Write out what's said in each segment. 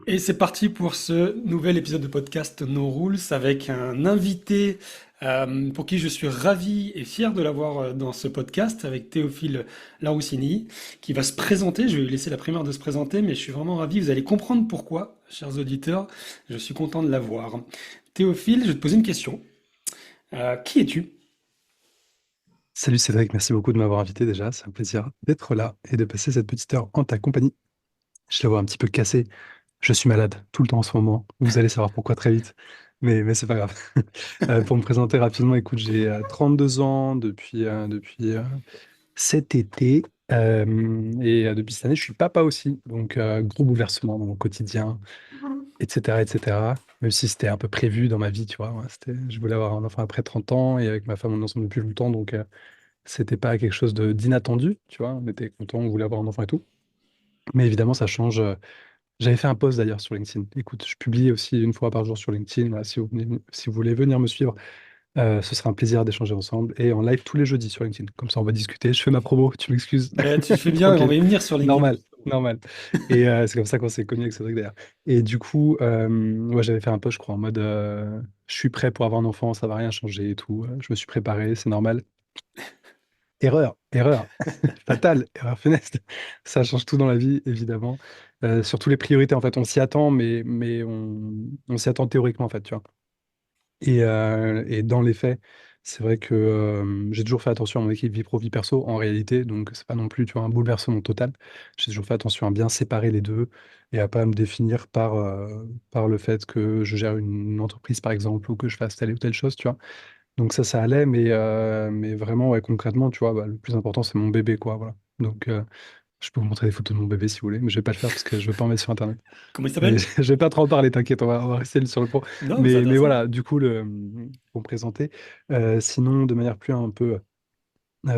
Et c'est parti pour ce nouvel épisode de podcast No Rules avec un invité pour qui je suis ravi et fier de l'avoir dans ce podcast avec Théophile Laroussini qui va se présenter. Je vais lui laisser la primeur de se présenter, mais je suis vraiment ravi. Vous allez comprendre pourquoi, chers auditeurs. Je suis content de l'avoir. Théophile, je vais te poser une question. Qui es-tu? Salut Cédric, merci beaucoup de m'avoir invité déjà. C'est un plaisir d'être là et de passer cette petite heure en ta compagnie. Je la vois un petit peu cassée. Je suis malade tout le temps en ce moment. Vous allez savoir pourquoi très vite, mais c'est pas grave. Pour me présenter rapidement, écoute, j'ai 32 ans depuis cet été. Depuis cette année, je suis papa aussi. Donc, gros bouleversement dans mon quotidien, etc., etc. Même si c'était un peu prévu dans ma vie, tu vois. Ouais, je voulais avoir un enfant après 30 ans et avec ma femme, on est ensemble depuis longtemps. Donc, c'était pas quelque chose d'inattendu, tu vois. On était content, on voulait avoir un enfant et tout. Mais évidemment, ça change. J'avais fait un post d'ailleurs sur LinkedIn. Écoute, je publie aussi une fois par jour sur LinkedIn. Voilà, si vous voulez venir me suivre, ce sera un plaisir d'échanger ensemble. Et en live tous les jeudis sur LinkedIn. Comme ça, on va discuter. Je fais ma promo, tu m'excuses. Ben, tu fais bien, on va Tranquille. y venir sur LinkedIn. Normal, normal. Et c'est comme ça qu'on s'est connus avec Cédric d'ailleurs. Et du coup, ouais, j'avais fait un post, je crois, en mode je suis prêt pour avoir un enfant, ça va rien changer et tout. Je me suis préparé, c'est normal. Erreur, erreur, fatale, erreur funeste. Ça change tout dans la vie, évidemment. Surtout les priorités, en fait, on s'y attend, mais on s'y attend théoriquement, en fait, tu vois. Et dans les faits, c'est vrai que j'ai toujours fait attention à mon équipe vie pro, vie perso, en réalité, donc c'est pas non plus, tu vois, un bouleversement total. J'ai toujours fait attention à bien séparer les deux et à pas me définir par le fait que je gère une entreprise, par exemple, ou que je fasse telle ou telle chose, tu vois. Donc ça allait, mais vraiment, ouais, concrètement, tu vois, bah, le plus important, c'est mon bébé, quoi, voilà. Donc, je peux vous montrer des photos de mon bébé si vous voulez, mais je vais pas le faire parce que je veux pas en mettre sur Internet. Comment il Mais s'appelle? je vais pas trop en parler, t'inquiète, on va rester sur le pro. Non, mais c'est Mais intéressant. voilà, du coup, pour me présenter, sinon, de manière plus un peu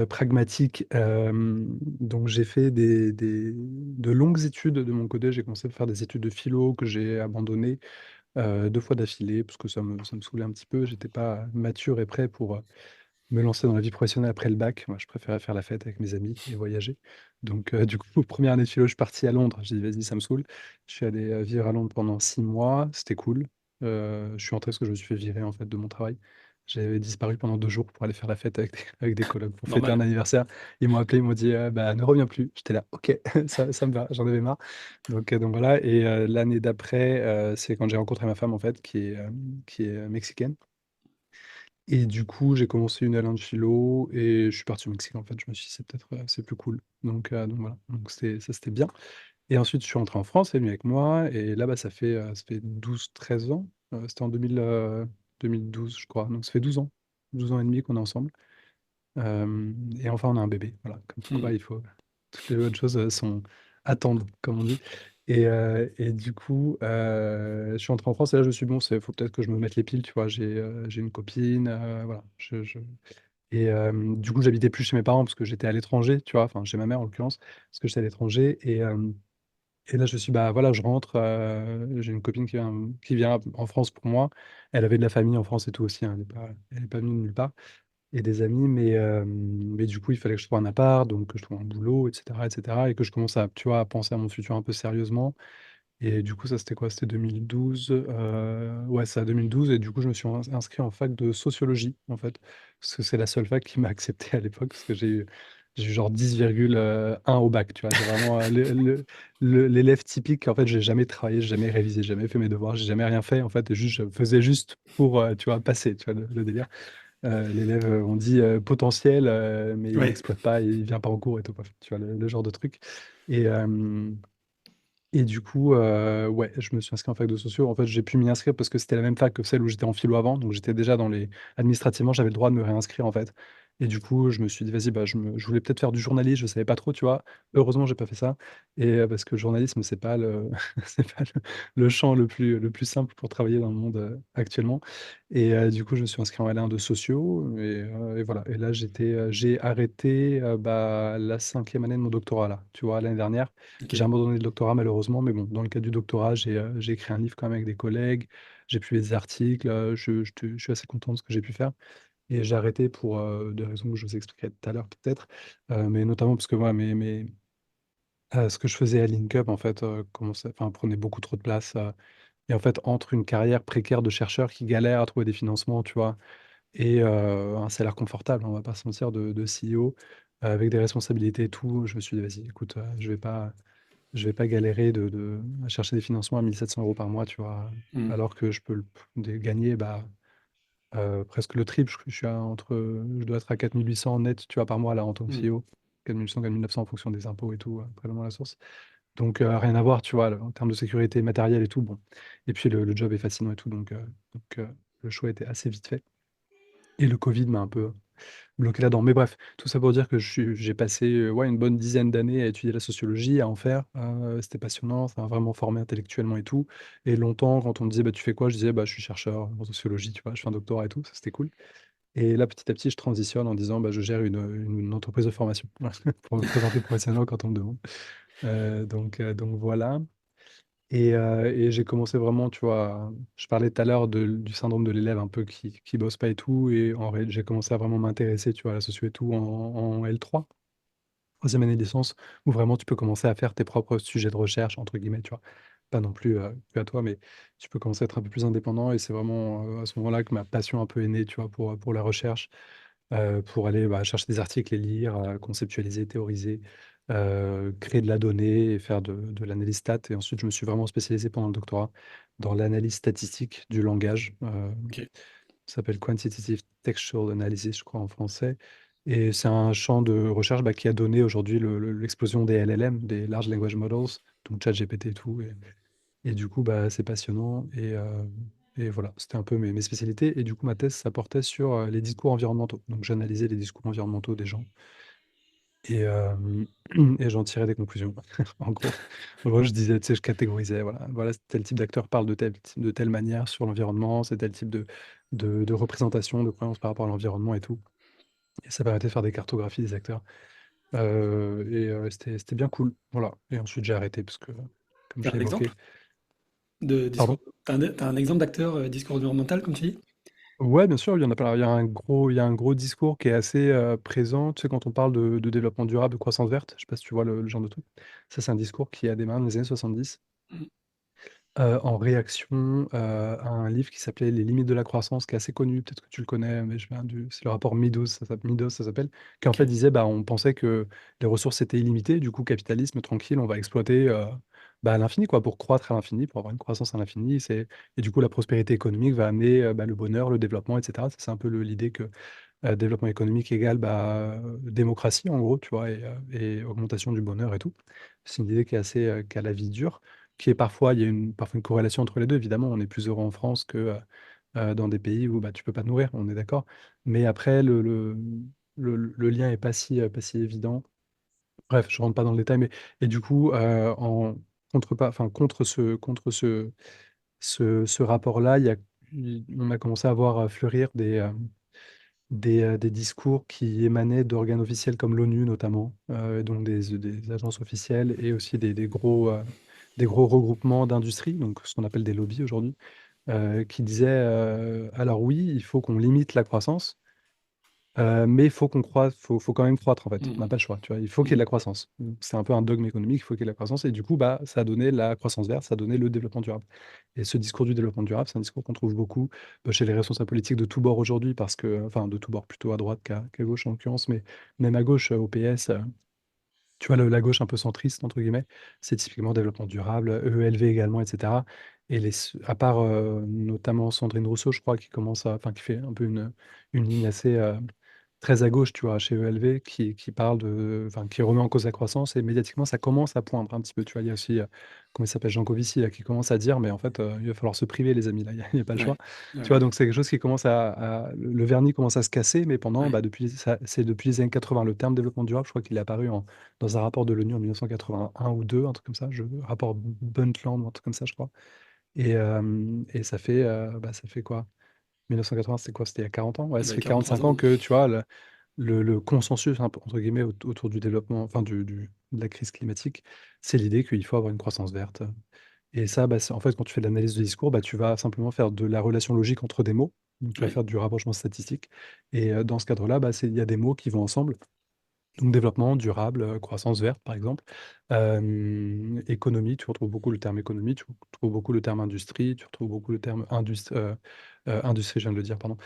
pragmatique, donc j'ai fait de longues études de mon côté. J'ai commencé à faire des études de philo que j'ai abandonnées 2 fois d'affilée parce que ça me saoulait un petit peu. J'étais pas mature et prêt pour me lancer dans la vie professionnelle après le bac. Moi, je préférais faire la fête avec mes amis et voyager. Donc, du coup, première année de philo, je suis parti à Londres. J'ai dit, vas-y, ça me saoule. Je suis allé vivre à Londres pendant 6 mois. C'était cool. Je suis rentré parce que je me suis fait virer en fait de mon travail. J'avais disparu pendant 2 jours pour aller faire la fête avec avec des collègues pour fêter un Normal. anniversaire. Ils m'ont appelé, ils m'ont dit, bah, ne reviens plus. J'étais là, ok, ça me va, j'en avais marre. Donc voilà. Et l'année d'après, c'est quand j'ai rencontré ma femme en fait, qui est mexicaine. Et du coup, j'ai commencé une L1 de philo et je suis parti au Mexique en fait. Je me suis dit, c'est peut-être c'est plus cool. Donc voilà. Donc c'était bien. Et ensuite, je suis rentré en France, elle est venue avec moi. Et là, bah, ça fait 12 13 ans. C'était en 2012, je crois. Donc ça fait 12 ans. 12 ans et demi qu'on est ensemble. Et enfin, on a un bébé. Voilà. Comme quoi, Hmm. il faut. Toutes les bonnes choses sont attendent, comme on dit. Et du coup, je suis entré en France et là, je me suis dit, bon, il faut peut-être que je me mette les piles, tu vois. J'ai une copine, voilà. Du coup, j'habitais plus chez mes parents parce que j'étais à l'étranger, tu vois. Enfin, chez ma mère en l'occurrence, parce que j'étais à l'étranger. Et là, je me suis dit, bah voilà, je rentre. J'ai une copine qui vient en France pour moi. Elle avait de la famille en France et tout aussi, hein. Elle est pas venue de nulle part et des amis, mais du coup, il fallait que je trouve un appart, donc que je trouve un boulot, etc., etc., et que je commence à, tu vois, à penser à mon futur un peu sérieusement. Et du coup, ça, c'était quoi? C'était 2012. Ouais, c'est à 2012. Et du coup, je me suis inscrit en fac de sociologie, en fait, parce que c'est la seule fac qui m'a accepté à l'époque, parce que j'ai eu genre 10,1 au bac, tu vois. J'ai vraiment l'élève typique. En fait, j'ai jamais travaillé, j'ai jamais révisé, j'ai jamais fait mes devoirs, j'ai jamais rien fait, en fait, et juste, je faisais juste pour, tu vois, passer, tu vois, le délire. L'élève, on dit potentiel, mais il Ouais. n'exploite pas, il vient pas en cours et tout, quoi. Tu vois, le genre de truc. Et, euh, et du coup, ouais, je me suis inscrit en fac de sociaux. En fait, j'ai pu m'y inscrire parce que c'était la même fac que celle où j'étais en philo avant. Donc, j'étais déjà dans les. Administrativement, j'avais le droit de me réinscrire, en fait. Et du coup, je me suis dit, vas-y, bah, je voulais peut-être faire du journalisme, je savais pas trop, tu vois. Heureusement, j'ai pas fait ça. Parce que le journalisme, c'est pas c'est pas le champ le plus simple pour travailler dans le monde actuellement. Du coup, je me suis inscrit en L1 de sociaux. Et voilà. Et là, j'ai arrêté bah, la 5e année de mon doctorat, là, tu vois, l'année dernière. Ok. J'ai abandonné le doctorat malheureusement, mais bon, dans le cadre du doctorat, j'ai écrit un livre quand même avec des collègues, j'ai publié des articles, je suis assez content de ce que j'ai pu faire. Et j'ai arrêté pour des raisons que je vous expliquerai tout à l'heure peut-être, mais notamment parce que voilà, Ce que je faisais à LinkUp, en fait, prenait beaucoup trop de place. Et en fait, entre une carrière précaire de chercheur qui galère à trouver des financements, tu vois, et un salaire confortable, on va pas se mentir, de CEO, avec des responsabilités et tout, je me suis dit, vas-y, écoute, je vais pas galérer à chercher des financements à 1 700 € par mois, tu vois, Hmm. alors que je peux gagner bah, presque le triple. Je dois être à 4 800 net, tu vois, par mois là en tant que Hmm. CEO. 4 800, 900 en fonction des impôts et tout, prélèvement à la source. Donc rien à voir, tu vois, en termes de sécurité matérielle et tout. Bon. Et puis le job est fascinant et tout, donc le choix était assez vite fait. Et le Covid m'a un peu bloqué là-dedans. Mais bref, tout ça pour dire que j'ai passé ouais, une bonne dizaine d'années à étudier la sociologie, à en faire. C'était passionnant, ça m'a vraiment formé intellectuellement et tout. Et longtemps, quand on me disait, bah, tu fais quoi? Je disais, bah, je suis chercheur en sociologie, tu vois, je fais un doctorat et tout, ça c'était cool. Et là, petit à petit, je transitionne en disant, bah, je gère une entreprise de formation pour me présenter professionnellement quand on me demande. Donc voilà. Et j'ai commencé vraiment, tu vois, je parlais tout à l'heure du syndrome de l'élève un peu qui bosse pas et tout, et en réalité, j'ai commencé à vraiment m'intéresser, tu vois, à la socio et tout en L3, troisième année de licence, où vraiment tu peux commencer à faire tes propres sujets de recherche, entre guillemets, tu vois. Pas non plus que à toi, mais tu peux commencer à être un peu plus indépendant, et c'est vraiment à ce moment-là que ma passion un peu est née, tu vois, pour la recherche, pour aller bah, chercher des articles, les lire, conceptualiser, théoriser, créer de la donnée et faire de l'analyse stat. Et ensuite, je me suis vraiment spécialisé pendant le doctorat dans l'analyse statistique du langage. Ok. Ça s'appelle Quantitative Textual Analysis, je crois, en français. Et c'est un champ de recherche bah, qui a donné aujourd'hui l'explosion des LLM, des Large Language Models, donc ChatGPT et tout. Et du coup, bah, c'est passionnant. Et voilà, c'était un peu mes spécialités. Et du coup, ma thèse, ça portait sur les discours environnementaux. Donc, j'analysais les discours environnementaux des gens et, et j'en tirais des conclusions. En gros, je disais, tu sais, je catégorisais, voilà, tel type d'acteur parle de telle manière sur l'environnement, c'est tel type de représentation, de croyance par rapport à l'environnement et tout. Et ça permettait de faire des cartographies des acteurs. C'était bien cool. Voilà. Et ensuite, j'ai arrêté parce que, comme T'as je l'ai un exemple évoqué, de discours? pardon. T'as un exemple d'acteur discours environnemental, comme tu dis? Ouais, bien sûr, il y en a plein. Il y a un gros discours qui est assez présent. Tu sais, quand on parle de développement durable, de croissance verte, je sais pas si tu vois le genre de truc. Ça, c'est un discours qui a démarré dans les années 70 Hmm. en réaction à un livre qui s'appelait Les limites de la croissance, qui est assez connu. Peut-être que tu le connais, mais c'est le rapport Meadows, ça s'appelle, qui en Ok. fait disait, bah, on pensait que les ressources étaient illimitées. Du coup, capitalisme tranquille, on va exploiter bah, à l'infini, quoi, pour croître à l'infini, pour avoir une croissance à l'infini. Et du coup, la prospérité économique va amener bah, le bonheur, le développement, etc. Ça, c'est un peu l'idée que développement économique égale bah, démocratie, en gros, tu vois, et augmentation du bonheur et tout. C'est une idée qui est assez qui a la vie dure, qui est parfois, il y a parfois une corrélation entre les deux. Évidemment, on est plus heureux en France que dans des pays où bah, tu peux pas te nourrir, on est d'accord. Mais après, le lien est pas si évident. Bref, je rentre pas dans le détail, mais et du coup, contre ce rapport-là, on a commencé à voir fleurir des discours qui émanaient d'organes officiels comme l'ONU notamment, donc des agences officielles et aussi des gros regroupements d'industries, donc ce qu'on appelle des lobbies aujourd'hui, qui disaient alors oui, il faut qu'on limite la croissance, mais il faut qu'on croisse, faut quand même croître en fait. On n'a Hmm. pas le choix, tu vois. Il faut qu'il y ait Hmm. de la croissance. C'est un peu un dogme économique, il faut qu'il y ait de la croissance. Et du coup, bah, ça a donné la croissance verte, ça a donné le développement durable. Et ce discours du développement durable, c'est un discours qu'on trouve beaucoup chez les responsables politiques de tous bords aujourd'hui, parce que, enfin, de tous bords, plutôt à droite qu'à gauche en l'occurrence, mais même à gauche, au PS, tu vois, la gauche un peu centriste, entre guillemets, c'est typiquement développement durable, EELV également, etc. Et à part notamment Sandrine Rousseau, je crois, enfin, qui fait un peu une ligne assez très à gauche, tu vois, chez ELV, qui parle enfin, qui remet en cause la croissance, et médiatiquement, ça commence à poindre un petit peu. Tu vois, il y a aussi, comment il s'appelle, Jean Covici, là, qui commence à dire, mais en fait, il va falloir se priver, les amis, là, il y a pas le choix. Ouais. Ouais, Tu vois, ouais. donc c'est quelque chose qui commence le vernis commence à se casser, mais pendant, Ouais. bah, c'est depuis les années 80. Le terme développement durable, je crois qu'il est apparu dans un rapport de l'ONU en 1981 ou 2, un truc comme ça, rapport Brundtland, un truc comme ça, je crois. Et ça fait quoi? 1980, c'était quoi? C'était il y a 40 ans? Ouais, Ah ça bah, fait 45 3 ans. ans que, tu vois, le consensus, un peu, entre guillemets, autour du développement, enfin, de la crise climatique, c'est l'idée qu'il faut avoir une croissance verte. Et ça, bah, en fait, quand tu fais de l'analyse de discours, bah, tu vas simplement faire de la relation logique entre des mots. Donc, tu vas Ouais. faire du rapprochement statistique. Et dans ce cadre-là, bah, il y a des mots qui vont ensemble Donc développement durable, croissance verte par exemple. Économie, tu retrouves beaucoup le terme économie, tu retrouves beaucoup le terme industrie, tu retrouves beaucoup le terme industrie, je viens de le dire, pardon.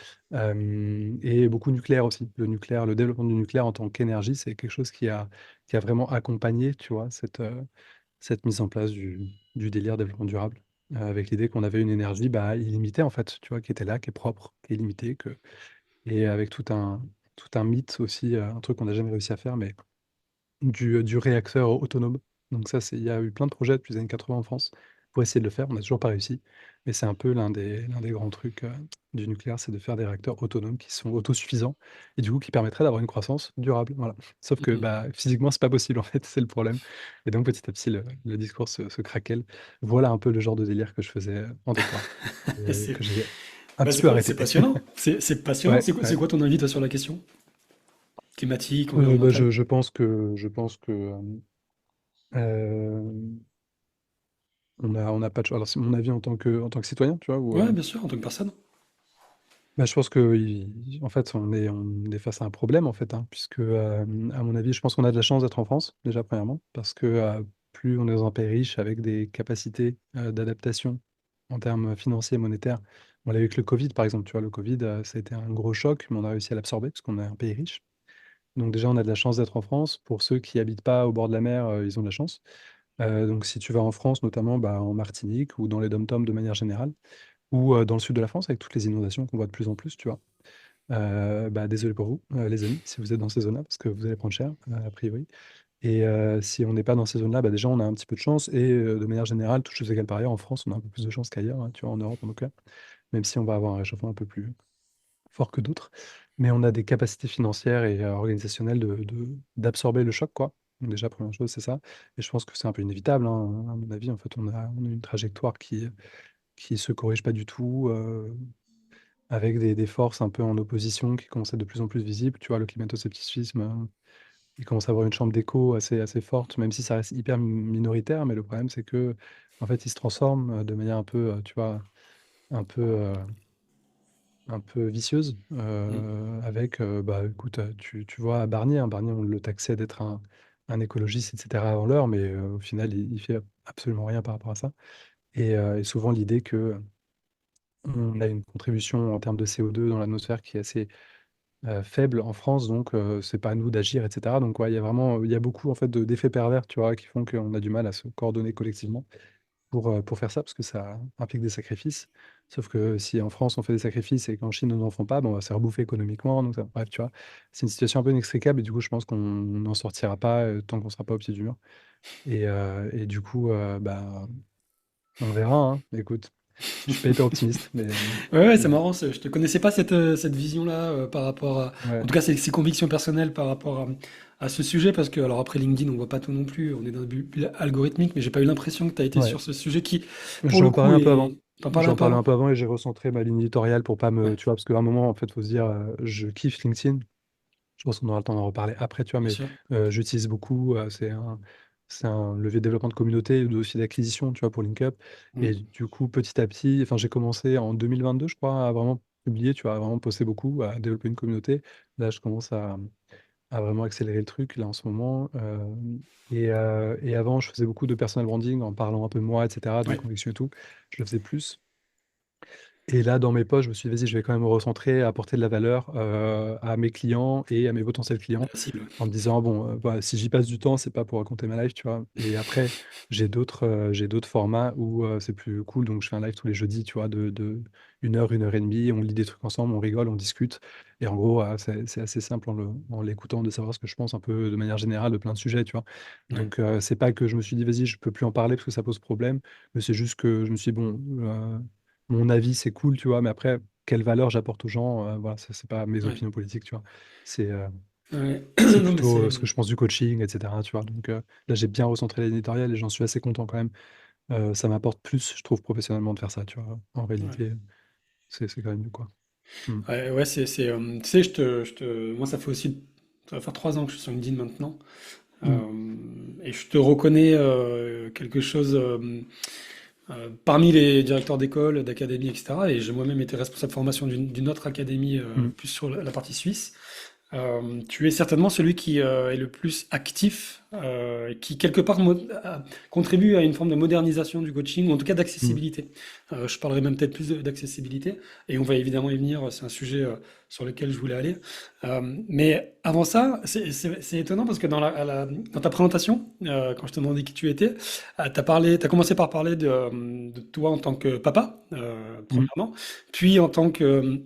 Et beaucoup nucléaire aussi. Le nucléaire, le développement du nucléaire en tant qu'énergie, c'est quelque chose qui a vraiment accompagné, tu vois, cette mise en place du délire développement durable, avec l'idée qu'on avait une énergie, bah, illimitée en fait, tu vois? Qui était là, qui est propre, qui est illimitée, et avec tout un mythe aussi, un truc qu'on n'a jamais réussi à faire, mais du réacteur autonome. Donc ça, il y a eu plein de projets depuis les années 80 en France pour essayer de le faire. On n'a toujours pas réussi, mais c'est un peu l'un des grands trucs, du nucléaire, c'est de faire des réacteurs autonomes qui sont autosuffisants et du coup qui permettraient d'avoir une croissance durable, voilà. Sauf que, Mhm. bah, physiquement, c'est pas possible en fait, c'est le problème et donc petit à petit le discours se craquelle. Voilà un peu le genre de délire que je faisais, en doctorat et C'est que j'ai un bah, petit peu c'est arrêté. passionnant. C'est passionnant. Ouais, C'est ouais. quoi ton avis, toi, sur la question? Climatique, Bah, environnementale? je pense que, on a pas de choix. Alors, c'est mon avis en tant que citoyen, tu vois, ou, Ouais, bien sûr, en tant que personne. bah, je pense que, en fait, on est face à un problème, en fait, hein, puisque, à mon avis, je pense qu'on a de la chance d'être en France, déjà, premièrement, parce que, plus on est dans un pays riche avec des capacités, d'adaptation en termes financiers et monétaires. On l'a eu avec le Covid, par exemple, tu vois? Le Covid, ça a été un gros choc, mais on a réussi à l'absorber parce qu'on est un pays riche. Donc déjà, on a de la chance d'être en France. Pour ceux qui habitent pas au bord de la mer, ils ont de la chance. Donc si tu vas en France, notamment, bah, en Martinique ou dans les DOM-TOM de manière générale, ou dans le sud de la France avec toutes les inondations qu'on voit de plus en plus, tu vois? Bah, désolé pour vous, les amis, si vous êtes dans ces zones-là, parce que vous allez prendre cher, a priori. Et si on n'est pas dans ces zones-là, bah, déjà, on a un petit peu de chance et de manière générale, toutes choses égales par ailleurs, en France, on a un peu plus de chance qu'ailleurs, hein, tu vois? En Europe, en tout cas, même si on va avoir un réchauffement un peu plus fort que d'autres. Mais on a des capacités financières et organisationnelles d'absorber le choc, quoi. Donc déjà, première chose, c'est ça. Et je pense que c'est un peu inévitable, hein, à mon avis. En fait, on a une trajectoire qui se corrige pas du tout, avec des forces un peu en opposition qui commencent à être de plus en plus visibles. Tu vois, le climato-scepticisme, il commence à avoir une chambre d'écho assez forte, même si ça reste hyper minoritaire. Mais le problème, c'est que en fait, il se transforme, de manière un peu, tu vois, un peu, un peu vicieuse, Mm. avec, bah, écoute, tu vois à Barnier, hein, Barnier, on le taxait d'être un écologiste et cetera avant l'heure, mais au final, il fait absolument rien par rapport à ça et souvent l'idée qu'on a une contribution en termes de CO2 dans l'atmosphère qui est assez, faible en France, donc c'est pas à nous d'agir et cetera. Donc ouais, il y a beaucoup en fait d'effets pervers, tu vois, qui font qu'on a du mal à se coordonner collectivement pour faire ça, parce que ça implique des sacrifices. Sauf que si en France, on fait des sacrifices et qu'en Chine, on n'en font pas, bon, on va se faire bouffer économiquement. Donc, bref, tu vois, c'est une situation un peu inextricable et du coup, je pense qu'on n'en sortira pas tant qu'on sera pas au pied du mur. Et du coup, bah, on verra, hein. Écoute, je suis pas hyper optimiste, Ouais, ouais, c'est mais marrant. Je te connaissais pas cette vision-là par rapport à. En ouais, tout cas, ces convictions personnelles par rapport à ce sujet, parce que, alors après LinkedIn, on voit pas tout non plus, on est dans le bulle algorithmique, mais j'ai pas eu l'impression que tu as été ouais. sur ce sujet qui, pour le J'en coup, parlais un peu avant. est. T'en parles un J'en peu parlais avant? un peu avant et j'ai recentré ma ligne éditoriale pour pas Ouais, me, tu vois, parce qu'à un moment, en fait, faut se dire, je kiffe LinkedIn. Je pense qu'on aura le temps d'en reparler après, tu vois, bien mais sûr. j'utilise beaucoup. C'est un levier de développement de communauté, de aussi d'acquisition, tu vois, pour LinkUp. Et Mm. du coup, petit à petit, enfin, j'ai commencé en 2022, je crois, à vraiment publier, tu vois, à vraiment poster beaucoup, à développer une communauté. Là, je commence à vraiment accélérer le truc, là, en ce moment. Et avant, je faisais beaucoup de personal branding en parlant un peu de moi, etc., de mes Ouais, convictions et tout. Je le faisais plus. Et là, dans mes poches, je me suis dit, vas-y, je vais quand même me recentrer, apporter de la valeur à mes clients et à mes potentiels clients, la cible. en me disant, bon, voilà, si j'y passe du temps, c'est pas pour raconter ma life, tu vois. Et après, j'ai d'autres formats où c'est plus cool. Donc, je fais un live tous les jeudis, tu vois, de 1 heure et demie. On lit des trucs ensemble, on rigole, on discute. Et en gros, c'est assez simple en l'écoutant de savoir ce que je pense un peu de manière générale de plein de sujets, tu vois. Ouais, Donc, c'est pas que je me suis dit, vas-y, je peux plus en parler parce que ça pose problème, mais c'est juste que je me suis dit, bon, mon avis, c'est cool, tu vois, mais après, quelle valeur j'apporte aux gens, voilà, ça, c'est pas mes ouais, opinions politiques, tu vois. C'est euh, ouais. c'est Non, mais plutôt c'est. ce que je pense du coaching, etc., tu vois. Donc là, j'ai bien recentré l'éditorial et j'en suis assez content quand même. Ça m'apporte plus, je trouve, professionnellement de faire ça, tu vois. En Ouais. réalité, c'est quand même mieux, quoi. Mm. Ouais, ouais, tu sais, moi, ça fait aussi, ça va faire 3 ans que je suis sur LinkedIn maintenant. Mm. Et je te reconnais quelque chose parmi les directeurs d'école, d'académie, etc. Et j'ai moi-même été responsable de formation d'une autre académie, Mm. plus sur la partie suisse. Tu es certainement celui qui est le plus actif, qui quelque part contribue à une forme de modernisation du coaching, ou en tout cas Mm. d'accessibilité. Je parlerai même peut-être plus d'accessibilité, et on va évidemment y venir, c'est un sujet sur lequel je voulais aller. Mais avant ça, c'est étonnant parce que dans ta présentation, quand je te demandais qui tu étais, t'as commencé par parler de toi en tant que papa, Mm. premièrement, puis en tant que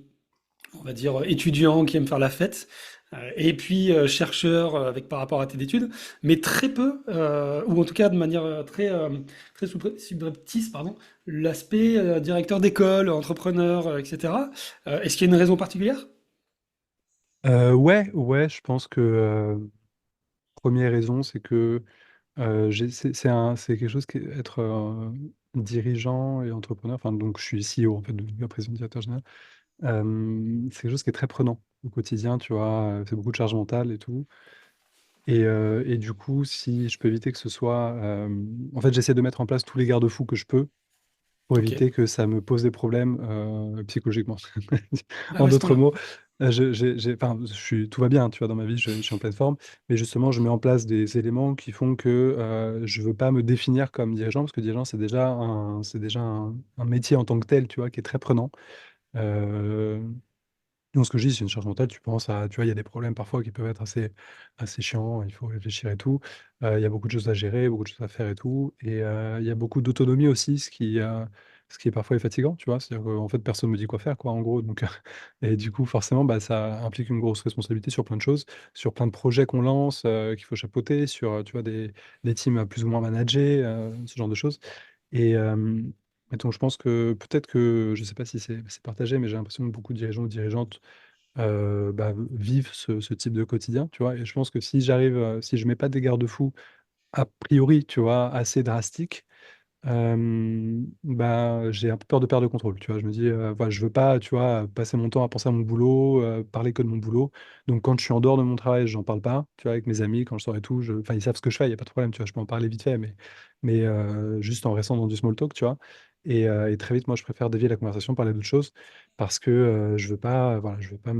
on va dire, étudiant qui aime faire la fête, et puis chercheur avec par rapport à tes études, mais très peu, ou en tout cas de manière très subreptice, pardon, l'aspect directeur d'école, entrepreneur, etc. Est-ce qu'il y a une raison particulière? Ouais, ouais, je pense que première raison, c'est que c'est quelque chose qui est être dirigeant et entrepreneur. Enfin, donc je suis CEO en fait, de président directeur général. C'est quelque chose qui est très prenant au quotidien, tu vois. C'est beaucoup de charge mentale et tout. Et du coup, si je peux éviter que ce soit, en fait, j'essaie de mettre en place tous les garde-fous que je peux pour Ok. éviter que ça me pose des problèmes psychologiquement. Ah En ouais, à ce d'autres point-là. mots, enfin, tout va bien, tu vois, dans ma vie, je suis en pleine forme, mais justement, je mets en place des éléments qui font que je veux pas me définir comme dirigeant, parce que dirigeant, c'est déjà un métier en tant que tel, tu vois, qui est très prenant. Euh, donc, ce que je dis, c'est une charge mentale. Tu penses à, tu vois, il y a des problèmes parfois qui peuvent être assez chiants. Il faut réfléchir et tout. Il y a beaucoup de choses à gérer, beaucoup de choses à faire et tout. Et il y a beaucoup d'autonomie aussi, ce qui est parfois fatigant, tu vois. C'est-à-dire qu'en fait, personne ne me dit quoi faire, quoi, en gros. Donc, et du coup, forcément, bah, ça implique une grosse responsabilité sur plein de choses, sur plein de projets qu'on lance, qu'il faut chapeauter, sur, tu vois, des teams à plus ou moins manager, ce genre de choses. Et, euh, et donc, je pense que peut-être que, je sais pas si c'est partagé, mais j'ai l'impression que beaucoup de dirigeants ou dirigeantes bah, vivent ce type de quotidien, tu vois. Et je pense que si je mets pas des garde-fous a priori, tu vois, assez drastiques, bah, j'ai un peu peur de perdre le contrôle, tu vois. Je me dis, voilà, je veux pas, tu vois, passer mon temps à penser à mon boulot, parler que de mon boulot. Donc quand je suis en dehors de mon travail, j'en parle pas, tu vois, avec mes amis, quand je sors et tout, enfin, ils savent ce que je fais, il y a pas de problème, tu vois, je peux en parler vite fait, mais juste en restant dans du small talk, tu vois. Et très vite, moi, je préfère dévier la conversation, parler d'autres choses, parce que je veux pas, voilà, je veux pas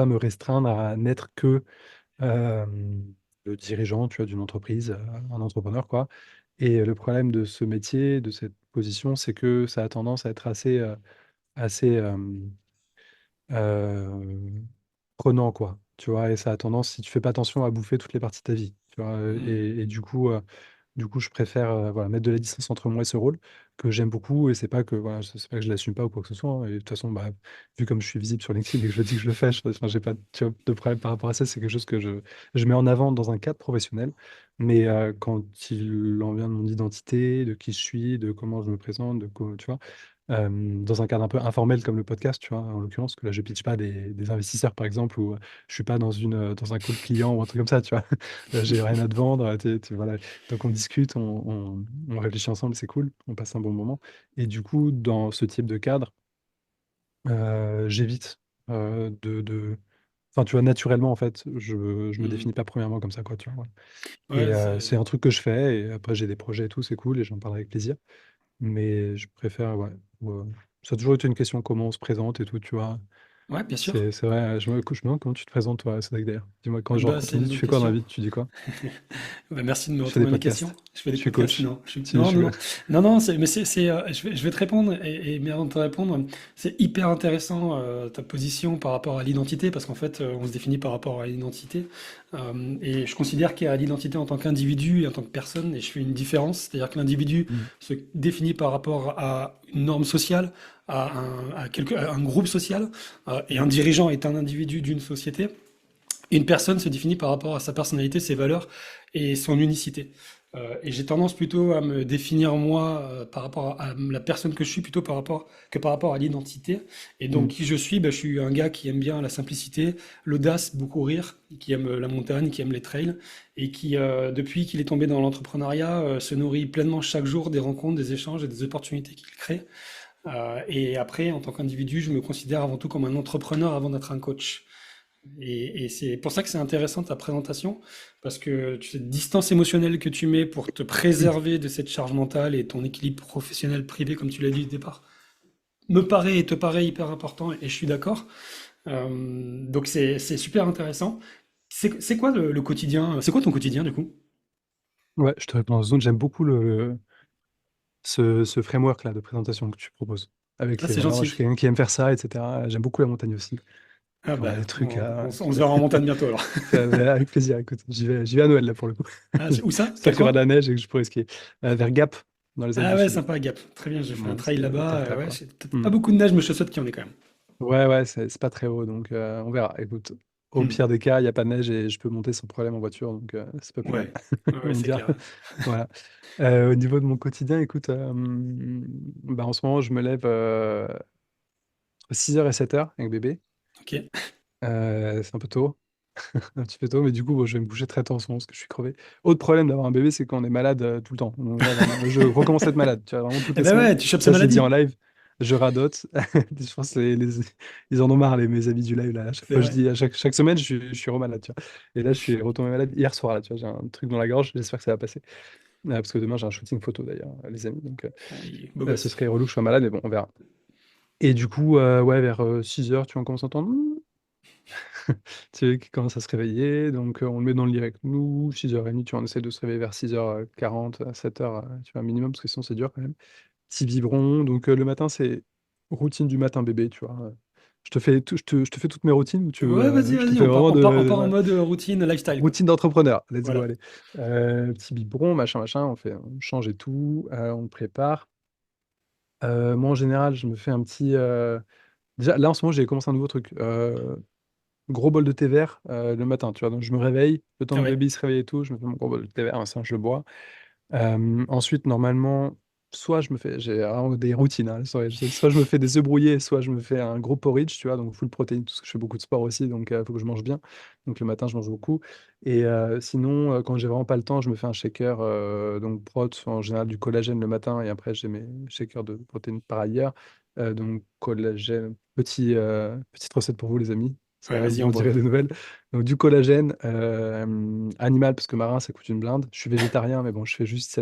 me restreindre à n'être que euh, le dirigeant, tu vois, d'une entreprise, un entrepreneur, quoi. Et le problème de ce métier, de cette position, c'est que ça a tendance à être assez euh, prenant, quoi. Tu vois, et ça a tendance, si tu fais pas attention, à bouffer toutes les parties de ta vie. Tu vois, et du coup, je préfère voilà, mettre de la distance entre moi et ce rôle que j'aime beaucoup. Et c'est pas que voilà, c'est pas que je l'assume pas ou quoi que ce soit, hein. Et de toute façon, bah, vu comme je suis visible sur LinkedIn et que je dis que je le fais, enfin, j'ai pas tu vois, de problème par rapport à ça. C'est quelque chose que je mets en avant dans un cadre professionnel. Mais quand il en vient de mon identité, de qui je suis, de comment je me présente, tu vois, dans un cadre un peu informel comme le podcast, tu vois, en l'occurrence, que là, je pitch pas des investisseurs, par exemple, ou je suis pas dans un call client ou un truc comme ça, tu vois. J'ai rien à te vendre, voilà. Donc on discute, on réfléchit ensemble, c'est cool, on passe un bon moment. Et du coup, dans ce type de cadre, j'évite enfin, tu vois, naturellement, en fait, je me Hmm. définis pas premièrement comme ça, quoi, tu vois. Ouais. Et Ouais, c'est un truc que je fais, et après, j'ai des projets et tout, c'est cool, et j'en parle avec plaisir. Mais je préfère, ouais. Ouais. Ça a toujours été une question comment on se présente et tout, tu vois. ouais, bien sûr. C'est vrai, je me demande comment tu te présentes, toi, Cédric, d'ailleurs. Dis-moi, genre, Bah, quand c'est on me une dit tu bonne fais quoi dans la question. vie, tu dis quoi? Bah, merci de me Je fais des retourner les questions. podcasts. Je fais des Je suis podcasts? coach. Non, Si, je non, suis non, coach. non, non, mais je vais te répondre mais avant de te répondre, c'est hyper intéressant ta position par rapport à l'identité parce qu'en fait, on se définit par rapport à l'identité et je considère qu'il y a l'identité en tant qu'individu et en tant que personne et je fais une différence, c'est-à-dire que l'individu Mm. se définit par rapport à une norme sociale, à un groupe social et un dirigeant est un individu d'une société. Une personne se définit par rapport à sa personnalité, ses valeurs et son unicité. Et j'ai tendance plutôt à me définir moi par rapport à la personne que je suis plutôt par rapport à l'identité. Et donc Mm. qui je suis, ben, je suis un gars qui aime bien la simplicité, l'audace, beaucoup rire, qui aime la montagne, qui aime les trails et qui depuis qu'il est tombé dans l'entrepreneuriat se nourrit pleinement chaque jour des rencontres, des échanges et des opportunités qu'il crée. Et après, en tant qu'individu, je me considère avant tout comme un entrepreneur avant d'être un coach. Et c'est pour ça que c'est intéressant ta présentation, parce que cette distance émotionnelle que tu mets pour te préserver de cette charge mentale et ton équilibre professionnel privé, comme tu l'as dit au départ, me paraît et te paraît hyper important, et je suis d'accord. Donc c'est super intéressant. C'est quoi le quotidien? C'est quoi ton quotidien du coup? Ouais, je te réponds en zone. J'aime beaucoup ce framework-là de présentation que tu proposes. Avec Ah, les, c'est voilà, moi, je suis gentil. quelqu'un qui aime faire ça, etc. J'aime beaucoup la montagne aussi. Ah Quand on bah, a des trucs à. on se verra en montagne bientôt alors. Avec plaisir, écoute. J'y vais à Noël, là, pour le coup. Ah, où ça? J'espère Quel qu'il y aura de coin? la neige et que je pourrai skier. Vers Gap, dans les Alpes Ah du ouais, Sud. sympa, Gap. Très bien, j'ai fait un Bon, trail c'est là-bas. tap tap, Ouais, quoi. c'est peut-être Hmm. pas beaucoup de neige, mais je te souhaite qu'il y en ait quand même. Ouais, ouais, c'est pas très haut, donc on verra. Écoute, au Hmm. pire des cas, il n'y a pas de neige et je peux monter sans problème en voiture, donc c'est pas plus mal. Ouais, ouais, ouais, On c'est dira. clair. Voilà. Au niveau de mon quotidien, écoute, bah, en ce moment, je me lève entre 6h et 7h avec bébé. Ok. C'est un peu tôt, un petit peu tôt, mais du coup, bon, je vais me coucher très tôt en ce moment parce que je suis crevé. Autre problème d'avoir un bébé, c'est qu'on est malade tout le temps. Donc là, vraiment, je recommence à être malade, tu vois, vraiment toutes Eh les ben semaines. ouais, tu chopes ces Ça, je l'ai dit en maladies. live, je radote. Je pense que ils en ont marre, mes amis du live, là. À chaque C'est fois, je vrai. dis, chaque semaine, je suis remalade, tu vois. Et là, je suis retombé malade hier soir, là, tu vois, j'ai un truc dans la gorge, j'espère que ça va passer. Parce que demain, j'ai un shooting photo, d'ailleurs, les amis. Donc, Beau ce gosse. serait relou que je sois malade, mais bon, on verra. Et du coup, ouais, vers 6h, tu vois, on commence à entendre. Tu sais, qui commence à se réveiller, donc on le met dans le lit avec nous, 6h30, tu vois, on essaie de se réveiller vers 6h40, 7h, tu vois, minimum, parce que sinon c'est dur quand même. Petit biberon, donc le matin, c'est routine du matin bébé, tu vois. Je te fais toutes mes routines ou tu veux, Ouais, vas-y, je te vas-y, fais vraiment on part en voilà. mode routine lifestyle, quoi. Routine d'entrepreneur, let's go, Voilà. allez. Petit biberon, machin, machin, on change et tout, on prépare. Moi, en général, je me fais un petit... Déjà, là, en ce moment, j'ai commencé un nouveau truc. Gros bol de thé vert le matin, tu vois. Donc je me réveille, le temps Ah que ouais. bébé se réveille et tout, je me fais mon gros bol de thé vert, ça je le bois. Ensuite, normalement, soit je me fais, j'ai vraiment des routines, hein, soit je me fais des œufs brouillés, soit je me fais un gros porridge, tu vois, donc full protéine, parce que je fais beaucoup de sport aussi, donc il faut que je mange bien. Donc le matin, je mange beaucoup. Et sinon, quand j'ai vraiment pas le temps, je me fais un shaker, donc prot, en général du collagène le matin, et après j'ai mes shakers de protéines par ailleurs. Donc collagène, petite recette pour vous les amis, Ouais, ça vas-y, vous on me bref. direz des nouvelles. Donc du collagène animal, parce que marin, ça coûte une blinde. Je suis végétarien, mais bon, je fais juste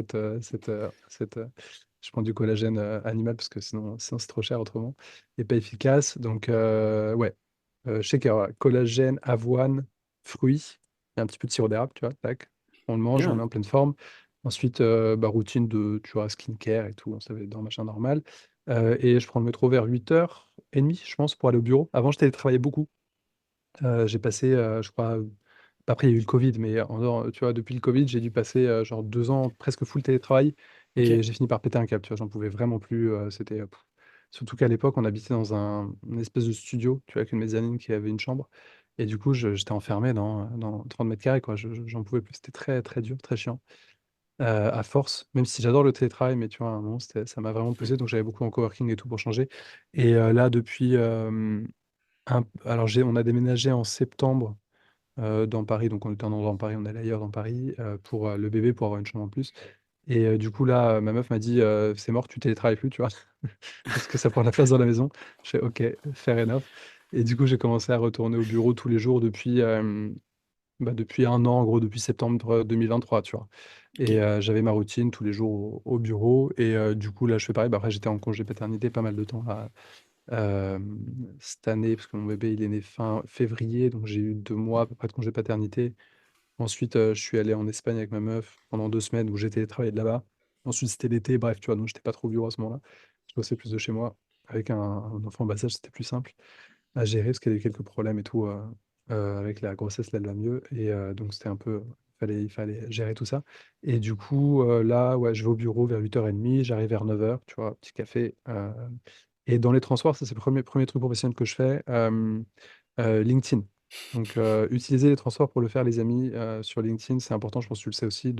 je prends du collagène animal, parce que sinon c'est trop cher autrement, et pas efficace. Donc ouais, shaker, voilà. Collagène, avoine, fruits, et un petit peu de sirop d'érable, tu vois, tac. On le mange, on est Bien. en pleine forme. Ensuite, bah, routine de, tu vois, skincare et tout, ça va être dans machin normal. Et je prends le métro vers 8h30, je pense, pour aller au bureau. Avant, je télétravaillais beaucoup. J'ai passé, je crois, après il y a eu le Covid, mais en dehors, tu vois, depuis le Covid, j'ai dû passer genre 2 ans presque full télétravail Ok. et j'ai fini par péter un câble, tu vois, j'en pouvais vraiment plus. Surtout qu'à l'époque, on habitait dans une espèce de studio, tu vois, avec une mezzanine qui avait une chambre. Et du coup, j'étais enfermé dans 30 mètres carrés, quoi. J'en pouvais plus. C'était très, très dur, très chiant. À force, même si j'adore le télétravail, mais tu vois, à un moment, ça m'a vraiment pesé. Donc, j'avais beaucoup en coworking et tout pour changer. Et là, depuis. Alors, on a déménagé en septembre dans Paris, donc on était un endroit dans Paris, on allait ailleurs dans Paris pour le bébé, pour avoir une chambre en plus. Et du coup, là, ma meuf m'a dit c'est mort, tu télétravailles plus, tu vois, parce que ça prend de la place dans la maison. Je fais ok, fair enough. Et du coup, j'ai commencé à retourner au bureau tous les jours depuis un an, en gros, depuis septembre 2023, tu vois. Ok. Et j'avais ma routine tous les jours au bureau. Et du coup, là, je fais pareil. Bah, après, j'étais en congé paternité pas mal de temps là, euh, cette année, parce que mon bébé, il est né fin février, donc j'ai eu 2 mois à peu près de congé paternité. Ensuite, je suis allé en Espagne avec ma meuf pendant 2 semaines où j'étais travaillé de là-bas. Ensuite, c'était l'été, bref, tu vois, donc j'étais pas trop au bureau à ce moment-là. Je bossais plus de chez moi. Avec un enfant en bas âge, c'était plus simple à gérer parce qu'il y avait quelques problèmes et tout. Avec la grossesse, là, elle va mieux. Et donc, c'était un peu. Il fallait gérer tout ça. Et du coup, là, ouais, je vais au bureau vers 8h30, j'arrive vers 9h, tu vois, petit café. Et dans les transports, ça, c'est le premier truc professionnel que je fais. LinkedIn. Donc, utiliser les transports pour le faire, les amis, sur LinkedIn, c'est important, je pense que tu le sais aussi,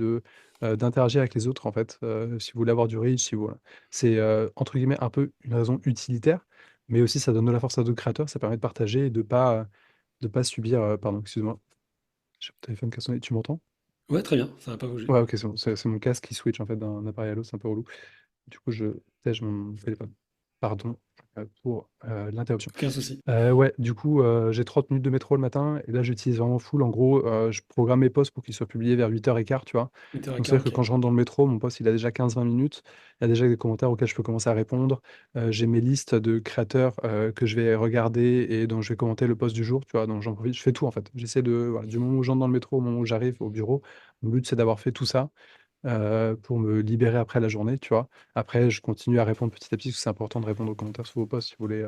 d'interagir avec les autres, en fait. Si vous voulez avoir du reach, si vous, voilà. C'est, entre guillemets, un peu une raison utilitaire, mais aussi ça donne de la force à d'autres créateurs, ça permet de partager et de pas subir. Pardon, excuse-moi, j'ai mon téléphone qui a sonné, tu m'entends? Ouais, très bien, ça va pas bouger. Ouais, ok, c'est bon, c'est mon casque qui switch, en fait, d'un appareil à l'autre, c'est un peu relou. Du coup, je tège mon téléphone. Pardon. pour l'interruption. Aucun souci. Ouais, du coup, j'ai 30 minutes de métro le matin et là, j'utilise vraiment full. En gros, je programme mes posts pour qu'ils soient publiés vers 8h15, tu vois? Donc 8h15, c'est-à-dire que ok. quand je rentre dans le métro, mon post, il a déjà 15-20 minutes. Il y a déjà des commentaires auxquels je peux commencer à répondre. J'ai mes listes de créateurs, que je vais regarder et dont je vais commenter le post du jour, tu vois? Donc j'en profite, je fais tout, en fait. J'essaie de voilà, du moment où j'entre dans le métro au moment où j'arrive au bureau, mon but, c'est d'avoir fait tout ça pour me libérer après la journée, tu vois? Après, je continue à répondre petit à petit, parce que c'est important de répondre aux commentaires sur vos posts si vous voulez,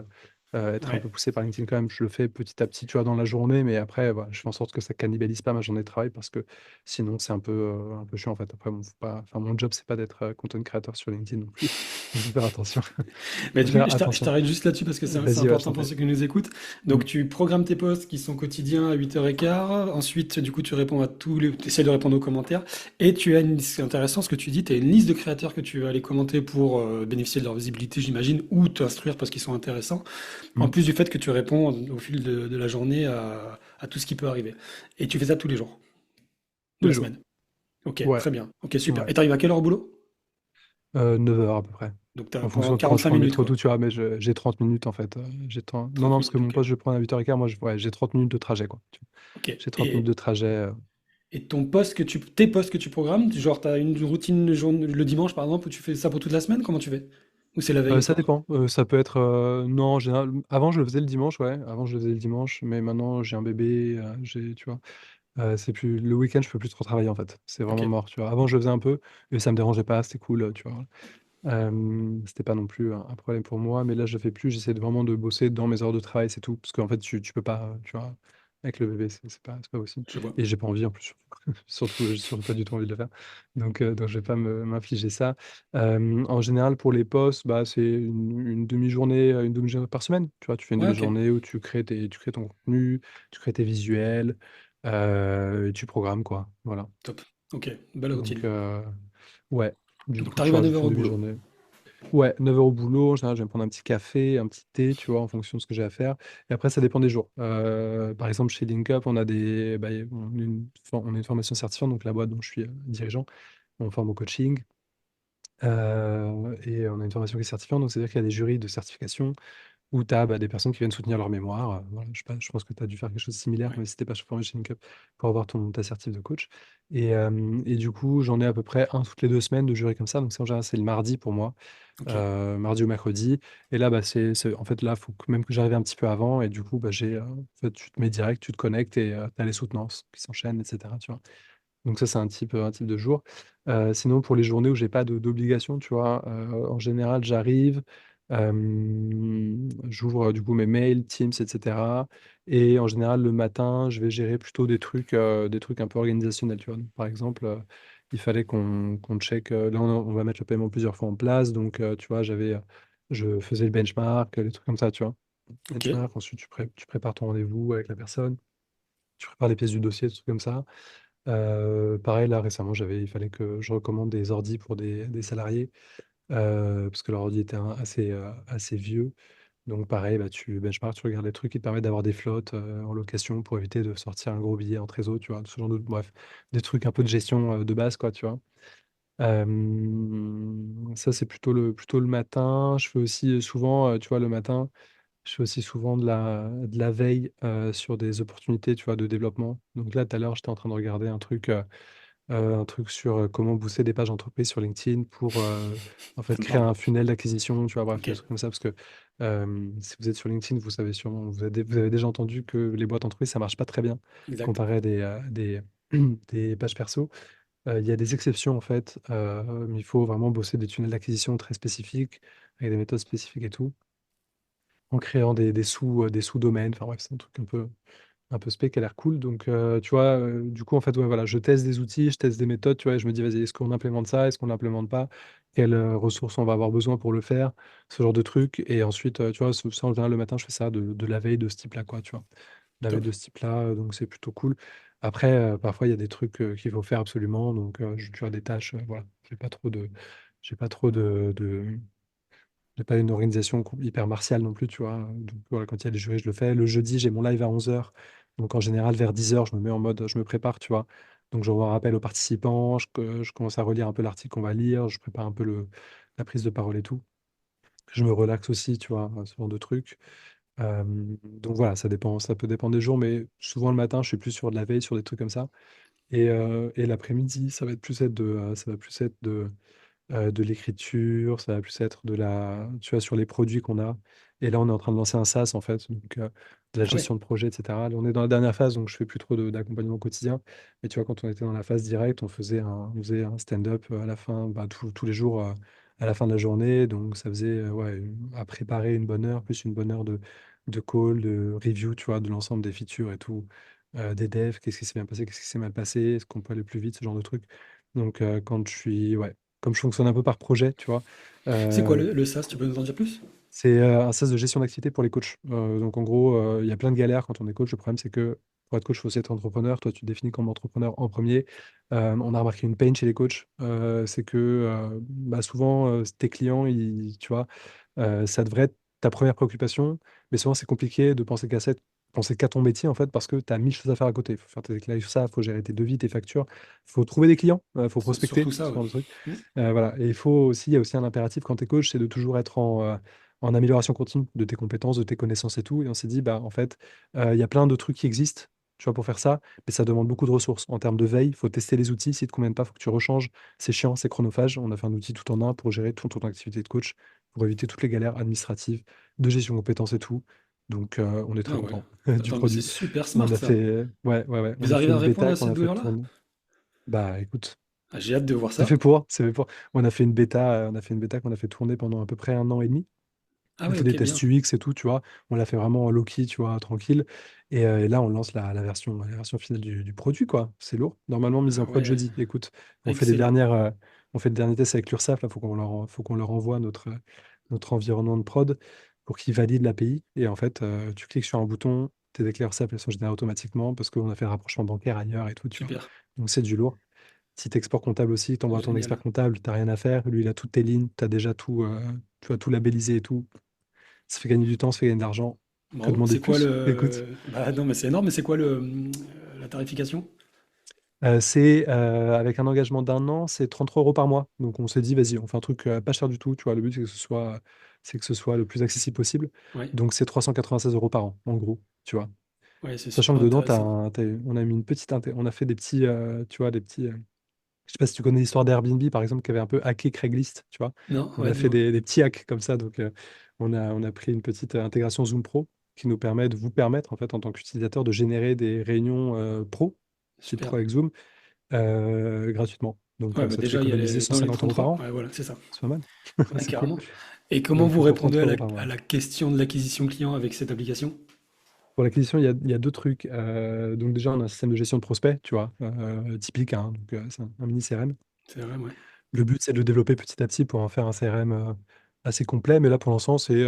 être un peu Ouais. poussé par LinkedIn quand même. Je le fais petit à petit, tu vois, dans la journée, mais après, voilà, je fais en sorte que ça cannibalise pas ma journée de travail parce que sinon c'est un peu chiant, en fait. Après, bon, faut pas enfin, mon job, c'est pas d'être, content creator sur LinkedIn non plus. Donc faut faire attention. Mais Faut du coup, faire je attention. t'arrête juste là-dessus parce que c'est Vas-y, ouais, je important t'en pour prie. ceux qui nous écoutent. Mmh. Donc, tu programmes tes posts qui sont quotidiens à 8h15. Ensuite, du coup, tu réponds à tous les, tu essaies de répondre aux commentaires. Et tu as une, c'est intéressant ce que tu dis, tu as une liste de créateurs que tu vas aller commenter pour bénéficier de leur visibilité, j'imagine, ou t'instruire parce qu'ils sont intéressants. En Mmh. plus du fait que tu réponds au fil de la journée à tout ce qui peut arriver. Et tu fais ça tous les jours de Tous la les jours. semaine. Ok, Ouais, très bien. Ok, super. ouais. Et t'arrives à quelle heure au boulot? 9h à peu près. Donc, t'as En pendant fonction de quand je 45 prends le minutes, métro, quoi. tout, tu vois? Mais je j'ai 30 minutes en fait, j'ai 30 non, 30 non, parce que minutes, mon ok. poste, je le prends à 8h15, moi, j'ai 30 minutes de trajet, quoi, tu vois? Ok. J'ai 30 minutes de trajet, Et ton poste tes postes que tu programmes, genre t'as une routine le dimanche par exemple où tu fais ça pour toute la semaine, comment tu fais? Ou c'est la veille au ça soir? dépend, ça peut être, non, en général, avant je le faisais le dimanche, ouais, avant je le faisais le dimanche, mais maintenant j'ai un bébé, j'ai tu vois? C'est plus le week-end, je peux plus trop travailler, en fait. C'est Ok, vraiment mort, tu vois? Avant, je le faisais un peu et ça me dérangeait pas, c'était cool, tu vois? C'était pas non plus un problème pour moi, mais là, je le fais plus. J'essaie de vraiment de bosser dans mes heures de travail, c'est tout. Parce qu'en fait, tu peux pas, tu vois? Avec le bébé, c'est pas possible je vois. et j'ai pas envie en plus, surtout. Surtout, j'ai surtout pas du tout envie de le faire. Donc je vais pas m'infliger ça. En général, pour les posts, bah, c'est une demi-journée par semaine, tu vois? Tu fais une Ouais, ok, demi-journée où tu crées ton contenu, tu crées tes visuels, et tu programmes, quoi. Voilà. top. Ok, belle Donc routine. ouais, du Donc coup, tu t'arrives à neuf rajoutes heures une au boulot. demi-journée. Ouais, 9h au boulot, en général, je vais me prendre un petit café, un petit thé, tu vois? En fonction de ce que j'ai à faire et après ça dépend des jours. Par exemple, chez LinkUp, on a des bah, on a une formation certifiante, donc la boîte dont je suis, dirigeant, on forme au coaching, et on a une formation qui est certifiante, donc c'est-à-dire qu'il y a des jurys de certification où tu as, bah, des personnes qui viennent soutenir leur mémoire, voilà, je sais pas, je pense que tu as dû faire quelque chose de similaire, Ouais, même si tu pas formé chez LinkUp, pour avoir ta certif de coach et du coup, j'en ai à peu près un toutes les 2 semaines de jurys comme ça, donc c'est en général, c'est le mardi pour moi, ok, mardi ou mercredi et là, bah, c'est en fait, là, faut que même que j'arrive un petit peu avant et du coup, bah, en fait, tu te mets direct, tu te connectes et tu as les soutenances qui s'enchaînent et cetera, tu vois? Donc ça, c'est un type de jour. Sinon pour les journées où j'ai pas d'obligation, tu vois? En général, j'arrive, j'ouvre, du coup mes mails, Teams et cetera et en général, le matin, je vais gérer plutôt des trucs un peu organisationnels, tu vois? Donc par exemple, il fallait qu'on check, là on va mettre le paiement plusieurs fois en place donc tu vois, je faisais le benchmark, les trucs comme ça, tu vois? ok, Benchmark, ensuite tu prépares ton rendez-vous avec la personne, tu prépares les pièces du dossier, des trucs comme ça. Pareil, là, récemment, il fallait que je recommande des ordis pour des salariés, parce que leur ordi était assez vieux. Donc pareil, bah, tu benchmark, tu regardes les trucs qui te permettent d'avoir des flottes, en location pour éviter de sortir un gros billet en trésor, tu vois? Ce genre de bref, des trucs un peu de gestion, de base, quoi, tu vois? Ça, c'est plutôt le matin. Je fais aussi, souvent, tu vois, le matin, je fais aussi souvent de la veille, sur des opportunités, tu vois, de développement. Donc là, tout à l'heure, j'étais en train de regarder un truc sur, comment booster des pages entreprises sur LinkedIn pour, en fait, ça me créer parle. un funnel d'acquisition, tu vois? Bref, Ok, des trucs comme ça parce que, si vous êtes sur LinkedIn, vous avez déjà entendu que les boîtes entreprises, ça marche pas très bien exact. comparé à des pages perso. Il y a des exceptions, en fait, mais il faut vraiment bosser des tunnels d'acquisition très spécifiques, avec des méthodes spécifiques et tout, en créant des sous-domaines. Enfin bref, c'est un truc un peu spé qui a l'air cool donc tu vois, du coup, en fait, ouais, voilà, je teste des outils, je teste des méthodes, tu vois? Et je me dis: «Vas-y, est-ce qu'on implémente ça? Est-ce qu'on l'implémente pas? Quelles, ressources on va avoir besoin pour le faire?» Ce genre de trucs et ensuite, tu vois, ça en général le matin, je fais ça de la veille de ce type-là, quoi, tu vois? De la veille Top. de ce type-là, donc c'est plutôt cool. Après, parfois, il y a des trucs, qu'il faut faire absolument donc tu vois, des tâches, voilà. J'ai pas trop de j'ai pas une organisation hyper martiale non plus, tu vois? Donc voilà, quand il y a des jurys, je le fais. Le jeudi, j'ai mon live à 11h, donc en général, vers 10h, je me mets en mode, je me prépare, tu vois? Donc j'envoie un rappel aux participants, je commence à relire un peu l'article qu'on va lire, je prépare un peu la prise de parole et tout Je me relaxe aussi, tu vois, ce genre de truc. Donc voilà, ça dépend, ça peut dépendre des jours, mais souvent le matin, je suis plus sur de la veille, sur des trucs comme ça. Et l'après-midi, ça va plus être de l'écriture, ça va plus être tu vois, sur les produits qu'on a. Et là, on est en train de lancer un SaaS, en fait, donc de la Ah ouais, gestion de projet, etc. Là, on est dans la dernière phase, donc je fais plus trop d'accompagnement quotidien. Mais tu vois, quand on était dans la phase directe, on faisait un stand-up à la fin, bah, tous les jours, à la fin de la journée. Donc, ça faisait, ouais, à préparer une bonne heure, plus une bonne heure de call, de review, tu vois, de l'ensemble des features et tout, des devs, qu'est-ce qui s'est bien passé, qu'est-ce qui s'est mal passé, est-ce qu'on peut aller plus vite, ce genre de trucs. Donc, quand je suis, ouais, comme je fonctionne un peu par projet, tu vois, c'est quoi euh, le SaaS? Tu peux nous en dire plus? c'est un sas de gestion d'activité pour les coachs. Donc en gros, il y a plein de galères quand on est coach. Le problème, c'est que pour être coach, il faut aussi être entrepreneur. Toi, tu te définis comme entrepreneur en premier. On a remarqué une pain chez les coachs, c'est que bah, souvent, tes clients, tu vois, ça devrait être ta première préoccupation, mais souvent, c'est compliqué de penser qu'à ton métier, en fait, parce que tu as 1000 choses à faire à côté. Il faut faire tes déclarations, ça, il faut gérer tes devis, tes factures, il faut trouver des clients, il faut C'est prospecter, surtout ça, ce ouais. genre de truc. Mm. Voilà. Et il y a aussi un impératif quand tu es coach, c'est de toujours être en amélioration continue de tes compétences, de tes connaissances et tout. Et on s'est dit, bah, en fait, il y a plein de trucs qui existent, tu vois, pour faire ça, mais ça demande beaucoup de ressources. En termes de veille, il faut tester les outils. Si ne te conviennent pas, il faut que tu rechanges. C'est chiant, c'est chronophage. On a fait un outil tout en un pour gérer toute ton activité de coach, pour éviter toutes les galères administratives, de gestion de compétences et tout. Donc, on est Ah très ouais. content du Attends, mais c'est produit. super On smart a ça. fait, ouais, ouais, ouais, on Vous a fait arrivez à une répondre bêta à qu'on cette a fait douleur-là? tourner. Bah, écoute. Ah, j'ai hâte de voir C'est ça. fait pour, c'est fait pour. On a fait une bêta, on a fait une bêta qu'on a fait tourner pendant à peu près un an et demi. Ah On ouais, fait des ok, tests bien. UX et tout, tu vois. On l'a fait vraiment en low-key, tu vois, tranquille. Et là, on lance la version finale du produit, quoi. C'est lourd. Normalement, mise Ah en prod ouais, jeudi. Écoute, excellent. on fait le dernier test avec l'URSSAF. Là, faut qu'on leur envoie notre environnement de prod pour qu'ils valident l'API. Et en fait, tu cliques sur un bouton, tes déclarations URSSAF, elles sont générées automatiquement parce qu'on a fait le rapprochement bancaire ailleurs et tout, tu vois. Super. Donc, c'est du lourd. Si tu export comptable aussi, tu envoies à ton expert Génial. comptable, tu rien à faire. Lui, il a toutes tes lignes, tu as déjà tout, tu as tout labellisé et tout. Ça fait gagner du temps, ça fait gagner de l'argent. Que Bravo. demander C'est de quoi plus? Écoute, le... Bah non, mais c'est énorme, mais c'est quoi la tarification? c'est avec un engagement d'un an, c'est 33 euros par mois. Donc on s'est dit, vas-y, on fait un truc pas cher du tout. Tu vois, le but, c'est que ce soit le plus accessible possible. Ouais, Donc c'est 396 euros par an, en gros, tu vois. ouais, c'est Sachant super que dedans, intéressant. on a mis une on a fait des petits, tu vois, des petits. Je sais pas si tu connais l'histoire d'Airbnb, par exemple, qui avait un peu hacké Craigslist, tu vois. Non, On ouais, a fait dis-moi. des petits hacks comme ça. Donc, on a pris une petite intégration Zoom Pro qui nous permet de vous permettre, en fait, en tant qu'utilisateur, de générer des réunions pro, type Super. pro avec Zoom, gratuitement. Donc, Ouais, bah ça te fait déjà, il y a économiser dans les 150 euros par 33. an. Ouais, voilà, c'est ça. C'est pas mal. Ouais, C'est cool. carrément. Et comment Donc, vous pour répondez 33 euros par à mois. la question de l'acquisition client avec cette application? Pour l'acquisition, il y a deux trucs. Donc, déjà, on a un système de gestion de prospects, tu vois, typique, hein, donc, c'est un mini CRM. C'est vrai, ouais. Le but, c'est de le développer petit à petit pour en faire un CRM assez complet. Mais là, pour l'instant, tu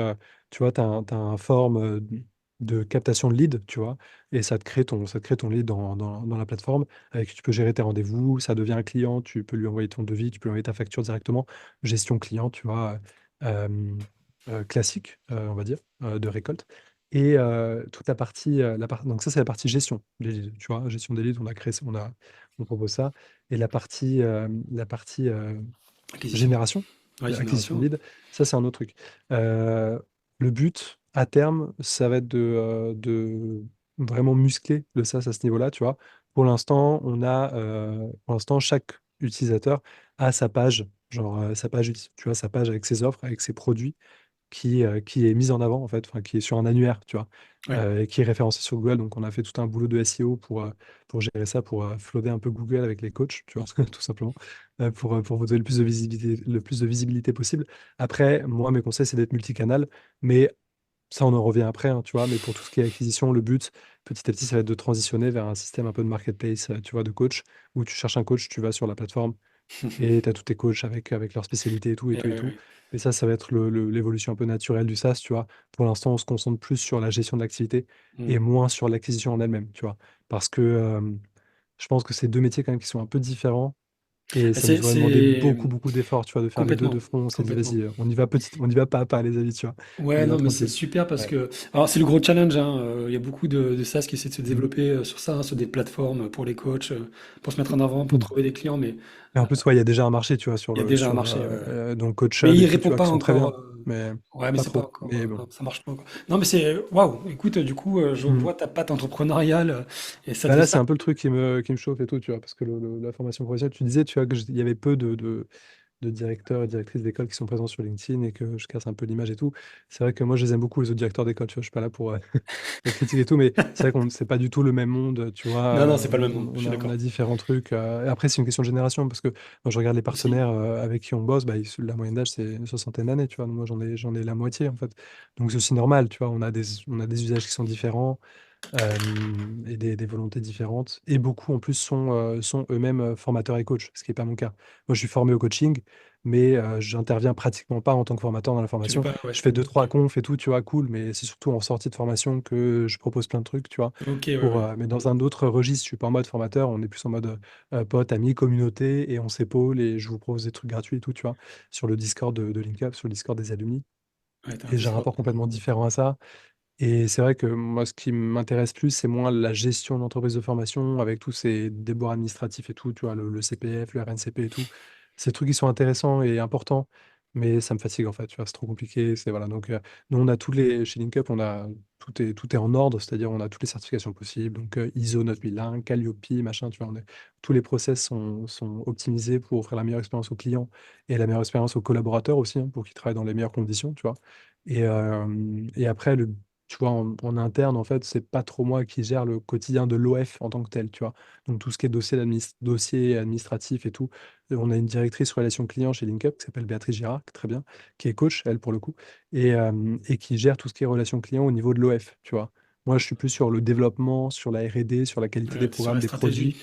vois, tu as, un forme de captation de lead, tu vois, et ça te crée ton lead dans la plateforme. Avec, tu peux gérer tes rendez-vous, ça devient un client, tu peux lui envoyer ton devis, tu peux lui envoyer ta facture directement. Gestion client, tu vois, classique, on va dire, de récolte. Et toute la partie, donc ça, c'est la partie gestion des leads, tu vois, gestion des leads, on propose ça. Et la partie Acquisition. génération, Ouais, acquisition de génération. leads, ça c'est un autre truc. Euh, le but à terme, ça va être de vraiment muscler le SaaS à ce niveau-là, tu vois. Pour l'instant, chaque utilisateur a sa page, genre tu vois, sa page avec ses offres, avec ses produits qui est mise en avant, en fait, enfin, qui est sur un annuaire, tu vois, Ouais. et qui est référencé sur Google. Donc, on a fait tout un boulot de SEO pour gérer ça, pour flotter un peu Google avec les coachs, tu vois, tout simplement, pour vous donner le plus de visibilité possible. Après, moi, mes conseils, c'est d'être multicanal, mais ça, on en revient après, hein, tu vois, mais pour tout ce qui est acquisition, le but, petit à petit, ça va être de transitionner vers un système un peu de marketplace, tu vois, de coach, où tu cherches un coach, tu vas sur la plateforme, et tu as tous tes coachs avec leur spécialité et tout, et Et tout, et ouais, tout. ouais. Mais ça va être l'évolution un peu naturelle du SaaS, tu vois. Pour l'instant, on se concentre plus sur la gestion de l'activité Mm. et moins sur l'acquisition en elle-même, tu vois. Parce que je pense que c'est deux métiers quand même qui sont un peu différents et Ah, ça nous aurait demandé c'est beaucoup d'efforts, tu vois, de faire les deux complètement, de front. On s'est dit, complètement. vas-y, on y va pas à pas, les amis, tu vois. On Ouais, y va non, mais c'est tranquille. super parce Ouais. que, alors c'est le gros challenge, hein. Il y a beaucoup de SaaS qui essaient de se Mm. développer sur ça, hein, sur des plateformes pour les coachs, pour se mettre en avant, pour Mm. trouver des clients. Mais Et en plus, ouais, il y a déjà un marché, tu vois, Il y a déjà un marché. donc Mais CoachHub il et tout, tu répond vois, pas qui sont très encore. bien, mais Ouais, mais pas c'est pas trop. encore. Mais bon. Non, ça marche pas encore. Non, mais c'est. Waouh! Écoute, du coup, je Hmm. vois ta patte entrepreneuriale et ça Bah te là, c'est ça. un peu le truc qui me chauffe et tout, tu vois, parce que la formation professionnelle, tu disais, tu vois, il y avait peu de directeurs et directrices d'école qui sont présents sur LinkedIn et que je casse un peu l'image et tout. C'est vrai que moi, je les aime beaucoup, les autres directeurs d'école, tu vois, je suis pas là pour la critique et tout, mais c'est vrai qu'on c'est pas du tout le même monde, tu vois. Non, non, c'est pas le même monde, je On suis a, on a d'accord. différents trucs. Et après, c'est une question de génération, parce que moi, je regarde les Aussi. partenaires avec qui on bosse, bah, la moyenne d'âge, c'est une soixantaine d'années, tu vois. Donc, moi, j'en ai la moitié, en fait. Donc, c'est aussi normal, tu vois. On a des usages qui sont différents et des volontés différentes. Et beaucoup en plus sont eux-mêmes formateurs et coachs, ce qui n'est pas mon cas. Moi, je suis formé au coaching, mais j'interviens pratiquement pas en tant que formateur dans la Tu fais formation. pas, ouais. Je fais deux, trois Ok. confs et tout, tu vois, cool, mais c'est surtout en sortie de formation que je propose plein de trucs, tu vois. Ok, ouais, ouais. Mais dans un autre registre, je suis pas en mode formateur, on est plus en mode pote, ami, communauté, et on s'épaule, et je vous propose des trucs gratuits et tout, tu vois, sur le Discord de LinkUp, sur le Discord des alumni. Ouais, t'as un Et j'ai un Discord. rapport complètement différent à ça. Et c'est vrai que moi, ce qui m'intéresse plus, c'est moins la gestion d'entreprise de formation avec tous ces déboires administratifs et tout, tu vois, le CPF, le RNCP et tout. Ces trucs qui sont intéressants et importants, mais ça me fatigue en fait, tu vois, c'est trop compliqué. Voilà. Donc, nous, on a chez LinkUp, tout est en ordre, c'est-à-dire on a toutes les certifications possibles, donc ISO 9001, Calliope, machin, tu vois, tous les process sont optimisés pour offrir la meilleure expérience aux clients et la meilleure expérience aux collaborateurs aussi, hein, pour qu'ils travaillent dans les meilleures conditions, tu vois. Et après, tu vois, en interne, en fait, c'est pas trop moi qui gère le quotidien de l'OF en tant que tel, tu vois. Donc, tout ce qui est dossier administratif et tout. On a une directrice relation client chez LinkUp qui s'appelle Béatrice Girard, qui est très bien, qui est coach, elle, pour le coup, et qui gère tout ce qui est relation client au niveau de l'OF, tu vois. Moi, je suis plus sur le développement, sur la R&D, sur la qualité des T'es sur programmes, la des produits, stratégie.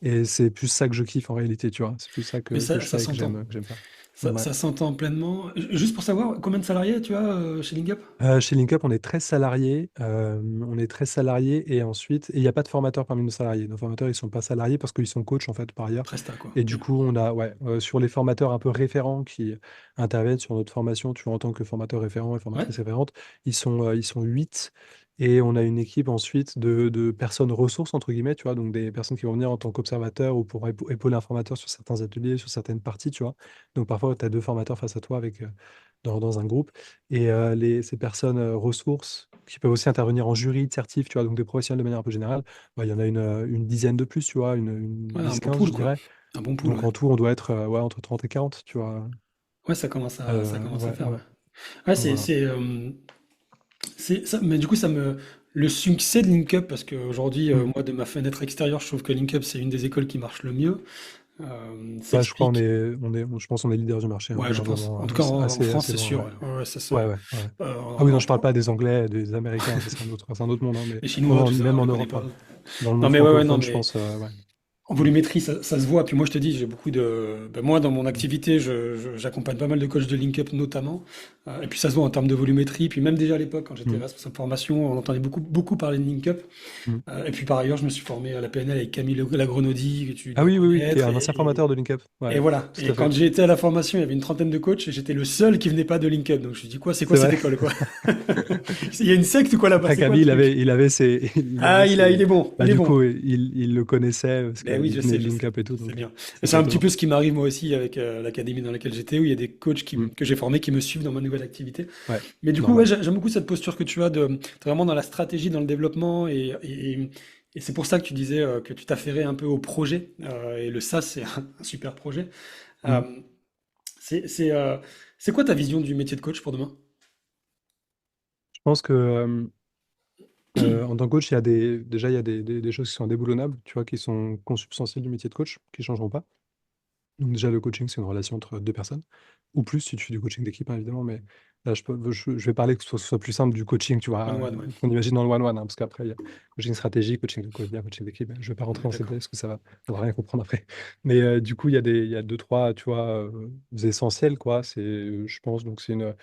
et c'est plus ça que je kiffe en réalité, tu vois. C'est plus ça Mais que je ça fais et que s'entend. j'aime faire. Ouais. Ça s'entend pleinement. Juste pour savoir, combien de salariés tu as chez LinkUp? Chez LinkUp, on est très salariés. On est très salariés et ensuite, il n'y a pas de formateurs parmi nos salariés. Nos formateurs, ils sont pas salariés parce qu'ils sont coachs en fait par ailleurs. Presta, quoi. Et Ok. du coup, on a, ouais, sur les formateurs un peu référents qui interviennent sur notre formation, tu vois, en tant que formateur référent et Ouais? formatrice référente, ils sont 8. Et on a une équipe ensuite de personnes ressources, entre guillemets, tu vois, donc des personnes qui vont venir en tant qu'observateurs ou pour épauler un formateur sur certains ateliers, sur certaines parties, tu vois. Donc parfois, tu as deux formateurs face à toi dans un groupe. Et ces personnes ressources qui peuvent aussi intervenir en jury de certif, tu vois, donc des professionnels de manière un peu générale, bah, il y en a une dizaine de plus, tu vois, une Ouais, un beau 10-15, pool, je quoi. dirais. Un bon pool, Donc ouais. en tout, on doit être ouais, entre 30 et 40, tu vois. Ouais, ça commence à Ouais, faire, ouais. ouais, Ouais, voilà. mais du coup, le succès de LinkUp, parce qu'aujourd'hui, Hmm. moi, de ma fenêtre extérieure, je trouve que LinkUp, c'est une des écoles qui marche le mieux, Bah, je crois s'explique. Je pense qu'on est leader du marché, hein, Ouais, je pense. largement, En tout cas, en assez, France, assez c'est loin, sûr, ouais. ouais. Ouais, ouais, ça se. Ouais, ouais, ouais. Ah oui, non, En je parle France. pas des Anglais, des Américains, ça c'est un autre monde, hein, mais Les Chinois, tout ça, même on en les connaît Europe, pas. ouais. Dans le Non, monde mais ouais, ouais, non, francophone, je mais pense, ouais. en Hmm. volumétrie, ça se voit. Puis moi, je te dis, j'ai beaucoup de. Ben, moi, dans mon activité, j'accompagne pas mal de coachs de LinkUp notamment. Et puis ça se voit en termes de volumétrie. Puis même déjà à l'époque, quand j'étais Hmm. responsable de formation, on entendait beaucoup, beaucoup parler de LinkUp. Hmm. Et puis par ailleurs, je me suis formé à la PNL avec Camille Lagrenaudy, que tu Ah dois oui, oui, oui, qui est connaître. un ancien formateur de LinkUp. Et Ouais, voilà. tout Et à quand fait. j'ai été à la formation, il y avait une trentaine de coachs et j'étais le seul qui venait pas de LinkUp. Donc je me suis dit, quoi, c'est quoi C'est cette vrai. école, quoi? Il y a une secte ou quoi là-bas? Après, C'est quoi le Camille, truc? il Ah, avait il ses, est bon, bah, il est du bon. coup, il le connaissait parce Ben oui, qu'il venait de je sais, LinkUp et tout, c'est donc bien. Et c'est c'est pas un petit étonnant. peu ce qui m'arrive moi aussi avec l'académie dans laquelle j'étais, où il y a des coachs Hmm. que j'ai formés qui me suivent dans ma nouvelle activité. Ouais, Mais du coup, ouais, normal. j'aime beaucoup cette posture que tu as de t'es vraiment dans la stratégie, dans le développement, et c'est pour ça que tu disais que tu t'affairais un peu au projet. Et le SAS, c'est un super projet. Euh, Hmm. c'est c'est euh, c'est quoi ta vision du métier de coach pour demain? Je pense que en tant que coach, déjà, il y a des choses qui sont indéboulonnables, tu vois, qui sont consubstantielles du métier de coach, qui ne changeront pas. Donc déjà, le coaching, c'est une relation entre deux personnes, ou plus si tu fais du coaching d'équipe, hein, évidemment, mais là, je vais parler que ce soit plus simple du coaching, tu vois, One One, ouais. qu'on imagine dans le one-one, hein, parce qu'après, il y a coaching stratégique, coaching de quotidien, coaching d'équipe. Je ne vais pas rentrer Ouais, dans ces d'accord. détails, parce que on va rien comprendre après. Mais du coup, il y a deux, trois, tu vois, essentiels, quoi, je pense, donc c'est une...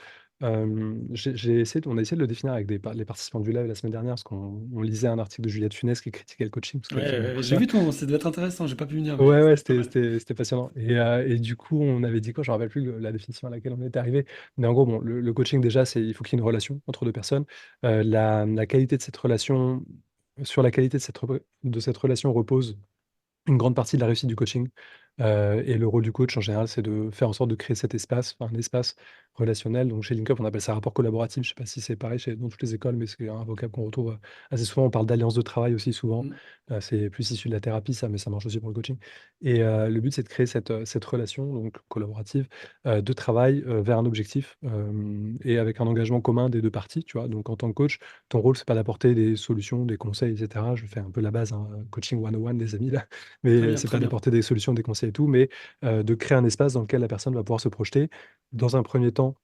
on a essayé de le définir avec les participants du live la semaine dernière, parce qu'on lisait un article de Juliette Funès qui critiquait le coaching, parce Ouais, qu'elle fait beaucoup j'ai ça. vu ton, ça devait être intéressant, j'ai pas pu venir, mais Ouais, ça ouais, va être pas mal. c'était passionnant. Et du coup, on avait dit quoi? Je ne me rappelle plus la définition à laquelle on était arrivé. Mais en gros, bon, le coaching, déjà, il faut qu'il y ait une relation entre deux personnes. La qualité de cette relation, sur la qualité de cette relation repose une grande partie de la réussite du coaching. Et le rôle du coach, en général, c'est de faire en sorte de créer cet espace, enfin, un espace relationnel. Donc chez LinkUp, on appelle ça rapport collaboratif. Je sais pas si c'est pareil dans toutes les écoles, mais c'est un vocable qu'on retrouve assez souvent. On parle d'alliance de travail aussi souvent. Mm. C'est plus issu de la thérapie, ça, mais ça marche aussi pour le coaching. Et le but, c'est de créer cette relation donc collaborative de travail vers un objectif et avec un engagement commun des deux parties. Tu vois. Donc en tant que coach, ton rôle, c'est pas d'apporter des solutions, des conseils, etc. Je fais un peu la base, hein, coaching 101 des amis là, mais Très bien, c'est très pas bien. d'apporter des solutions, des conseils et tout, mais de créer un espace dans lequel la personne va pouvoir se projeter. Dans un premier temps,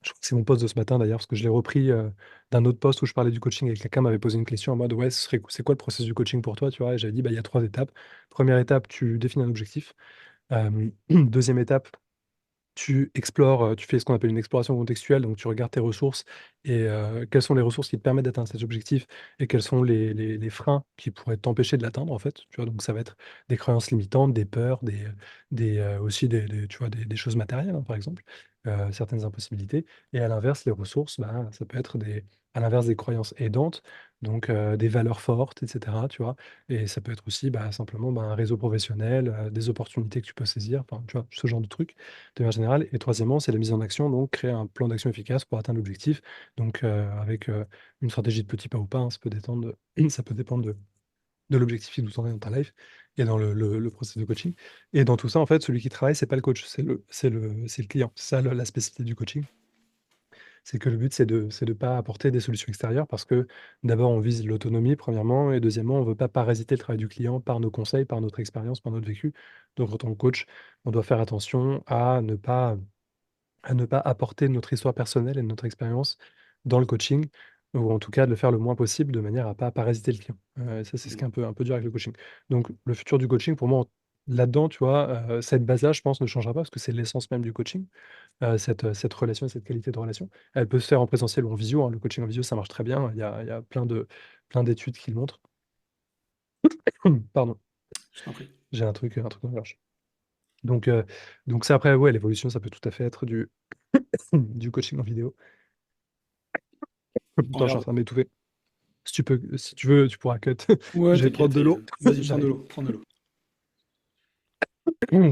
je crois que c'est mon post de ce matin d'ailleurs, parce que je l'ai repris d'un autre post où je parlais du coaching et quelqu'un m'avait posé une question en mode ouais, c'est quoi le processus du coaching pour toi, tu vois? Et j'avais dit bah il y a trois étapes. Première étape, tu définis un objectif. Deuxième étape, tu explores, tu fais ce qu'on appelle une exploration contextuelle, donc tu regardes tes ressources et quelles sont les ressources qui te permettent d'atteindre cet objectif et quels sont les freins qui pourraient t'empêcher de l'atteindre, en fait, tu vois? Donc ça va être des croyances limitantes, des peurs, aussi des tu vois, des choses matérielles, hein, par exemple, certaines impossibilités et à l'inverse, les ressources, bah, ça peut être à l'inverse des croyances aidantes, donc des valeurs fortes et cetera, tu vois? Et ça peut être aussi, bah, simplement, bah, un réseau professionnel, des opportunités que tu peux saisir, enfin, tu vois? Ce genre de trucs de manière générale. Et troisièmement, c'est la mise en action, donc créer un plan d'action efficace pour atteindre l'objectif. Donc, avec une stratégie de petits pas ou pas, hein, ça peut dépendre de l'objectif d'où tu en es dans ta life et dans le processus de coaching. Et dans tout ça, en fait, celui qui travaille, c'est pas le coach, c'est le client. C'est ça la spécificité du coaching. C'est que le but, c'est de pas apporter des solutions extérieures parce que d'abord, on vise l'autonomie, premièrement, et deuxièmement, on veut pas parasiter le travail du client par nos conseils, par notre expérience, par notre vécu. Donc, en tant que coach, on doit faire attention à ne pas apporter notre histoire personnelle et notre expérience dans le coaching, ou en tout cas de le faire le moins possible de manière à pas parasiter le client. Ça, c'est ce qui est Mm. un peu dur avec le coaching. Donc le futur du coaching pour moi, là-dedans, tu vois, cette base-là, je pense, ne changera pas parce que c'est l'essence même du coaching, cette relation, cette qualité de relation. Elle peut se faire en présentiel ou en visio, hein. Le coaching en visio, ça marche très bien. Il y a plein d'études qui le montrent. Pardon, Je t'en prie. j'ai un truc dans la gorge. Donc, ça après, ouais, l'évolution, ça peut tout à fait être du coaching en vidéo. Bon, Attends, je suis en regarde. train de m'étouffer. Si tu veux, tu pourras cut. Ouais, Je vais prendre t'inquiète, de l'eau. vas-y, prends de J'arrive. l'eau, prends de l'eau.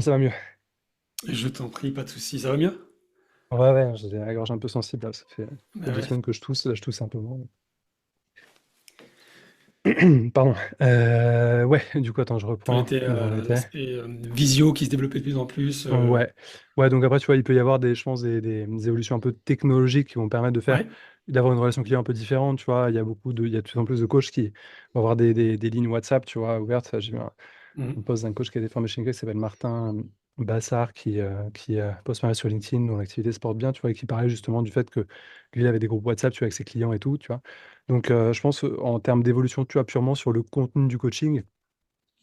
Ça va mieux. Je t'en prie, pas de souci. Ça va mieux? Ouais, ouais, j'ai la gorge un peu sensible là. Ça fait Bah deux ouais. semaines que je tousse. Là, je tousse un peu moins. Pardon. Ouais, du coup, attends, je T'en reprends étais où j'en étais. l'aspect visio qui se développait de plus en plus. Ouais. Ouais, donc après, tu vois, il peut y avoir je pense, des évolutions un peu technologiques qui vont permettre Ouais. d'avoir une relation client un peu différente, tu vois. Il y a de plus en plus de coachs qui vont avoir des lignes WhatsApp, tu vois, ouvertes. J'ai vu un Mhm. post d'un coach qui a été formé chez Linkedin qui s'appelle Martin Bassard, qui poste pas mal sur LinkedIn, dont l'activité se porte bien, tu vois, et qui parlait justement du fait que lui, il avait des groupes WhatsApp, tu vois, avec ses clients et tout, tu vois. Donc, je pense, en termes d'évolution, tu vois, purement sur le contenu du coaching,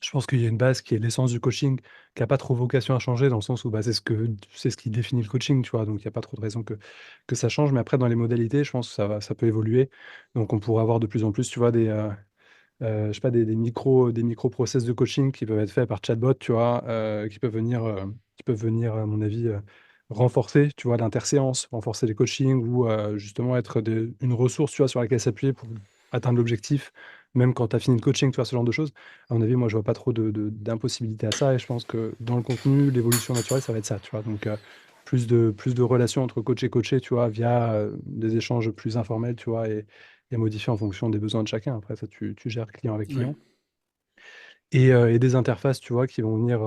je pense qu'il y a une base qui est l'essence du coaching, qui n'a pas trop vocation à changer, dans le sens où bah, c'est ce qui définit le coaching, tu vois, donc il n'y a pas trop de raison que ça change. Mais après, dans les modalités, je pense que ça peut évoluer. Donc, on pourrait avoir de plus en plus, tu vois, je sais pas, des micro process de coaching qui peuvent être faits par chatbot, tu vois, qui peuvent venir, à mon avis, renforcer, tu vois, l'interséance, renforcer les coachings ou justement être une ressource, tu vois, sur laquelle s'appuyer pour atteindre l'objectif, même quand tu as fini le coaching, tu vois, ce genre de choses. À mon avis, moi, je vois pas trop d'impossibilité à ça et je pense que dans le contenu, l'évolution naturelle, ça va être ça, tu vois. Donc, plus de relations entre coach et coaché, tu vois, via des échanges plus informels, tu vois, et modifier en fonction des besoins de chacun. Après, ça, tu gères client avec Ouais. client. Et des interfaces, tu vois, qui vont venir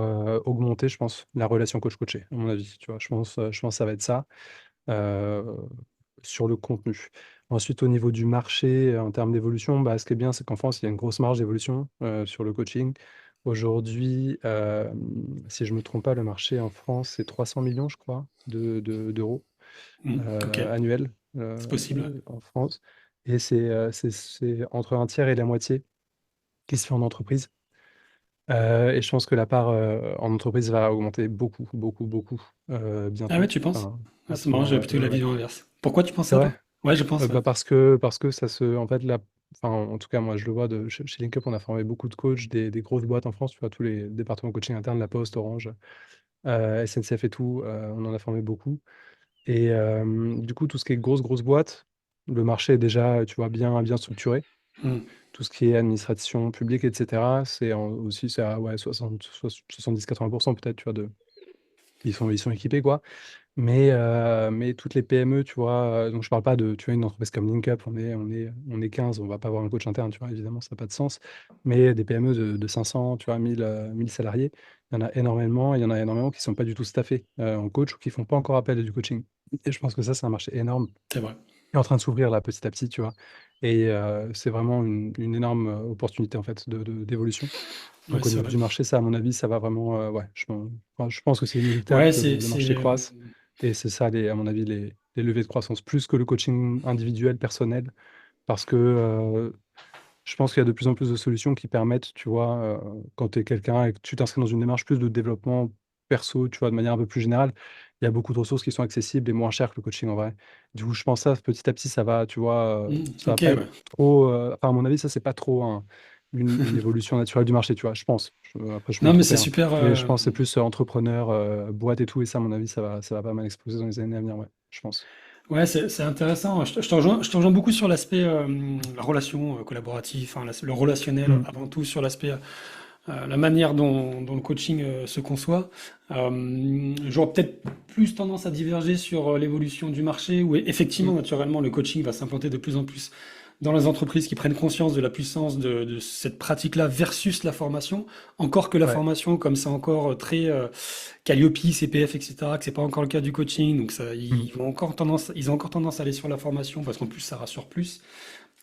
augmenter, je pense, la relation coach-coaché, à mon avis. Tu vois, je pense que ça va être ça euh, sur le contenu. Ensuite, au niveau du marché, en termes d'évolution, bah, ce qui est bien, c'est qu'en France, il y a une grosse marge d'évolution sur le coaching. Aujourd'hui, si je ne me trompe pas, le marché en France, c'est 300 millions, je crois, d'euros Mhm. Ok. annuels C'est possible. en France. Et c'est entre un tiers et la moitié qui se fait en entreprise. Et je pense que la part en entreprise va augmenter beaucoup, beaucoup, beaucoup Ah ouais, bientôt. tu penses? Enfin, Ah, c'est marrant, rapidement, j'avais ouais, plutôt ouais, la ouais. vision inverse. Pourquoi tu penses C'est ça, vrai? toi? Ouais, je pense, ouais. Bah parce que en fait, enfin, en tout cas, moi, je le vois chez LinkUp, on a formé beaucoup de coachs, des grosses boîtes en France, tu vois, tous les départements coaching interne, La Poste, Orange, SNCF et tout, on en a formé beaucoup. Et du coup, tout ce qui est grosse, grosse boîte, le marché est déjà, tu vois, bien, bien structuré. Mm. Tout ce qui est administration publique, etc., aussi, c'est à ouais, 70-80% peut-être, tu vois, ils sont équipés, quoi. Mais toutes les PME, tu vois, donc je parle pas de, tu vois, une entreprise comme LinkUp, on est 15, on va pas avoir un coach interne, tu vois, évidemment, ça n'a pas de sens. Mais des PME de 500, tu vois, 1000 salariés, il y en a énormément, et il y en a énormément qui sont pas du tout staffés en coach ou qui font pas encore appel à du coaching. Et je pense que ça, c'est un marché énorme C'est vrai. qui est en train de s'ouvrir là petit à petit, tu vois. Et c'est vraiment une énorme opportunité, en fait, d'évolution. Ouais, Donc au c'est niveau vrai. du marché, ça, à mon avis, ça va vraiment, ouais, enfin, je pense que c'est inéluctable Ouais, que le marché croisse. Et c'est ça, à mon avis, les leviers de croissance, plus que le coaching individuel, personnel, parce que je pense qu'il y a de plus en plus de solutions qui permettent, tu vois, quand tu es quelqu'un et que tu t'inscris dans une démarche plus de développement perso, tu vois, de manière un peu plus générale, il y a beaucoup de ressources qui sont accessibles et moins chères que le coaching en vrai. Du coup, je pense que ça, petit à petit, ça va, tu vois, ça va Ok, pas être ouais. trop. Enfin, à mon avis, ça, c'est pas trop une évolution naturelle du marché, tu vois, je pense. Après, je peux me Non, mais tromper, c'est hein. super. Mais je pense que c'est plus entrepreneur, boîte et tout, et ça, à mon avis, ça va pas mal exploser dans les années à venir, ouais, je pense. Ouais, c'est intéressant. Je te rejoins beaucoup sur l'aspect la relation collaborative, enfin, le relationnel Mm. avant tout sur l'aspect la manière dont le coaching se conçoit. J'aurais peut-être plus tendance à diverger sur l'évolution du marché, où effectivement, Mm. naturellement, le coaching va s'implanter de plus en plus dans les entreprises qui prennent conscience de la puissance de cette pratique-là versus la formation. Encore que la Ouais. formation, comme c'est encore très Calliope, CPF, etc., que c'est pas encore le cas du coaching, donc ça, Mm. ils ont encore tendance à aller sur la formation parce qu'en plus ça rassure plus.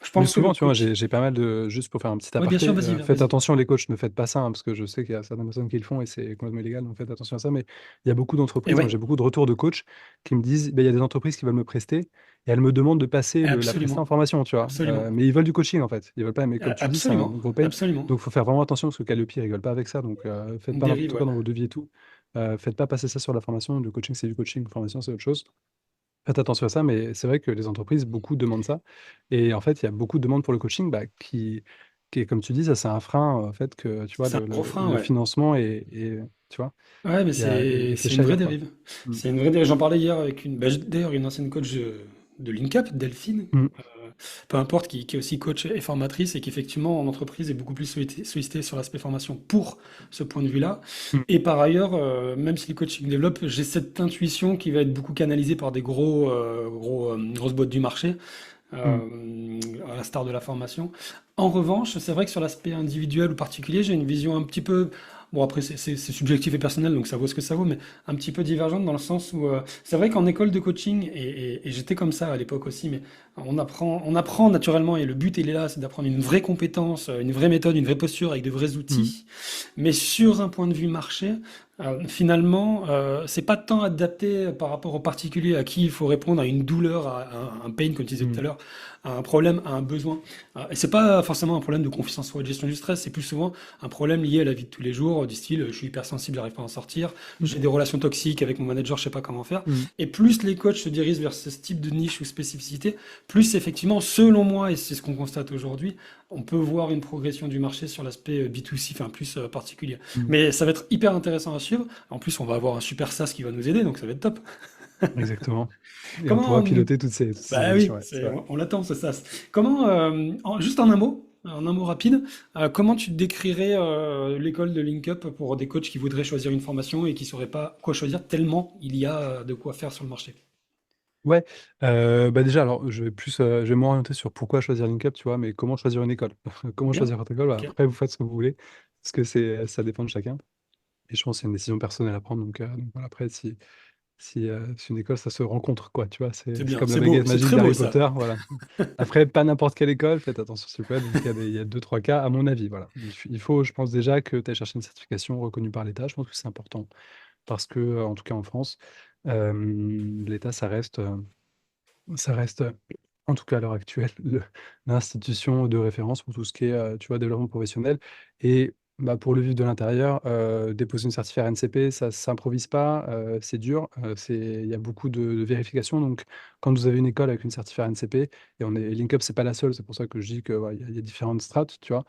Je Mais pense que le souvent, tu vois, coach, j'ai pas mal de. Juste pour faire un petit ouais, bien sûr, aparté, vas-y, faites vas-y. attention, les coachs, ne faites pas ça, hein, parce que je sais qu'il y a certaines personnes qui le font et c'est complètement illégal, donc faites attention à ça. Mais il y a beaucoup Et d'entreprises, moi ouais, j'ai beaucoup de retours de coachs qui me disent ben, il y a des entreprises qui veulent me prester et elles me demandent de passer la presta en absolument, formation, tu vois. absolument, Mais ils veulent du coaching en fait. Ils veulent pas, mais comme tu dis, c'est un absolument, gros pain. absolument. Donc il faut faire vraiment attention parce que Calliope, ils rigolent pas avec ça. Donc faites Une pas dérive, n'importe ouais. quoi dans vos devis et tout. Faites pas passer ça sur la formation. Le coaching, c'est du coaching, formation, c'est autre chose. Faites attention à ça, mais c'est vrai que les entreprises, beaucoup demandent ça. Et en fait, il y a beaucoup de demandes pour le coaching bah, qui est, comme tu dis, ça, c'est un frein, en fait, que tu vois, C'est un le, gros le- frein, le ouais. financement tu vois, Ouais, mais et c'est c'est c'est une cher, vraie quoi. dérive. Mm. C'est une vraie dérive. J'en parlais hier avec d'ailleurs une ancienne coach de LinkUp, Delphine, Mm. peu importe, qui est aussi coach et formatrice et qui effectivement en entreprise est beaucoup plus sollicitée sur l'aspect formation pour ce point de vue-là. Mm. Et par ailleurs, même si le coaching développe, j'ai cette intuition qui va être beaucoup canalisée par des grosses boîtes du marché, Mm. à l'instar de la formation. En revanche, c'est vrai que sur l'aspect individuel ou particulier, j'ai une vision un petit peu, bon après c'est subjectif et personnel, donc ça vaut ce que ça vaut, mais un petit peu divergente dans le sens où c'est vrai qu'en école de coaching, et j'étais comme ça à l'époque aussi, mais on apprend naturellement, et le but il est là, c'est d'apprendre une vraie compétence, une vraie méthode, une vraie posture avec de vrais Mm. outils. Mais sur un point de vue marché, finalement, c'est pas tant adapté par rapport au particulier à qui il faut répondre à une douleur, à un pain, comme tu disais tout à Mm. l'heure, à un problème, à un besoin. Et c'est pas forcément un problème de confiance en soi, de gestion du stress, c'est plus souvent un problème lié à la vie de tous les jours, du style, je suis hypersensible, j'arrive pas à en sortir, Mm. j'ai des relations toxiques avec mon manager, je sais pas comment faire. Mm. Et plus les coachs se dirigent vers ce type de niche ou spécificité, plus effectivement, selon moi, et c'est ce qu'on constate aujourd'hui, on peut voir une progression du marché sur l'aspect B2C, enfin plus particulier. Mm. Mais ça va être hyper intéressant à suivre. En plus, on va avoir un super SaaS qui va nous aider, donc ça va être top. Exactement. Et on pourra Comment... piloter toutes ces Bah évolutions, oui, ouais, c'est vrai. on l'attend ce SaaS. Comment, juste en un mot rapide, comment tu décrirais l'école de LinkUp pour des coachs qui voudraient choisir une formation et qui ne sauraient pas quoi choisir tellement il y a de quoi faire sur le marché? Ouais, bah déjà, alors je vais m'orienter sur pourquoi choisir LinkUp, tu vois, mais comment choisir une école? Comment Bien? choisir votre école? Bah, Ok. après, vous faites ce que vous voulez, parce que ça dépend de chacun. Et je pense que c'est une décision personnelle à prendre. Donc voilà, après, si une école, ça se rencontre, quoi, tu vois, C'est c'est bien, comme la c'est beau, baguette c'est magique très beau d'Harry ça. Potter, voilà. Après, pas n'importe quelle école, faites attention s'il vous plaît. Donc il y a deux, trois cas, à mon avis, voilà. Il faut, je pense déjà que tu ailles chercher une certification reconnue par l'État. Je pense que c'est important parce que, en tout cas en France, l'État, ça reste, en tout cas à l'heure actuelle, l'institution de référence pour tout ce qui est, tu vois, développement professionnel. Et bah, pour le vivre de l'intérieur, déposer une certif RNCP, ça ne s'improvise pas, c'est dur, il y a beaucoup de vérifications. Donc, quand vous avez une école avec une certif RNCP, et LinkUp, c'est pas la seule, c'est pour ça que je dis que ouais, il y a différentes strates, tu vois,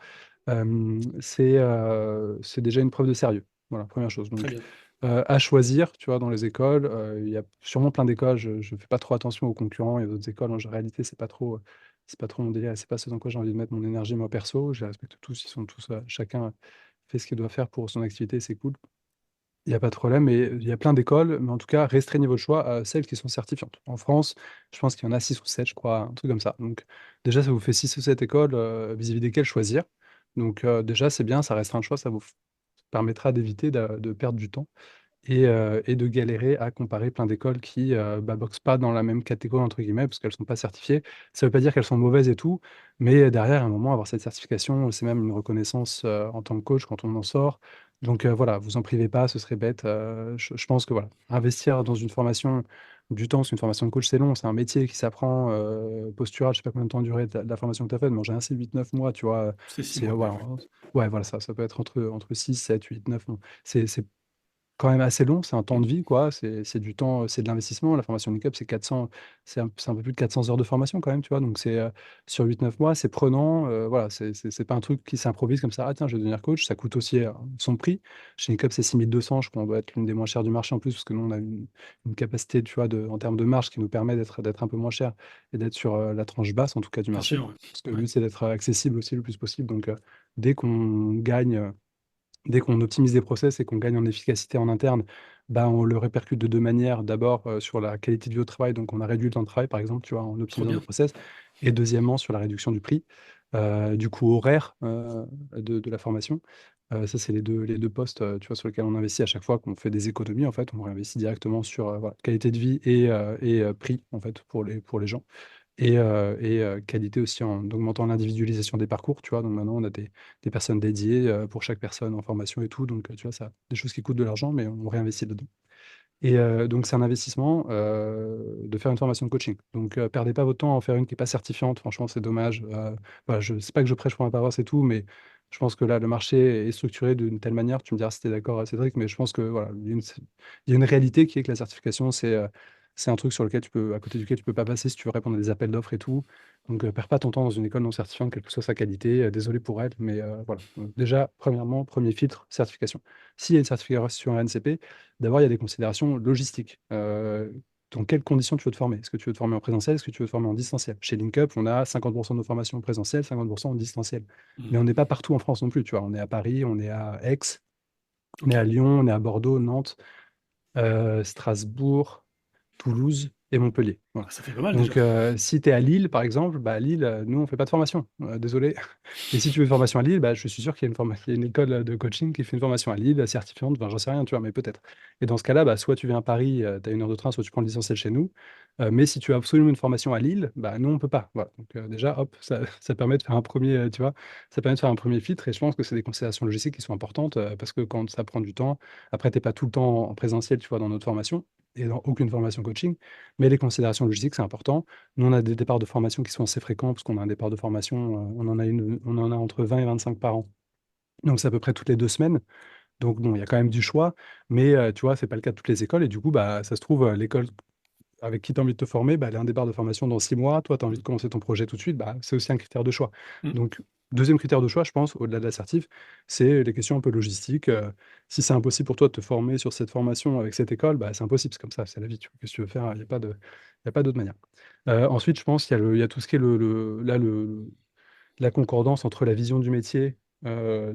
c'est déjà une preuve de sérieux. Voilà, première chose. Très Donc, bien. à choisir, tu vois, dans les écoles. Il y a sûrement plein d'écoles. Je ne fais pas trop attention aux concurrents et aux autres écoles. En réalité, c'est pas trop. c'est pas trop mon délire, et c'est pas ce dans quoi j'ai envie de mettre mon énergie, moi, perso. Je les respecte tous, ils sont tous, chacun fait ce qu'il doit faire pour son activité, c'est cool. Il y a pas de problème, mais il y a plein d'écoles, mais en tout cas, restreignez votre choix à celles qui sont certifiantes. En France, je pense qu'il y en a 6 ou 7, je crois, un truc comme ça. Donc déjà, ça vous fait 6 ou 7 écoles, vis-à-vis desquelles choisir. Donc déjà, c'est bien, ça restera un choix, ça vous permettra d'éviter de perdre du temps et de galérer à comparer plein d'écoles qui, bah, boxent pas dans la même catégorie entre guillemets, parce qu'elles sont pas certifiées. Ça veut pas dire qu'elles sont mauvaises et tout, mais derrière, à un moment, avoir cette certification, c'est même une reconnaissance, en tant que coach quand on en sort. Donc, voilà, vous en privez pas, ce serait bête. Je pense que voilà, investir dans une formation du temps, parce qu'une formation de coach, c'est long, c'est un métier qui s'apprend, postural, je sais pas combien de temps durait la formation que tu as faite, mais en général, c'est 8-9 mois, tu vois? C'est six C'est, mois, ouais, voilà, ouais. ouais, voilà, ça peut être entre 6, 7, 8, 9 mois. C'est quand même assez long, c'est un temps de vie, quoi. C'est du temps, c'est de l'investissement. La formation NICUP, c'est 400, c'est un peu plus de 400 heures de formation quand même, tu vois. Donc c'est sur 8-9 mois, c'est prenant. Voilà, c'est pas un truc qui s'improvise comme ça. Ah tiens, je vais devenir coach. Ça coûte aussi son prix. Chez NICUP, c'est 6 200. Je crois qu'on doit être l'une des moins chères du marché en plus, parce que nous, on a une capacité, tu vois, en termes de marge qui nous permet d'être un peu moins cher et d'être sur la tranche basse, en tout cas, du Bien marché. sûr, ouais. Parce que le Ouais. but, c'est d'être accessible aussi le plus possible. Donc dès qu'on gagne. Dès qu'on optimise des process et qu'on gagne en efficacité en interne, bah, on le répercute de 2 manières. D'abord, sur la qualité de vie au travail, donc on a réduit le temps de travail, par exemple, tu vois, en Trop optimisant des bien. process. Et deuxièmement, sur la réduction du prix, du coût horaire, de la formation. Ça, c'est les deux postes, tu vois, sur lesquels on investit à chaque fois qu'on fait des économies, en fait. On réinvestit directement sur, voilà, qualité de vie et prix, en fait, pour les gens. Et qualité aussi en augmentant l'individualisation des parcours, tu vois? Donc maintenant, on a des personnes dédiées, pour chaque personne en formation et tout. Donc, tu vois, ça des choses qui coûtent de l'argent, mais on réinvestit dedans. Et donc c'est un investissement, de faire une formation de coaching. Donc, perdez pas votre temps à en faire une qui est pas certifiante. Franchement, c'est dommage. Voilà, je c'est pas que je prêche pour ma paroisse et tout, mais je pense que là, le marché est structuré d'une telle manière, tu me diras si tu es d'accord, Cédric, mais je pense que voilà, il y a une réalité qui est que la certification, c'est un truc sur lequel à côté duquel tu peux pas passer si tu veux répondre à des appels d'offres et tout. Donc, perds pas ton temps dans une école non certifiante, quelle que soit sa qualité. Désolé pour elle, mais voilà. Donc déjà, premièrement, premier filtre, certification. S'il y a une certification RNCP, d'abord, il y a des considérations logistiques. Dans quelles conditions tu veux te former? Est-ce que tu veux te former en présentiel? Est-ce que tu veux te former en distanciel? Chez LinkUp, on a 50% de nos formations en présentiel, 50% en distanciel. Mais on Mhm. n'est pas partout en France non plus, tu vois. On est à Paris, on est à Aix, on est Ok. à Lyon, on est à Bordeaux, Nantes, Strasbourg, Toulouse et Montpellier. Voilà. Ah, ça fait pas mal déjà. Donc, si tu es à Lille, par exemple, bah, à Lille, nous, on fait pas de formation. Désolé. Mais si tu veux une formation à Lille, bah, je suis sûr qu'il y a il y a une école de coaching qui fait une formation à Lille, certifiante, enfin, j'en sais rien, tu vois, mais peut-être. Et dans ce cas-là, bah, soit tu viens à Paris, tu as 1 heure de train, soit tu prends le distanciel chez nous. Mais si tu as absolument une formation à Lille, bah, nous, on peut pas. Voilà. Donc, déjà, hop, ça permet de faire un premier, tu vois, ça permet de faire un premier filtre. Et je pense que c'est des considérations logistiques qui sont importantes parce que quand ça prend du temps, après, tu n'es pas tout le temps en présentiel, tu vois, dans notre formation et dans aucune formation coaching. Mais les considérations logistiques, c'est important. Nous, on a des départs de formation qui sont assez fréquents, parce qu'on a un départ de formation, on en a entre 20 et 25 par an. Donc, c'est à peu près toutes les 2 semaines. Donc, bon, il y a quand même du choix, mais tu vois, c'est pas le cas de toutes les écoles. Et du coup, bah, ça se trouve, l'école avec qui tu as envie de te former, bah, elle a un départ de formation dans 6 mois. Toi, tu as envie de commencer ton projet tout de suite, bah, c'est aussi un critère de choix. Mhm. Donc, deuxième critère de choix, je pense, au-delà de l'assertif, c'est les questions un peu logistiques. Si c'est impossible pour toi de te former sur cette formation avec cette école, bah, c'est impossible, c'est comme ça, c'est la vie. Tu vois, qu'est-ce que tu veux faire? Il y a pas d'autre manière. Ensuite, je pense il y a tout ce qui est la concordance entre la vision du métier,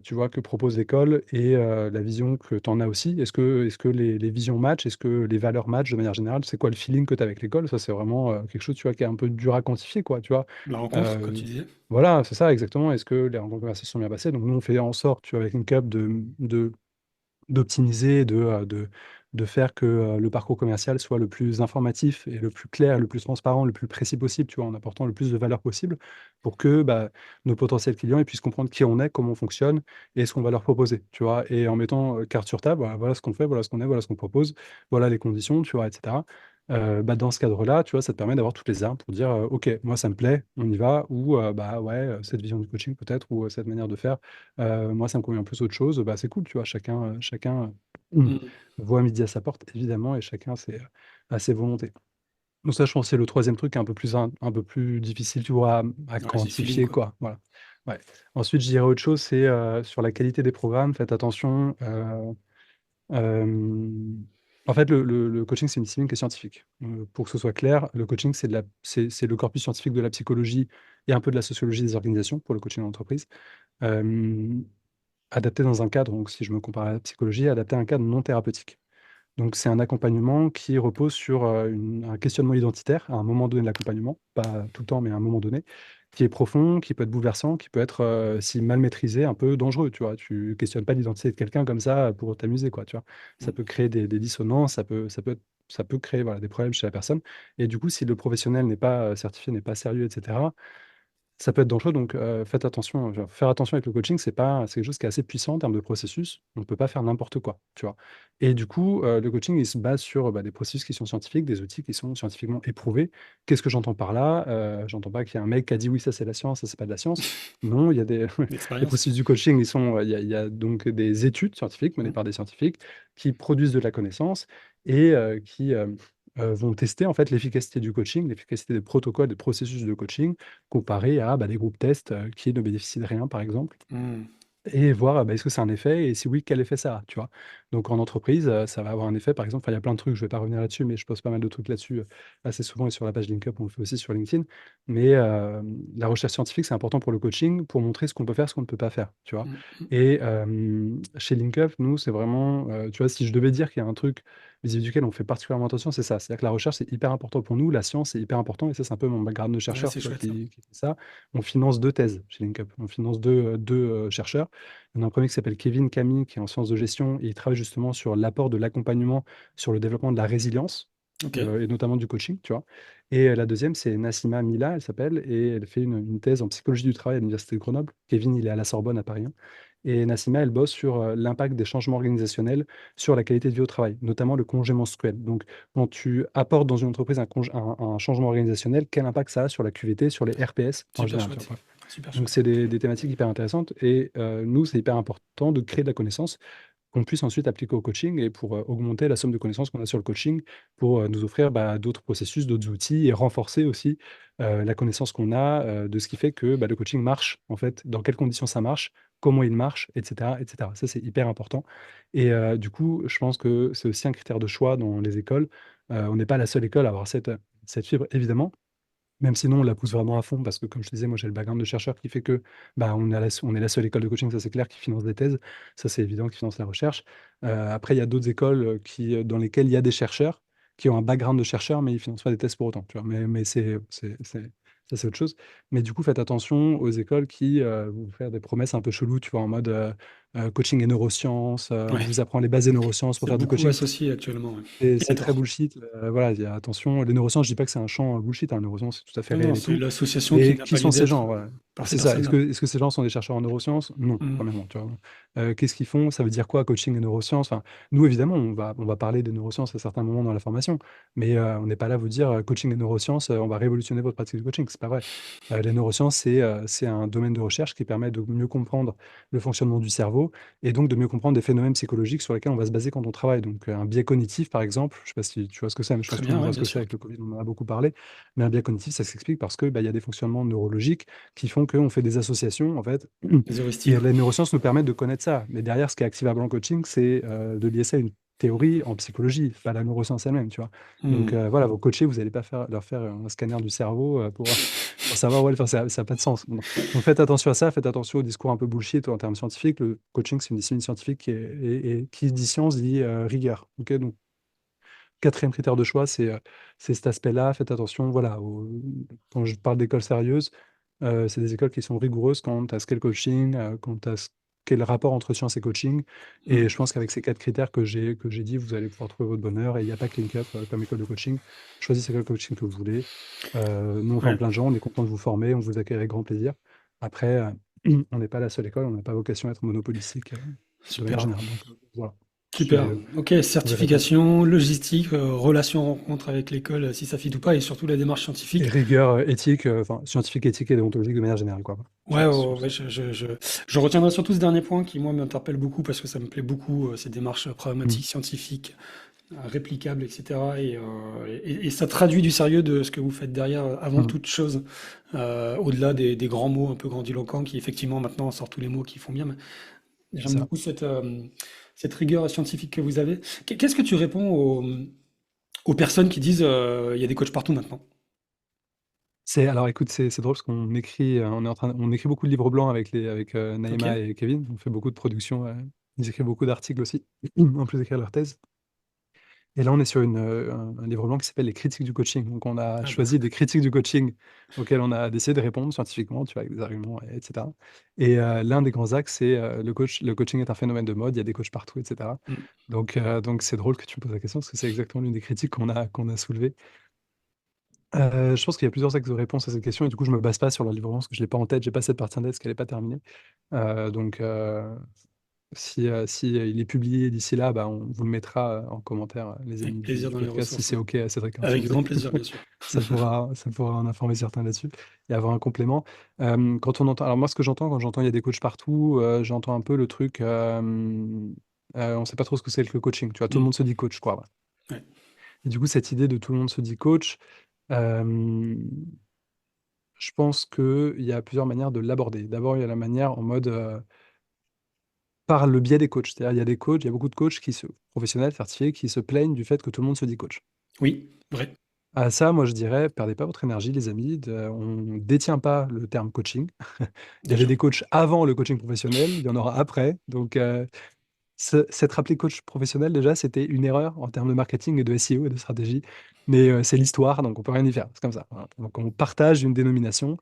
tu vois, que propose l'école et la vision que tu en as aussi. Est-ce que les visions matchent? Est-ce que les valeurs matchent de manière générale? C'est quoi le feeling que tu as avec l'école? Ça, c'est vraiment quelque chose, tu vois, qui est un peu dur à quantifier, quoi, tu vois. La rencontre, comme Euh, tu disais. voilà, c'est ça, exactement. Est-ce que les rencontres commerciales sont bien passées? Donc, nous, on fait en sorte, tu vois, avec une CUP, d'optimiser, de faire que le parcours commercial soit le plus informatif et le plus clair, le plus transparent, le plus précis possible, tu vois, en apportant le plus de valeur possible pour que bah, nos potentiels clients ils puissent comprendre qui on est, comment on fonctionne et ce qu'on va leur proposer, tu vois. Et en mettant carte sur table, voilà ce qu'on fait, voilà ce qu'on est, voilà ce qu'on propose, voilà les conditions, tu vois, etc. Bah, dans ce cadre-là, tu vois, ça te permet d'avoir toutes les armes pour dire, OK, moi ça me plaît, on y va, ou bah ouais, cette vision du coaching peut-être, ou cette manière de faire, moi, ça me convient plus autre chose. Bah, c'est cool, tu vois. Chacun Mhm. voit midi à sa porte, évidemment, et chacun a ses volontés. Donc ça, je pense que c'est le troisième truc un peu plus difficile, tu vois, à Ouais, c'est feeling, quantifier, quoi. quoi. Voilà. Ouais. Ensuite, je dirais autre chose, c'est sur la qualité des programmes. Faites attention. Euh, En fait, le coaching, c'est une discipline qui est scientifique. Pour que ce soit clair, le coaching, c'est le corpus scientifique de la psychologie Il y a un peu de la sociologie des organisations pour le coaching d'entreprise. Euh, Adapté dans un cadre, donc si je me compare à la psychologie, adapté à un cadre non thérapeutique. Donc, c'est un accompagnement qui repose sur un questionnement identitaire à un moment donné de l'accompagnement, pas tout le temps, mais à un moment donné, qui est profond, qui peut être bouleversant, qui peut être, si mal maîtrisé, un peu dangereux, tu vois. Tu questionnes pas l'identité de quelqu'un comme ça pour t'amuser, quoi, tu vois. Ça peut créer des dissonances, ça peut créer voilà, des problèmes chez la personne. Et du coup, si le professionnel n'est pas certifié, n'est pas sérieux, etc., ça peut être dangereux, donc faites attention. Genre, faire attention avec le coaching, c'est quelque chose qui est assez puissant en termes de processus. On ne peut pas faire n'importe quoi, tu vois. Et du coup, le coaching, il se base sur des processus qui sont scientifiques, des outils qui sont scientifiquement éprouvés. Qu'est-ce que j'entends par là? J'entends pas qu'il y a un mec qui a dit oui, ça c'est la science, ça c'est pas de la science. Non, il y a des les L'expérience. processus du coaching, il y a donc des études scientifiques menées Mm. par des scientifiques qui produisent de la connaissance et qui vont tester en fait l'efficacité du coaching, l'efficacité des protocoles, des processus de coaching comparé à des groupes tests qui ne bénéficient de rien, par exemple, Mm. et voir est-ce que c'est un effet et si oui, quel effet ça a, tu vois. Donc en entreprise, ça va avoir un effet, par exemple, enfin, il y a plein de trucs, je vais pas revenir là-dessus, mais je poste pas mal de trucs là-dessus assez souvent et sur la page LinkUp, on le fait aussi sur LinkedIn. Mais la recherche scientifique, c'est important pour le coaching, pour montrer ce qu'on peut faire, ce qu'on ne peut pas faire, tu vois. Mm. Mm. Et chez LinkUp, nous, c'est vraiment, tu vois, si je devais dire qu'il y a un truc vis-à-vis duquel on fait particulièrement attention, c'est ça. C'est-à-dire que la recherche, c'est hyper important pour nous, la science, c'est hyper important, et ça, c'est un peu mon background de Ouais, chercheur, c'est tu vois, chouette ça. qui fait ça. On finance 2 thèses chez LinkUp. On finance deux chercheurs. Il y en a un premier qui s'appelle Kevin Camille, qui est en sciences de gestion, et il travaille justement sur l'apport de l'accompagnement sur le développement de la résilience, Ok. et notamment du coaching, tu vois. Et la deuxième, c'est Nassima Mila, elle s'appelle, et elle fait une thèse en psychologie du travail à l'Université de Grenoble. Kevin, il est à la Sorbonne à Paris 1. Et Nassima, elle bosse sur l'impact des changements organisationnels sur la qualité de vie au travail, notamment le congé menstruel. Donc, quand tu apportes dans une entreprise un changement organisationnel, quel impact ça a sur la QVT, sur les RPS en Super général, tu vois, chouette. bref. Super Donc, chouette. c'est des thématiques hyper intéressantes. Et nous, c'est hyper important de créer de la connaissance qu'on puisse ensuite appliquer au coaching et pour augmenter la somme de connaissances qu'on a sur le coaching pour nous offrir d'autres processus, d'autres outils et renforcer aussi la connaissance qu'on a de ce qui fait que le coaching marche, en fait, dans quelles conditions ça marche, comment il marche, etc., etc. Ça, c'est hyper important. Et du coup, je pense que c'est aussi un critère de choix dans les écoles. On n'est pas la seule école à avoir cette fibre, évidemment. Même si nous, on la pousse vraiment à fond, parce que comme je te disais, moi j'ai le background de chercheur qui fait que on est la seule école de coaching, ça c'est clair, qui finance des thèses. Ça c'est évident, qui finance la recherche. Après, il y a d'autres écoles dans lesquelles il y a des chercheurs qui ont un background de chercheur, mais ils ne financent pas des thèses pour autant. Tu vois. Mais ça c'est autre chose. Mais du coup, faites attention aux écoles qui vont vous faire des promesses un peu cheloues, tu vois, en mode coaching et neurosciences, on Ouais. vous apprend les bases des neurosciences pour C'est faire du beaucoup coaching. associé actuellement. Ouais. Et Et à c'est très tort. bullshit. Voilà, attention, les neurosciences, je dis pas que c'est un champ bullshit, hein, neurosciences, c'est tout à fait Non, réel non, et c'est tout. l'association qui Mais n'a qui pas sont lieu ces d'être gens? Voilà. par ces C'est ça. personnes-là. Est-ce que ces gens sont des chercheurs en neurosciences? Non, Mm. premièrement, tu vois. Qu'est-ce qu'ils font? Ça veut dire quoi, coaching et neurosciences? Enfin, nous, évidemment, on va parler des neurosciences à certains moments dans la formation, mais on n'est pas là à vous dire coaching et neurosciences, on va révolutionner votre pratique de coaching. C'est pas vrai. Les neurosciences, c'est un domaine de recherche qui permet de mieux comprendre le fonctionnement du cerveau et donc de mieux comprendre des phénomènes psychologiques sur lesquels on va se baser quand on travaille. Donc, un biais cognitif, par exemple, je ne sais pas si tu vois ce que c'est, mais je pense Très que tout le bien, monde ouais, voit ce bien que c'est sûr. avec le Covid, on en a beaucoup parlé. Mais un biais cognitif, ça s'explique parce que il y a des fonctionnements neurologiques qui font qu'on fait des associations, en fait. Les heuristiques. Et les neurosciences nous permettent de connaître ça. Mais derrière, ce qui est activable en coaching, c'est de lier ça à une théorie en psychologie, pas la neuroscience elle-même, tu vois. Donc Mm. voilà, vos coachés, vous n'allez pas leur faire un scanner du cerveau pour savoir, ouais, enfin, ça n'a pas de sens. Donc faites attention à ça, faites attention au discours un peu bullshit en termes scientifiques. Le coaching, c'est une discipline scientifique et qui dit science dit rigueur. Ok, donc quatrième critère de choix, c'est cet aspect-là. Faites attention, voilà, quand je parle d'écoles sérieuses, c'est des écoles qui sont rigoureuses quant à ce qu'est le coaching, quant à ce qu'est le rapport entre science et coaching. Et Mm. je pense qu'avec ces 4 critères que j'ai dit, vous allez pouvoir trouver votre bonheur. Et il n'y a pas que LinkUp comme école de coaching. Choisissez quel coaching que vous voulez. Nous, on forme Ouais, plein de gens, on est content de vous former, on vous accueille avec grand plaisir. Après, on n'est pas la seule école, on n'a pas vocation à être monopolistique de manière super. générale. Donc voilà. Super. Ok, Vous avez répondu. certification, logistique, relation rencontre avec l'école, si ça fit ou pas, et surtout la démarche Et scientifique. rigueur éthique, enfin scientifique, éthique et déontologique de manière générale, quoi. Ouais, ouais, ouais, je retiendrai surtout ce dernier point qui, moi, m'interpelle beaucoup parce que ça me plaît beaucoup, ces démarches Mm. pragmatiques, scientifiques, réplicables, etc. Et ça traduit du sérieux de ce que vous faites derrière, avant Mm. toute chose, au-delà des grands mots un peu grandiloquents qui, effectivement, maintenant sortent tous les mots qui font bien. Mais C'est j'aime ça. beaucoup cette rigueur scientifique que vous avez. Qu'est-ce que tu réponds aux personnes qui disent il y a des coachs partout maintenant? Alors écoute, c'est drôle parce qu'on écrit, on écrit beaucoup de livres blancs avec Ok. Naïma et Kevin. On fait beaucoup de production. Ils écrivent beaucoup d'articles aussi, en plus d'écrire leur thèse. Et là, on est sur un livre blanc qui s'appelle Les critiques du coaching. Donc, on a Ah bah, choisi des critiques du coaching auxquelles on a décidé de répondre scientifiquement, tu vois, avec des arguments, etc. Et l'un des grands axes, c'est le coaching est un phénomène de mode, il y a des coachs partout, etc. mm, Donc c'est drôle que tu me poses la question parce que c'est exactement l'une des critiques qu'on a soulevées. Je pense qu'il y a plusieurs axes de réponse à cette question et du coup, je me base pas sur le livre blanc parce que je l'ai pas en tête, j'ai pas cette partie en tête parce qu'elle n'est pas terminée. Donc, si il est publié d'ici là, bah, on vous le mettra en commentaire, les amis avec du, plaisir du dans les podcast, si ressources, c'est ouais. OK à Cédric, hein, s'il Avec vous plaît. grand plaisir, bien sûr. Ça pourra en informer certains là-dessus et avoir un complément. Quand on entend, alors moi, ce que j'entends quand j'entends il y a des coachs partout, j'entends un peu le truc, on sait pas trop ce que c'est que le coaching. Tu vois, tout le Mm, monde se dit coach, quoi. Ouais. ouais. Et du coup, cette idée de tout le monde se dit coach, euh, je pense qu'il y a plusieurs manières de l'aborder. D'abord, il y a la manière en mode par le biais des coachs. C'est-à-dire, il y a des coachs, il y a beaucoup de coachs professionnels, certifiés, qui se plaignent du fait que tout le monde se dit coach. Oui, vrai. À ça, moi, je dirais, perdez pas votre énergie, les amis. On ne détient pas le terme coaching. Il y avait Déjà. des coachs avant le coaching professionnel, il y en aura après. Donc, s'être appelé coach professionnel, déjà, c'était une erreur en termes de marketing et de SEO et de stratégie. Mais c'est l'histoire, donc on peut rien y faire. C'est comme ça. Voilà. Donc, on partage une dénomination.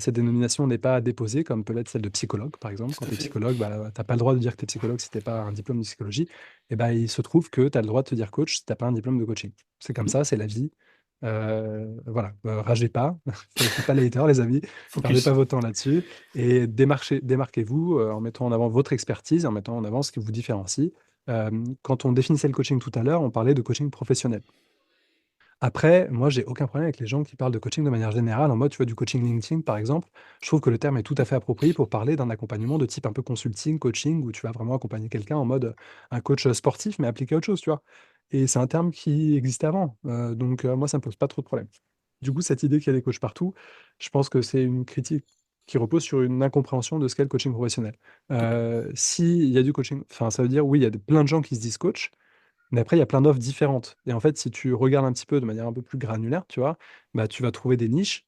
Cette dénomination n'est pas déposée, comme peut l'être celle de psychologue, par exemple. Quand Tout à tu es fait. psychologue, bah, tu n'as pas le droit de dire que tu es psychologue si tu n'as pas un diplôme de psychologie. Et ben il se trouve que tu as le droit de te dire coach si tu n'as pas un diplôme de coaching. C'est comme Mm, ça, c'est la vie. Voilà, ragez pas, faites pas les haters, les amis, perdez focus. pas votre temps là-dessus et démarquez-vous en mettant en avant votre expertise, en mettant en avant ce qui vous différencie. Quand on définissait le coaching tout à l'heure, on parlait de coaching professionnel. Après, moi, j'ai aucun problème avec les gens qui parlent de coaching de manière générale, en mode, tu vois, du coaching LinkedIn, par exemple. Je trouve que le terme est tout à fait approprié pour parler d'un accompagnement de type un peu consulting, coaching, où tu vas vraiment accompagner quelqu'un en mode un coach sportif, mais appliqué à autre chose, tu vois. Et c'est un terme qui existait avant. Donc, moi, ça me pose pas trop de problème. Du coup, cette idée qu'il y a des coachs partout, je pense que c'est une critique qui repose sur une incompréhension de ce qu'est le coaching professionnel. S'il y a du coaching, enfin, ça veut dire, oui, il y a plein de gens qui se disent coach, mais après, il y a plein d'offres différentes. Et en fait, si tu regardes un petit peu de manière un peu plus granulaire, tu vois, bah, tu vas trouver des niches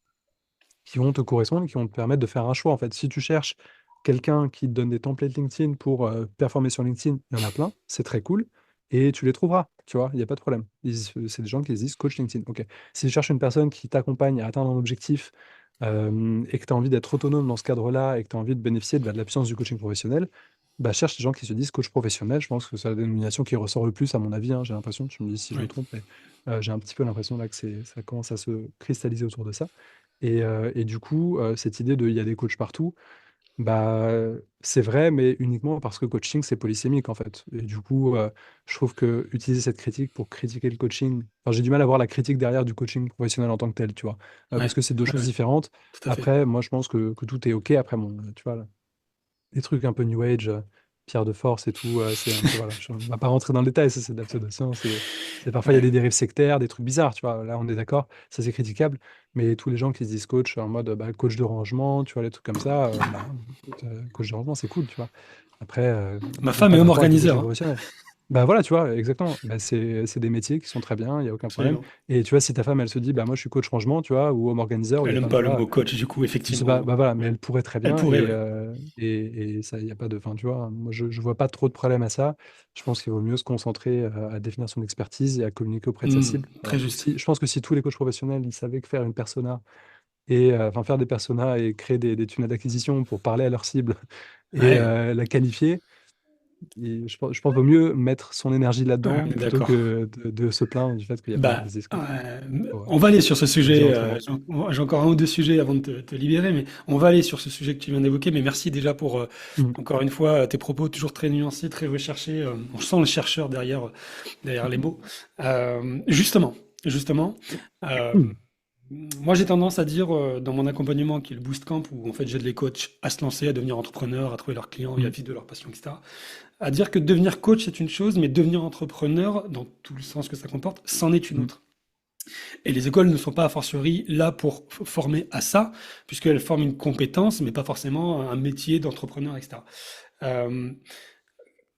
qui vont te correspondre, qui vont te permettre de faire un choix. En fait, si tu cherches quelqu'un qui te donne des templates LinkedIn pour performer sur LinkedIn, il y en a plein, c'est très cool, et tu les trouveras, tu vois, il n'y a pas de problème. C'est des gens qui se disent coach LinkedIn. Ok. Si tu cherches une personne qui t'accompagne à atteindre un objectif et que tu as envie d'être autonome dans ce cadre-là et que tu as envie de bénéficier de la puissance du coaching professionnel, bah, cherche des gens qui se disent coach professionnel. Je pense que c'est la dénomination qui ressort le plus, à mon avis, hein, j'ai l'impression, tu me dis si je me Oui. trompe, mais j'ai un petit peu l'impression là que ça commence à se cristalliser autour de ça. Et du coup, cette idée de il y a des coachs partout, bah, c'est vrai, mais uniquement parce que coaching, c'est polysémique en fait. Et du coup, je trouve que utiliser cette critique pour critiquer le coaching, enfin, j'ai du mal à voir la critique derrière du coaching professionnel en tant que tel, tu vois. Parce Ouais. que c'est deux Ouais, choses ouais. différentes. Tout à fait. Après, moi, je pense que tout est OK. Après, bon, tu vois, les trucs un peu New Age, pierre de force et tout, c'est un peu, voilà, on va pas rentrer dans le détail, ça c'est de la pseudo-science, parfois il y a Ouais. des dérives sectaires, des trucs bizarres, tu vois, là on est d'accord, ça c'est critiquable, mais tous les gens qui se disent coach en mode bah, coach de rangement, tu vois, les trucs comme ça, bah, écoute, coach de rangement c'est cool, tu vois. Après, Ma ça n'a femme pas est de homme rapport avec le organiseur, coaching hein. professionnel. Bah voilà, tu vois, exactement. Bah, c'est des métiers qui sont très bien, il n'y a aucun problème. Absolument. Et tu vois, si ta femme, elle se dit, bah moi je suis coach rangement, tu vois, ou home organizer, ou il y Elle a n'aime plein de, pas le voilà, mot coach, du coup, je sais pas, effectivement. bah voilà, mais Ouais. elle pourrait très Elle bien pourrait, ouais. et ça, il n'y a pas de, enfin, tu vois, moi je vois pas trop de problème à ça. Je pense qu'il vaut mieux se concentrer à définir son expertise et à communiquer auprès de sa cible. Très juste. Je pense que si tous les coachs professionnels ils savaient que faire une persona et enfin faire des personas et créer des tunnels d'acquisition pour parler à leur cible et Ouais, la qualifier, je pense qu'il vaut mieux mettre son énergie ouais, là-dedans on est plutôt d'accord. que de se plaindre du fait qu'il n'y a pas de Bah, business coach. Faut, on va aller sur ce faut le dire sujet. autrement. J'ai encore un ou deux sujets avant de te libérer, mais on va aller sur ce sujet que tu viens d'évoquer. Mais merci déjà pour, Mm. encore une fois, tes propos toujours très nuancés, très recherchés. On sent le chercheur derrière les mots. Justement, euh, Mm. moi j'ai tendance à dire dans mon accompagnement qui est le Boost Camp, où en fait j'aide les coachs à se lancer, à devenir entrepreneurs, à trouver leurs clients et à Mm. vivre de leur passion, etc. À dire que devenir coach c'est une chose, mais devenir entrepreneur, dans tout le sens que ça comporte, c'en est une Mm. autre. Et les écoles ne sont pas a fortiori là pour former à ça, puisqu'elles forment une compétence, mais pas forcément un métier d'entrepreneur, etc. Euh,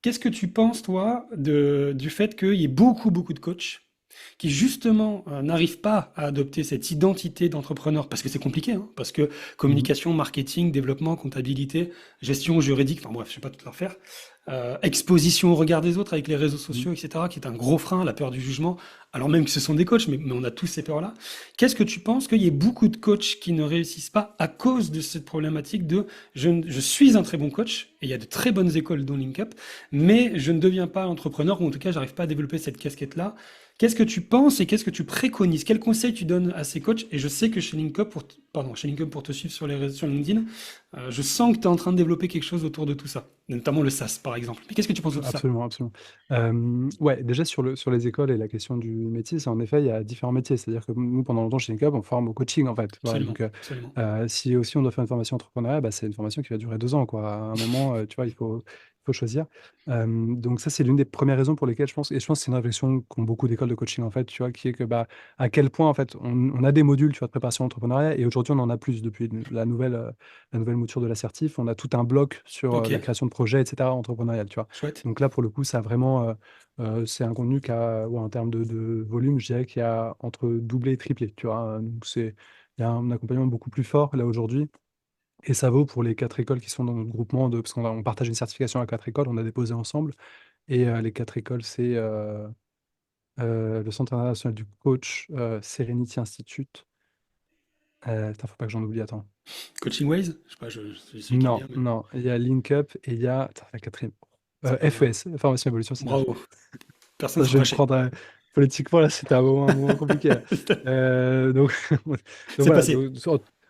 Qu'est-ce que tu penses, toi, du fait qu'il y ait beaucoup, beaucoup de coachs? qui justement n'arrivent pas à adopter cette identité d'entrepreneur, parce que c'est compliqué, hein, parce que Mhm. communication, marketing, développement, comptabilité, gestion juridique, enfin bref, je ne vais pas tout leur faire, exposition au regard des autres avec les réseaux Mhm. sociaux, etc., qui est un gros frein, la peur du jugement, alors même que ce sont des coachs, mais on a tous ces peurs-là. Qu'est-ce que tu penses qu'il y ait beaucoup de coachs qui ne réussissent pas à cause de cette problématique de je suis un très bon coach, et il y a de très bonnes écoles dont LinkUp, mais je ne deviens pas entrepreneur, ou en tout cas, j'arrive pas à développer cette casquette-là. Qu'est-ce que tu penses et qu'est-ce que tu préconises? Quels conseils tu donnes à ces coachs? Et je sais que chez LinkUp, chez LinkUp pour te suivre sur les réseaux, sur LinkedIn, je sens que tu es en train de développer quelque chose autour de tout ça, notamment le SaaS par exemple. Mais qu'est-ce que tu penses de tout ça? Absolument, absolument. Ouais, déjà sur les écoles et la question du métier, c'est en effet, il y a différents métiers. C'est-à-dire que nous, pendant longtemps chez Incap, on forme au coaching, en fait. Voilà, Absolument, donc, absolument. si aussi on doit faire une formation entrepreneuriale, bah, c'est une formation qui va durer 2 ans, quoi. À un moment, tu vois, il faut choisir. Donc ça, c'est l'une des premières raisons pour lesquelles je pense, et je pense que c'est une réflexion qu'ont beaucoup d'écoles de coaching, en fait, tu vois, qui est que, bah, à quel point, en fait, on a des modules, tu vois, de préparation entrepreneuriale, et aujourd'hui, on en a plus depuis la nouvelle mouture de l'assertif. On a tout un bloc sur Ok, la création de projets, etc., entrepreneurial, tu vois. chouette. Donc là, pour le coup, ça a vraiment, c'est un contenu qui a, ouais, en termes de volume, je dirais qu'il y a entre doublé et triplé, tu vois. Donc il y a un accompagnement beaucoup plus fort là aujourd'hui. Et ça vaut pour les 4 écoles qui sont dans notre groupement, parce qu'on partage une certification à 4 écoles, on a déposé ensemble. Et les 4 écoles, c'est le Centre international du coach, Serenity Institute. Attends, faut pas que j'en oublie, attends. Coaching Ways? Je sais pas, c'est celui qui me Non, vient, mais non, il y a LinkUp et il y a, attends, la quatrième. c'est pas grave. FES, Formation Évolution Synergie. Bravo. Personne Ça, ne je sera vais me fâché. prendre politiquement, là, c'était un moment compliqué, là. Donc, donc C'est voilà. passé.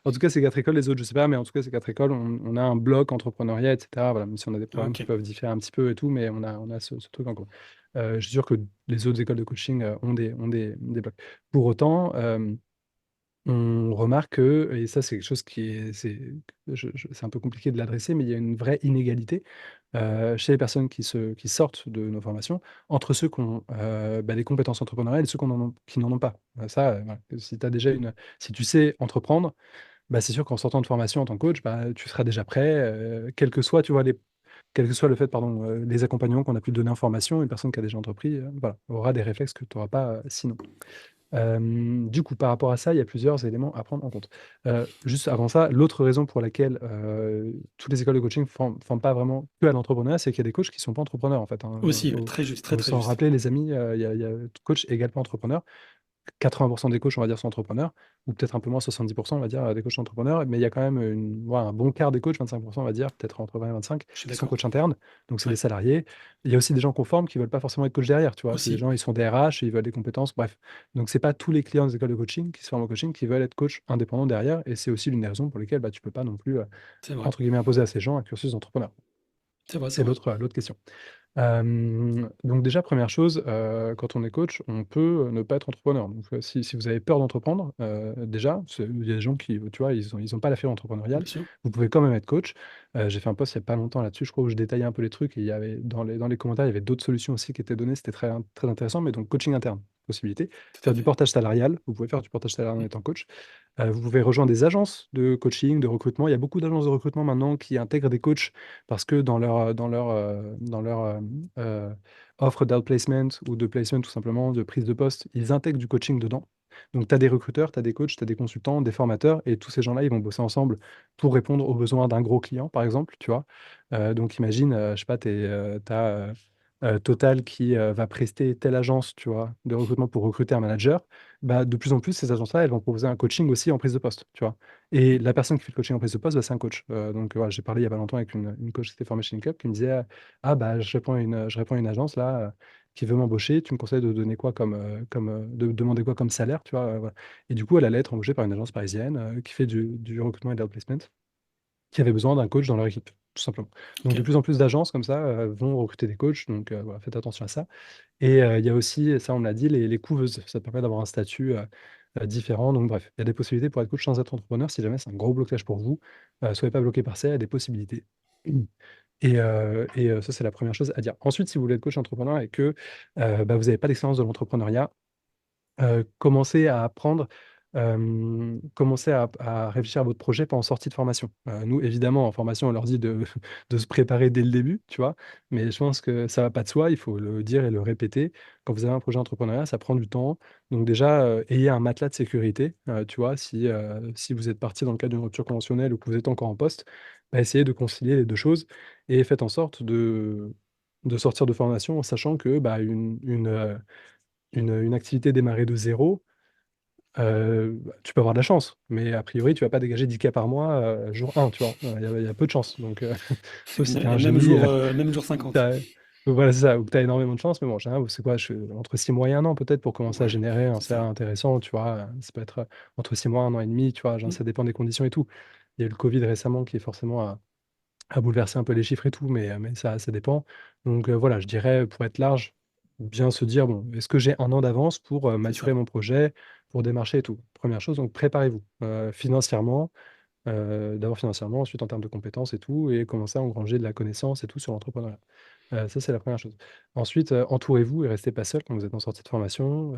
En tout cas, ces 4 écoles, les autres, je sais pas, mais en tout cas, ces 4 écoles, on a un bloc entrepreneuriat, etc. Voilà, même si on a des programmes Ok. qui peuvent différer un petit peu et tout, mais on a ce truc en commun. Je suis sûr que les autres écoles de coaching ont des blocs. Pour autant, on remarque que, et ça, c'est quelque chose qui est, c'est un peu compliqué de l'adresser, mais il y a une vraie inégalité chez les personnes qui sortent de nos formations entre ceux qui ont bah, des compétences entrepreneuriales et ceux qui n'en ont pas. Ça, voilà. Si tu sais entreprendre, bah, c'est sûr qu'en sortant de formation en tant que coach, bah, tu seras déjà prêt, quel que soit le fait, pardon, les accompagnements qu'on a pu te donner en formation, une personne qui a déjà entrepris, voilà, aura des réflexes que tu n'auras pas sinon. Du coup, par rapport à ça, il y a plusieurs éléments à prendre en compte. Juste avant ça, l'autre raison pour laquelle toutes les écoles de coaching ne forment pas vraiment que à l'entrepreneuriat, c'est qu'il y a des coachs qui ne sont pas entrepreneurs, en fait, hein. Aussi, Faut, très juste, très faut très s'en juste. rappeler, les amis, il y a coach égale pas entrepreneur. 80% des coachs, on va dire, sont entrepreneurs, ou peut-être un peu moins, 70%, on va dire, des coachs entrepreneurs, mais il y a quand même un bon quart des coachs, 25%, on va dire, peut-être entre 20 et 25, Je suis qui sont d'accord. coachs internes, donc c'est des Ouais, salariés. Il y a aussi des gens qu'on forme qui ne veulent pas forcément être coach derrière, tu vois. C'est des aussi. gens, ils sont DRH, et ils veulent des compétences, bref. Donc c'est pas tous les clients des écoles de coaching qui se forment au coaching qui veulent être coach indépendant derrière, et c'est aussi l'une des raisons pour lesquelles bah, tu peux pas non plus, C'est vrai. entre guillemets, imposer à ces gens un cursus d'entrepreneur. C'est vrai, c'est C'est vrai. l'autre question. Donc déjà, première chose, quand on est coach, on peut ne pas être entrepreneur. Donc, si vous avez peur d'entreprendre, déjà, il y a des gens qui, tu vois, ils ont pas la fibre entrepreneuriale. Bien sûr. Vous pouvez quand même être coach. J'ai fait un post il y a pas longtemps là-dessus, je crois, où je détaillais un peu les trucs et il y avait dans les commentaires, il y avait d'autres solutions aussi qui étaient données. C'était très, très intéressant. Mais donc, coaching interne, possibilité. Tout à Faire du fait. portage salarial. Vous pouvez faire du portage salarial en Mm. étant coach. Vous pouvez rejoindre des agences de coaching, de recrutement. Il y a beaucoup d'agences de recrutement maintenant qui intègrent des coachs parce que dans leur offre d'outplacement ou de placement tout simplement, de prise de poste, ils intègrent du coaching dedans. Donc tu as des recruteurs, tu as des coachs, tu as des consultants, des formateurs, et tous ces gens-là, ils vont bosser ensemble pour répondre aux besoins d'un gros client, par exemple, tu vois. Donc imagine, je sais pas, tu as Total qui va prester telle agence, tu vois, de recrutement pour recruter un manager. Bah, de plus en plus, ces agences-là, elles vont proposer un coaching aussi en prise de poste, tu vois. Et la personne qui fait le coaching en prise de poste, bah, c'est un coach. Donc, voilà, j'ai parlé il y a pas longtemps avec une coach qui était formée chez Cup qui me disait ah, bah, je réponds à une agence là qui veut m'embaucher. Tu me conseilles de donner quoi de demander quoi comme salaire, tu vois. Voilà. Et du coup, elle allait être embauchée par une agence parisienne qui fait du recrutement et de l'outplacement, qui avait besoin d'un coach dans leur équipe, tout simplement. Donc, de Ok. plus en plus d'agences comme ça vont recruter des coachs. Donc, voilà, faites attention à ça. Et il y a aussi, ça on l'a dit, les couveuses. Ça permet d'avoir un statut différent. Donc bref, il y a des possibilités pour être coach sans être entrepreneur. Si jamais c'est un gros blocage pour vous, soyez pas bloqué par ça, il y a des possibilités. Et ça, c'est la première chose à dire. Ensuite, si vous voulez être coach entrepreneur et que bah, vous n'avez pas d'expérience de l'entrepreneuriat, commencez à apprendre. commencez à réfléchir à votre projet pas en sortie de formation. Nous, évidemment, en formation, on leur dit de, de se préparer dès le début, tu vois, mais je pense que ça va pas de soi, il faut le dire et le répéter. Quand vous avez un projet entrepreneurial, ça prend du temps. Donc déjà, ayez un matelas de sécurité, tu vois, si vous êtes parti dans le cadre d'une rupture conventionnelle ou que vous êtes encore en poste, bah, essayez de concilier les deux choses et faites en sorte de sortir de formation en sachant que bah, une activité démarrée de zéro, tu peux avoir de la chance, mais a priori, tu vas pas dégager 10 K par mois, jour un, tu vois? Il y a peu de chance, donc sauf si tu es un Et génie, même jour ou que 50. tu voilà, c'est ça, ou que tu as énormément de chance, mais bon, en général, c'est quoi? Entre 6 mois et 1 an peut-être pour commencer à Ouais, générer un c'est salaire ça. intéressant, tu vois? Ça peut être, entre 6 mois, 1 an et demi, tu vois? Genre, Mm, ça dépend des conditions et tout. Il y a eu le covid récemment qui est forcément à bouleverser un peu les chiffres et tout, mais ça dépend. Donc voilà, je dirais, pour être large, bien se dire: «Bon, est-ce que j'ai un an d'avance pour, c'est maturer ça. mon projet, pour démarcher et tout?» Première chose, donc préparez-vous, financièrement, d'abord financièrement, ensuite en termes de compétences et tout et commencer à engranger de la connaissance et tout sur l'entrepreneuriat. Ça, c'est la première chose. Ensuite, entourez-vous et restez pas seul quand vous êtes en sortie de formation,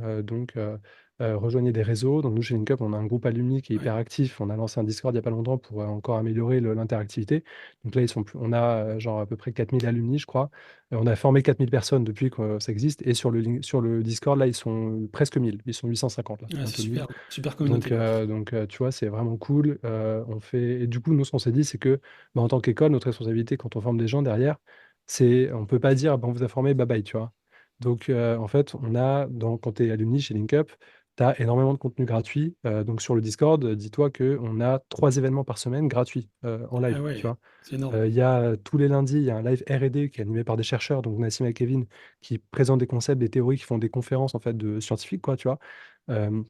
rejoignez des réseaux. Donc nous, chez LinkUp, on a un groupe alumni qui est Ouais. hyper actif. On a lancé un Discord il y a pas longtemps pour, encore améliorer l'interactivité. Donc là, ils sont plus on a, genre à peu près 4 000 alumni, je crois. On a formé 4 000 personnes depuis que ça existe et sur le Discord, là, ils sont presque 1 000. Ils sont 850 là, Ouais, c'est bientôt 1 000. super, super communauté, quoi. Tu vois, c'est vraiment cool. On fait et du coup, nous, ce qu'on s'est dit, c'est que, bah, en tant qu'école, notre responsabilité quand on forme des gens derrière, c'est on peut pas dire: «Bah, on vous a formé, bye bye», tu vois? Donc en fait, on a quand tu es alumni chez LinkUp, tu as énormément de contenu gratuit. Donc sur le Discord, dis-toi qu'on a 3 événements par semaine gratuits, en Ah live, tu ouais, vois? c'est énorme. Il y a, tous les lundis, il y a un live R&D qui est animé par des chercheurs, donc Nassim et Kevin, qui présentent des concepts, des théories, qui font des conférences, en fait, de scientifiques, quoi, tu vois? Hem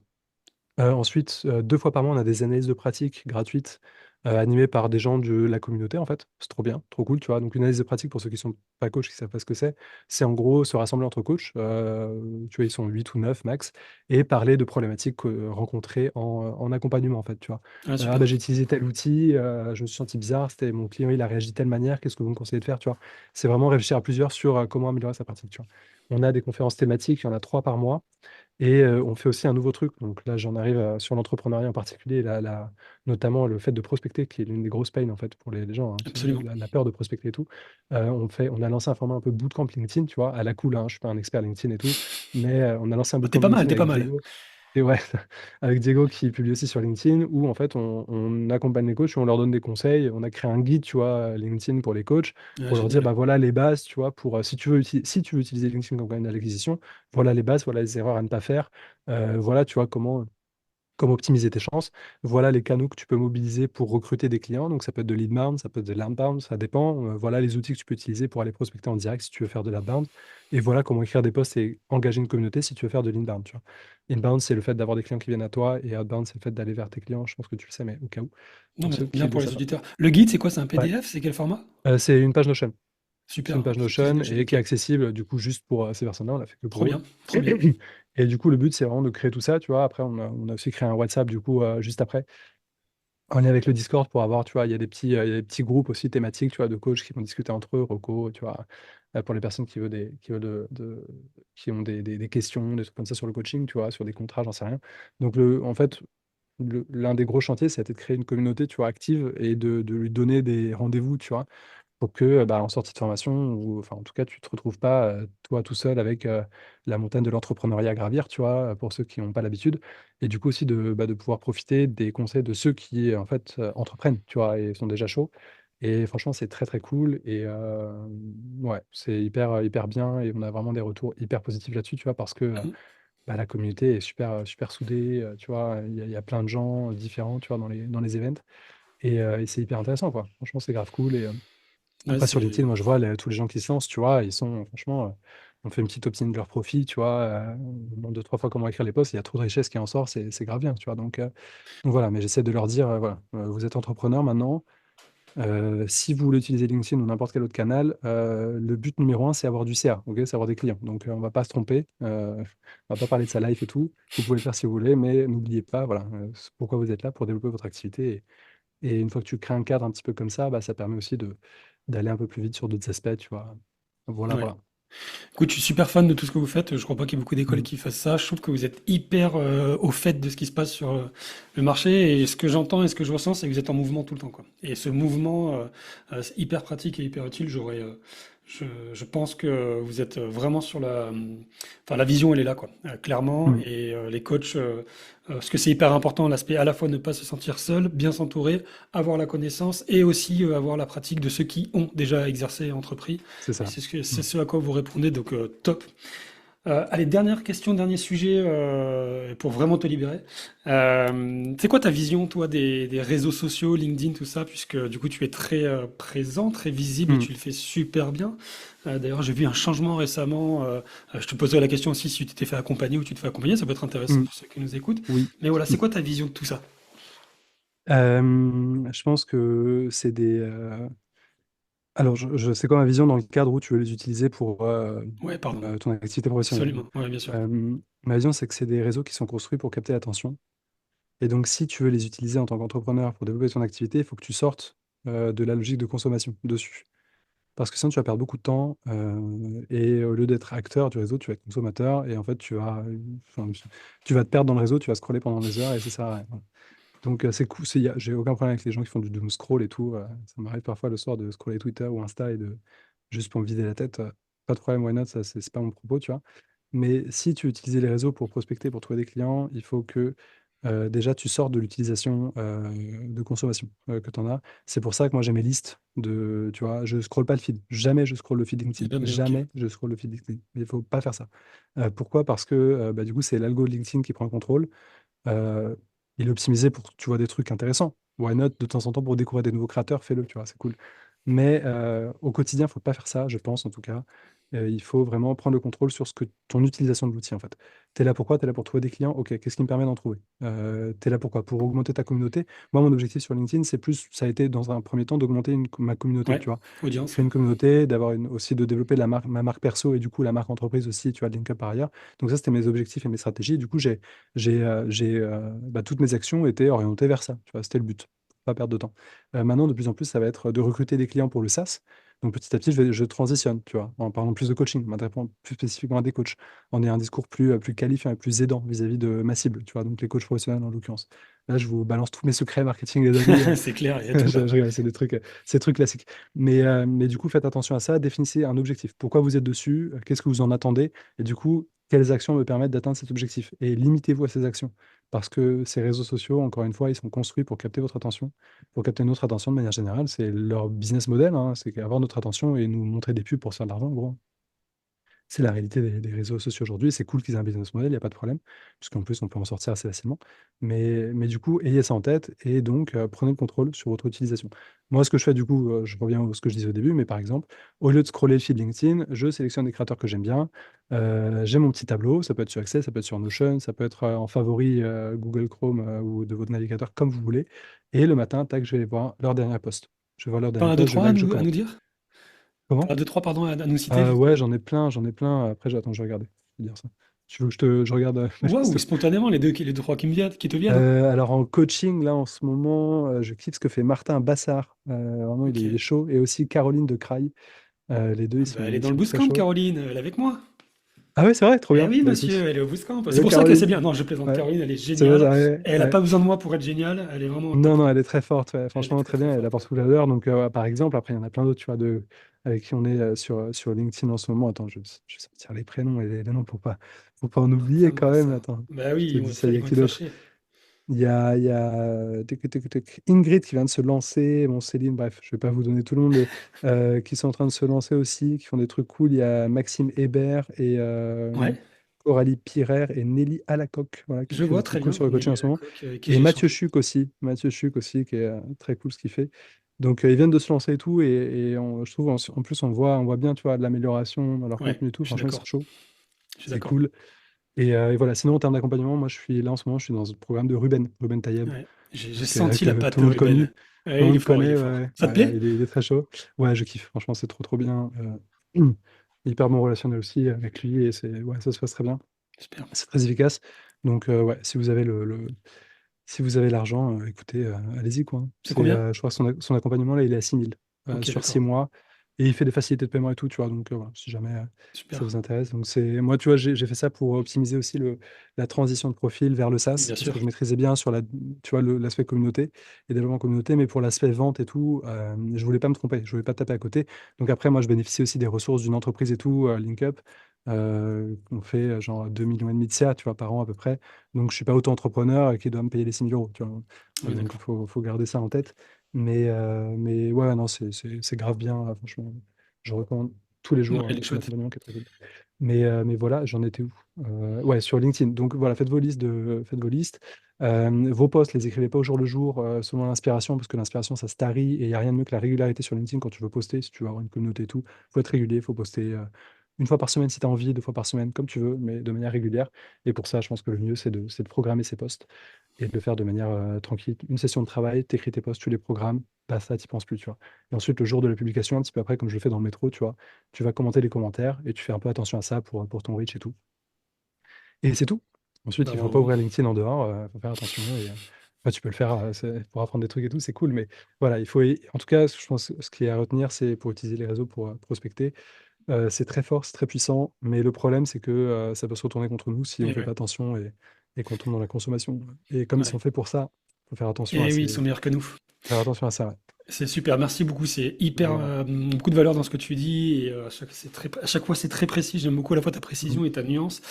Ensuite, 2 fois par mois, on a des analyses de pratique gratuites, animées par des gens de la communauté, en fait. C'est trop bien, trop cool, tu vois? Donc une analyse de pratique, pour ceux qui sont pas coachs, qui savent pas ce que c'est en gros se rassembler entre coachs, tu vois, ils sont 8 ou 9 max et parler de problématiques, rencontrées en accompagnement, en fait, tu vois? Ah «Ah bah, super. j'ai utilisé tel outil, je me suis senti bizarre, c'était mon client, il a réagi de telle manière, qu'est-ce que vous me conseillez de faire?» Tu vois? C'est vraiment réfléchir à plusieurs sur, comment améliorer sa pratique, tu vois? On a des conférences thématiques, il y en a 3 par mois. Et on fait aussi un nouveau truc, donc là, j'en arrive sur l'entrepreneuriat en particulier, notamment le fait de prospecter qui est l'une des grosses pains, en fait, pour les gens, hein, c'est Absolument. la peur de prospecter et tout. On a lancé un format un peu bootcamp LinkedIn, tu vois? À la cool, hein, je suis pas un expert LinkedIn et tout, mais on a lancé un Ah, tu bootcamp pas mal, LinkedIn t'es pas avec mal. Diego et ouais, avec Diego qui publie aussi sur LinkedIn où en fait on accompagne les coachs, on leur donne des conseils. On a créé un guide, tu vois, LinkedIn pour les coachs, Ah pour leur dire: génial. «Bah, voilà les bases», tu vois? Pour, si tu veux utiliser LinkedIn comme canal d'acquisition, voilà les bases, voilà les erreurs à ne pas faire. Voilà, tu vois, comment optimiser tes chances. Voilà les canaux que tu peux mobiliser pour recruter des clients. Donc ça peut être de l'inbound, ça peut être de l'inbound, ça dépend. Voilà les outils que tu peux utiliser pour aller prospecter en direct si tu veux faire de l'inbound. Et voilà comment écrire des posts et engager une communauté si tu veux faire de l'inbound, tu vois. Inbound, c'est le fait d'avoir des clients qui viennent à toi et outbound, c'est le fait d'aller vers tes clients. Je pense que tu le sais, mais au cas où, Non, pour mais ceux bien qui ne le pour les savent pas. auditeurs. Le guide, c'est quoi? C'est un Ouais. PDF? C'est quel format? C'est une page Notion. C'est une Super, page c'est utiliser Notion Notion, et qui est ok. accessible, du coup, juste pour, ces personnes-là. On l'a fait que Trop pour eux. bien, trop bien. Et du coup, le but, c'est vraiment de créer tout ça, tu vois? Après, on a aussi créé un WhatsApp, du coup, juste après, en lien avec le Discord pour avoir, tu vois, il y a des petits groupes aussi thématiques, tu vois, de coachs qui vont discuter entre eux, recos, tu vois? Pour les personnes qui veulent qui ont des questions, des trucs comme ça sur le coaching, tu vois? Sur des contrats, j'en sais rien. Donc en fait, l'un des gros chantiers, ça a été de créer une communauté, tu vois, active et de lui donner des rendez-vous, tu vois? Pour que, bah, en sortie de formation ou enfin, en tout cas, tu te retrouves pas, toi, tout seul avec, la montagne de l'entrepreneuriat à gravir, tu vois? Pour ceux qui n'ont pas l'habitude et du coup aussi de pouvoir profiter des conseils de ceux qui, en fait, entreprennent, tu vois? Et sont déjà chauds et franchement, c'est très, très cool et ouais, c'est hyper bien et on a vraiment des retours hyper positifs là-dessus, tu vois? Parce que, Mhm. bah, la communauté est super soudée, tu vois? Il y a plein de gens, différents, tu vois? Dans les events et c'est hyper intéressant, quoi. Franchement, c'est grave cool et Ouais, après sur c'est LinkedIn, moi je vois tous les gens qui se lancent, tu vois? Ils sont franchement, on fait une petite opt-in de leur profil, tu vois? On demande 2-3 fois comment écrire les posts, il y a trop de richesse qui en sort, c'est grave bien, tu vois? Donc voilà, mais j'essaie de leur dire, voilà, vous êtes entrepreneur maintenant, si vous voulez utiliser LinkedIn ou n'importe quel autre canal, le but numéro un c'est avoir du CA, OK? C'est avoir des clients. Donc on va pas se tromper, on va pas parler de sa life et tout. Vous pouvez le faire si vous voulez, mais n'oubliez pas, voilà, c pourquoi vous êtes là, pour développer votre activité et une fois que tu crées un cadre un petit peu comme ça, bah, ça permet aussi d'aller un peu plus vite sur d'autres aspects, tu vois? Voilà, ouais. voilà. Écoute, je suis super fan de tout ce que vous faites. Je crois pas qu'il y ait beaucoup d'écoles Mm. qui fassent ça. Je trouve que vous êtes hyper au fait de ce qui se passe sur le marché. Et ce que j'entends et ce que je ressens, c'est que vous êtes en mouvement tout le temps, quoi. Et ce mouvement, c'est hyper pratique et hyper utile. Je, je pense que vous êtes vraiment sur enfin, la vision, elle est là, quoi. Clairement. Mm. Et les coachs, parce que c'est hyper important, l'aspect à la fois ne pas se sentir seul, bien s'entourer, avoir la connaissance et aussi avoir la pratique de ceux qui ont déjà exercé et entrepris. C'est Et ça. c'est Mm. ce à quoi vous répondez, donc top. Allez, dernière question, dernier sujet pour vraiment te libérer. C'est quoi ta vision, toi, des réseaux sociaux, LinkedIn, tout ça, puisque du coup tu es très présent, très visible et Mm. tu le fais super bien. D'ailleurs, j'ai vu un changement récemment. Je te posais la question aussi si tu t'es fait accompagner ou tu te fais accompagner, ça peut être intéressant Mm. pour ceux qui nous écoutent. Oui. Mais voilà, c'est Mm. quoi ta vision de tout ça? Je pense que c'est des. Alors, c'est quoi ma vision dans le cadre où tu veux les utiliser pour Ouais, pardon. ton activité professionnelle. Absolument. Ouais, bien sûr. Ma vision, c'est que c'est des réseaux qui sont construits pour capter l'attention. Et donc, si tu veux les utiliser en tant qu'entrepreneur pour développer ton activité, il faut que tu sortes de la logique de consommation dessus. Parce que sinon, tu vas perdre beaucoup de temps et au lieu d'être acteur du réseau, tu vas être consommateur et en fait, enfin, tu vas te perdre dans le réseau, tu vas scroller pendant des heures et ça sert à rien. Voilà. Donc, c'est cool. J'ai aucun problème avec les gens qui font du doom scroll et tout. Ça m'arrive parfois le soir de scroller Twitter ou Insta et de juste pour me vider la tête. Pas de problème, why not? Ça, c'est pas mon propos, tu vois. Mais si tu utilises les réseaux pour prospecter, pour trouver des clients, il faut que déjà tu sors de l'utilisation de consommation que tu en as. C'est pour ça que moi j'ai mes listes de, tu vois, je scrolle pas le feed. Jamais je scrolle le feed LinkedIn. Jamais, ok. Jamais je scrolle le feed LinkedIn. Il faut pas faire ça. Pourquoi? Parce que bah, du coup, c'est l'algo de LinkedIn qui prend le contrôle. Euh, il est optimisé pour que tu vois des trucs intéressants. Why not? De temps en temps, pour découvrir des nouveaux créateurs, fais-le, tu vois, c'est cool. Mais au quotidien, il ne faut pas faire ça, je pense en tout cas. Il faut vraiment prendre le contrôle sur ton utilisation de l'outil en fait. Tu es là pourquoi? Tu es là pour trouver des clients? Ok, qu'est-ce qui me permet d'en trouver? Tu es là pourquoi? Pour augmenter ta communauté. Moi, mon objectif sur LinkedIn, ça a été dans un premier temps d'augmenter ma communauté, Ouais, tu vois. audience, Créer ouais. une communauté, aussi de développer ma marque perso et du coup la marque entreprise aussi, tu vois, de link up par ailleurs. Donc ça, c'était mes objectifs et mes stratégies. Du coup, toutes mes actions étaient orientées vers ça, tu vois, c'était le but. Pas perdre de temps. Maintenant, de plus en plus, ça va être de recruter des clients pour le SaaS. Donc petit à petit, je transitionne, tu vois, en parlant plus de coaching, m'adressant plus spécifiquement à des coachs, en ayant un discours plus qualifiant et plus aidant vis-à-vis de ma cible, tu vois, donc les coachs professionnels en l'occurrence. Là, je vous balance tous mes secrets marketing, les amis. C'est clair, il y a tout là. Je rigole, c'est des trucs classiques. Mais du coup, faites attention à ça, définissez un objectif. Pourquoi vous êtes dessus? Qu'est-ce que vous en attendez? Et du coup, quelles actions me permettent d'atteindre cet objectif? Et limitez-vous à ces actions. Parce que ces réseaux sociaux, encore une fois, ils sont construits pour capter votre attention, pour capter notre attention de manière générale. C'est leur business model, hein, c'est avoir notre attention et nous montrer des pubs pour se faire de l'argent, en gros. C'est la réalité des réseaux sociaux aujourd'hui. C'est cool qu'ils aient un business model, il n'y a pas de problème, puisqu'en plus, on peut en sortir assez facilement. Mais du coup, ayez ça en tête et donc prenez le contrôle sur votre utilisation. Moi, ce que je fais, du coup, je reviens à ce que je disais au début, mais par exemple, au lieu de scroller le feed LinkedIn, je sélectionne des créateurs que j'aime bien. J'ai mon petit tableau, ça peut être sur Excel, ça peut être sur Notion, ça peut être en favori Google Chrome ou de votre navigateur, comme vous voulez. Et le matin, tac, je vais voir leur dernier post. Je vais voir leur Pas dernier un, deux, post, je trois à like, je nous commente. dire? Comment? Pas un, deux, trois, pardon, à nous citer, Ouais, justement. j'en ai plein, j'en ai plein. Après, attends, je vais regarder. Je vais dire ça. Tu veux que je regarde ma Waouh, liste? spontanément, les deux, trois qui te viennent, hein. Alors, en coaching, là, en ce moment, je kiffe ce que fait Martin Bassard. Vraiment, Ok. il est chaud. Et aussi Caroline de Crail. Les deux, Ah bah, elle est ils dans le sont très bootcamp, chauds. Caroline, elle est avec moi. Ah ouais, c'est vrai, trop Eh bien. oui, Bah monsieur, écoute, elle est au bootcamp. C'est hello pour ça que c'est Caroline. bien. Non, je plaisante. Ouais, Caroline, elle est c'est vrai, géniale. ouais, Et elle n'a ouais. pas besoin de moi pour être géniale. Elle est vraiment au Non, top. non, elle est très forte. Ouais. Elle est Franchement, très, très très bien. Elle forte. apporte beaucoup de valeur. Donc, par exemple, après, il y en a plein d'autres, tu vois, avec qui on est sur LinkedIn en ce moment. Attends, je vais sortir les prénoms et les noms pour pas en oublier quand Fais-moi même. ça. Attends, Bah je te oui, dis ça, il y ils a vont qui être d'autre? fâchés. Tic, Ingrid qui vient de se lancer, bon, Céline, bref, je vais pas vous donner tout le monde, mais qui sont en train de se lancer aussi, qui font des trucs cool. Il y a Maxime Hébert et Ouais, Coralie Pirer et Nelly Alacoque, voilà, qui je font vois des trucs très cool bien. sur le coaching en Nelly ce moment. Alacoque, avec qui Et j'ai échangé. Mathieu Chuc aussi, qui est très cool ce qu'il fait. Donc ils viennent de se lancer et tout, je trouve en plus on voit bien, tu vois, de l'amélioration dans leur Ouais, contenu et tout. je suis Franchement, ils d'accord. sont chauds, Je suis c'est d'accord. cool. Et voilà, sinon en termes d'accompagnement, moi je suis là en ce moment, je suis dans le programme de Ruben Tayeb, Ouais. J'ai que, senti la que tout patte le de monde connu, Ruben. tout Ouais, le il est monde fort, il est connaît, fort. ouais, Ça te ouais, plaît? il est très chaud. Ouais, je kiffe, franchement, c'est trop trop bien. Hyper bon relationnel aussi avec lui, et ouais, ça se passe très bien. Super. C'est très efficace. Donc ouais, si vous avez si vous avez l'argent, écoutez, allez-y quoi. C'est combien? Je crois que son accompagnement là, il est à 6 000 Ok, sur 6 d'accord. mois. Et il fait des facilités de paiement et tout, tu vois. Donc, voilà, si jamais Super. ça vous intéresse. Donc, moi, tu vois, j'ai fait ça pour optimiser aussi la transition de profil vers le SaaS, Bien parce sûr. que je maîtrisais bien sur tu vois, l'aspect communauté et développement communauté, mais pour l'aspect vente et tout, je voulais pas me tromper, je voulais pas taper à côté. Donc, après, moi, je bénéficie aussi des ressources d'une entreprise et tout, LinkUp. On fait genre 2,5 millions de CA, tu vois, par an à peu près. Donc, je suis pas auto-entrepreneur qui doit me payer les 6 000 euros, tu vois. Oui, Donc, il d'accord. faut garder ça en tête. Mais ouais, non, c'est grave bien, franchement. Je recommande tous les Ouais, jours. elle est C'est un chouette. accompagnement qui est très cool. Mais voilà, j'en étais où? Ouais, sur LinkedIn. Donc voilà, faites vos listes. Vos posts, les écrivez pas au jour le jour selon l'inspiration, parce que l'inspiration, ça se tarit et il n'y a rien de mieux que la régularité sur LinkedIn quand tu veux poster, si tu veux avoir une communauté et tout. Faut être régulier, faut poster une fois par semaine si tu as envie, 2 fois par semaine, comme tu veux, mais de manière régulière. Et pour ça, je pense que le mieux, c'est de programmer ses posts et de le faire de manière tranquille. Une session de travail, t'écris tes posts, tu les programmes, basta, t'y penses plus, tu vois. Et ensuite, le jour de la publication, un petit peu après, comme je le fais dans le métro, tu vois, tu vas commenter les commentaires et tu fais un peu attention à ça pour ton reach et tout. Et c'est tout. Ensuite, Bah, il faut pas bravo. ouvrir LinkedIn en dehors, il faut faire attention. Enfin, tu peux le faire pour apprendre des trucs et tout, c'est cool. Mais voilà, en tout cas, je pense que ce qui est à retenir, c'est pour utiliser les réseaux pour prospecter. C'est très fort, c'est très puissant. Mais le problème, c'est que ça peut se retourner contre nous si on Et fait ouais. pas attention et qu'on tombe dans la consommation. Et comme ils Ouais. sont faits pour ça, il faut Et oui, ils sont meilleurs que nous. faire attention à ça. Ouais. C'est super, merci beaucoup. C'est De hyper rien. beaucoup de valeur dans ce que tu dis et à chaque fois c'est très précis. J'aime beaucoup à la fois ta Mhm. précision et ta nuance.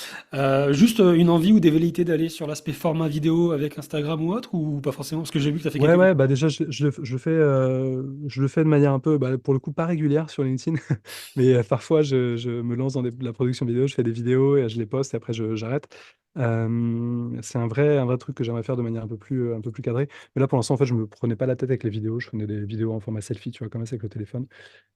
Juste une envie ou des velléités d'aller sur l'aspect format vidéo avec Instagram ou autre ou pas forcément parce que j'ai vu que tu as fait Ouais, quelques ouais, vidéos. bah déjà, je le fais de manière un peu, bah, pour le coup, pas régulière sur LinkedIn, mais parfois, je me lance dans la production vidéo, je fais des vidéos et je les poste et après, j'arrête. C'est un vrai truc que j'aimerais faire de manière un peu plus cadrée. Mais là, pour l'instant, en fait, je me prenais pas la tête avec les vidéos, je prenais des vidéos en format selfie, tu vois, comme ça, avec le téléphone.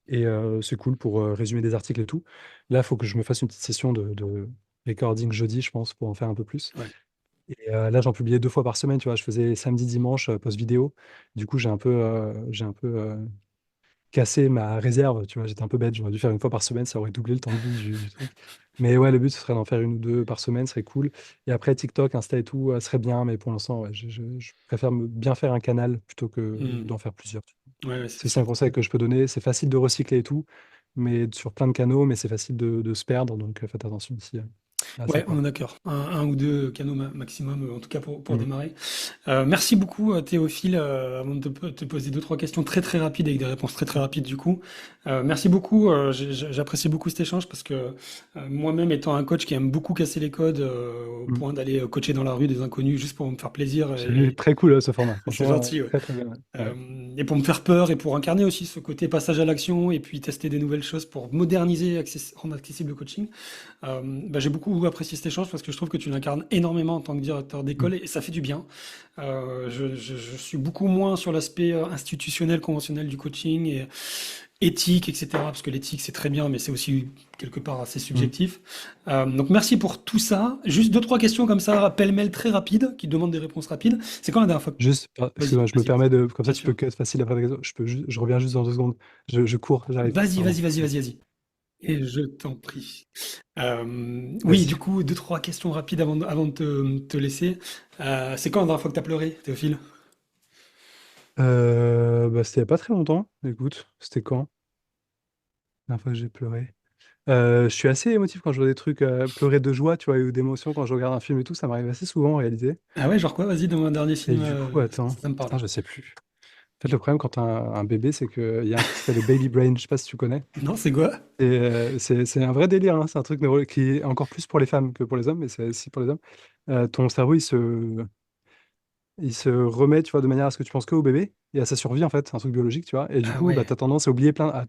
Et c'est cool pour résumer des articles et tout. Là, il faut que je me fasse une petite session de recording jeudi, je pense, pour en faire un peu plus. Ouais. Et là, j'en publiais 2 fois par semaine, tu vois. Je faisais samedi, dimanche, post vidéo. Du coup, j'ai un peu cassé ma réserve, tu vois. J'étais un peu bête. J'aurais dû faire une fois par semaine, ça aurait doublé le temps de vie du truc. Mais ouais, le but, ce serait d'en faire une ou deux par semaine, ce serait cool. Et après, TikTok, Insta et tout, serait bien. Mais pour l'instant, ouais, je préfère bien faire un canal plutôt que Hmm. d'en faire plusieurs. Ouais, ouais, c'est C'est aussi un sûr. conseil que je peux donner. C'est facile de recycler et tout, mais sur plein de canaux, mais c'est facile de se perdre. Donc, faites attention aussi à ça, Ouais, on quoi. est d'accord. Un ou deux canaux maximum, en tout cas pour Mhm. démarrer. Merci beaucoup, Théophile. Avant de te poser deux, trois questions très très rapides avec des réponses très très rapides du coup. Merci beaucoup. J'apprécie beaucoup cet échange parce que moi-même étant un coach qui aime beaucoup casser les codes au Mhm. point d'aller coacher dans la rue des inconnus juste pour me faire plaisir C'est très cool ce format. c'est Franchement, gentil. Ouais. très très bien. Ouais. Et pour me faire peur et pour incarner aussi ce côté passage à l'action et puis tester des nouvelles choses pour moderniser, rendre accessible le coaching. Bah, j'ai beaucoup apprécié cet échange parce que je trouve que tu l'incarnes énormément en tant que directeur Mhm. d'école et ça fait du bien. Je suis beaucoup moins sur l'aspect institutionnel, conventionnel du coaching et éthique, etc. Parce que l'éthique, c'est très bien, mais c'est aussi quelque part assez Mhm. subjectif. Donc merci pour tout ça. Juste deux, trois questions comme ça, pêle-mêle très rapides, qui demandent des réponses rapides. C'est quand la dernière fois que... Juste, Vas-y, excuse-moi, je me vas-y, vas-y. permets de. Comme ça, Bien tu peux sûr. cut facile après la question. Je reviens juste dans 2 secondes. Je cours, j'arrive. Vas-y, Pardon. vas-y, vas-y, vas-y, vas-y. Et je t'en prie. Oui, du Vas-y. coup, deux, trois questions rapides avant de te laisser. C'est quand la dernière fois que tu as pleuré, Théophile? Bah, c'était il n'y a pas très longtemps. Écoute, c'était quand? La dernière fois que j'ai pleuré. Je suis assez émotif quand je vois des trucs, pleurer de joie, tu vois, ou d'émotion quand je regarde un film et tout. Ça m'arrive assez souvent en réalité. Ah ouais, genre quoi? Vas-y, dans un dernier Et film, du coup, attends, ça me parle. putain, je sais plus. En fait, le problème quand t'as un bébé, c'est qu'il y a un truc qui s'appelle le baby brain. Je sais pas si tu connais. Non, c'est quoi? Et c'est un vrai délire, hein. C'est un truc qui est encore plus pour les femmes que pour les hommes, mais c'est aussi pour les hommes. Ton cerveau, il se remet, tu vois, de manière à ce que tu penses que au bébé et à sa survie, en fait. C'est un truc biologique, tu vois. Et du Ah coup, bah, ouais, tu as tendance à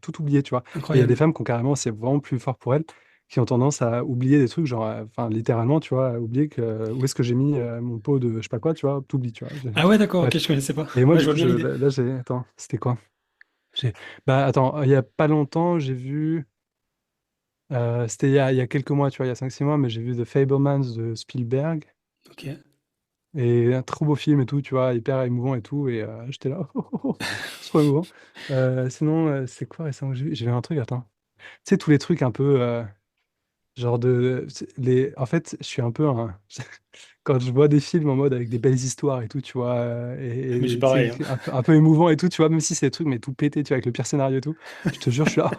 tout oublier, tu vois. Et il y a des incroyable. femmes qui ont carrément, c'est vraiment plus fort pour elles, qui ont tendance à oublier des trucs, genre, enfin, littéralement, tu vois, à oublier où est-ce que j'ai mis mon pot de je sais pas quoi, tu vois, t'oublies, tu vois. Ah ouais, d'accord, ok, Bref. je connaissais pas. Et moi, Ouais, du je vois coup, bien l'idée. là, attends, c'était quoi? J'ai... Bah, attends, il y a pas longtemps, j'ai vu. C'était il y a quelques mois, tu vois, il y a 5 6 mois, mais j'ai vu The Fabelmans de Spielberg. Ok. Et un trop beau film et tout, tu vois, hyper émouvant et tout. Et j'étais là, c'est trop émouvant. Sinon, c'est quoi récemment que j'ai vu? J'ai vu un truc, attends. Tu sais, tous les trucs un peu. Genre en fait, je suis un peu un... Quand je vois des films en mode avec des belles histoires et tout, tu vois, Mais je suis tu pareil, hein. sais, un peu émouvant et tout, tu vois, même si c'est des trucs, mais tout pété, tu vois, avec le pire scénario et tout, je te jure, je suis là,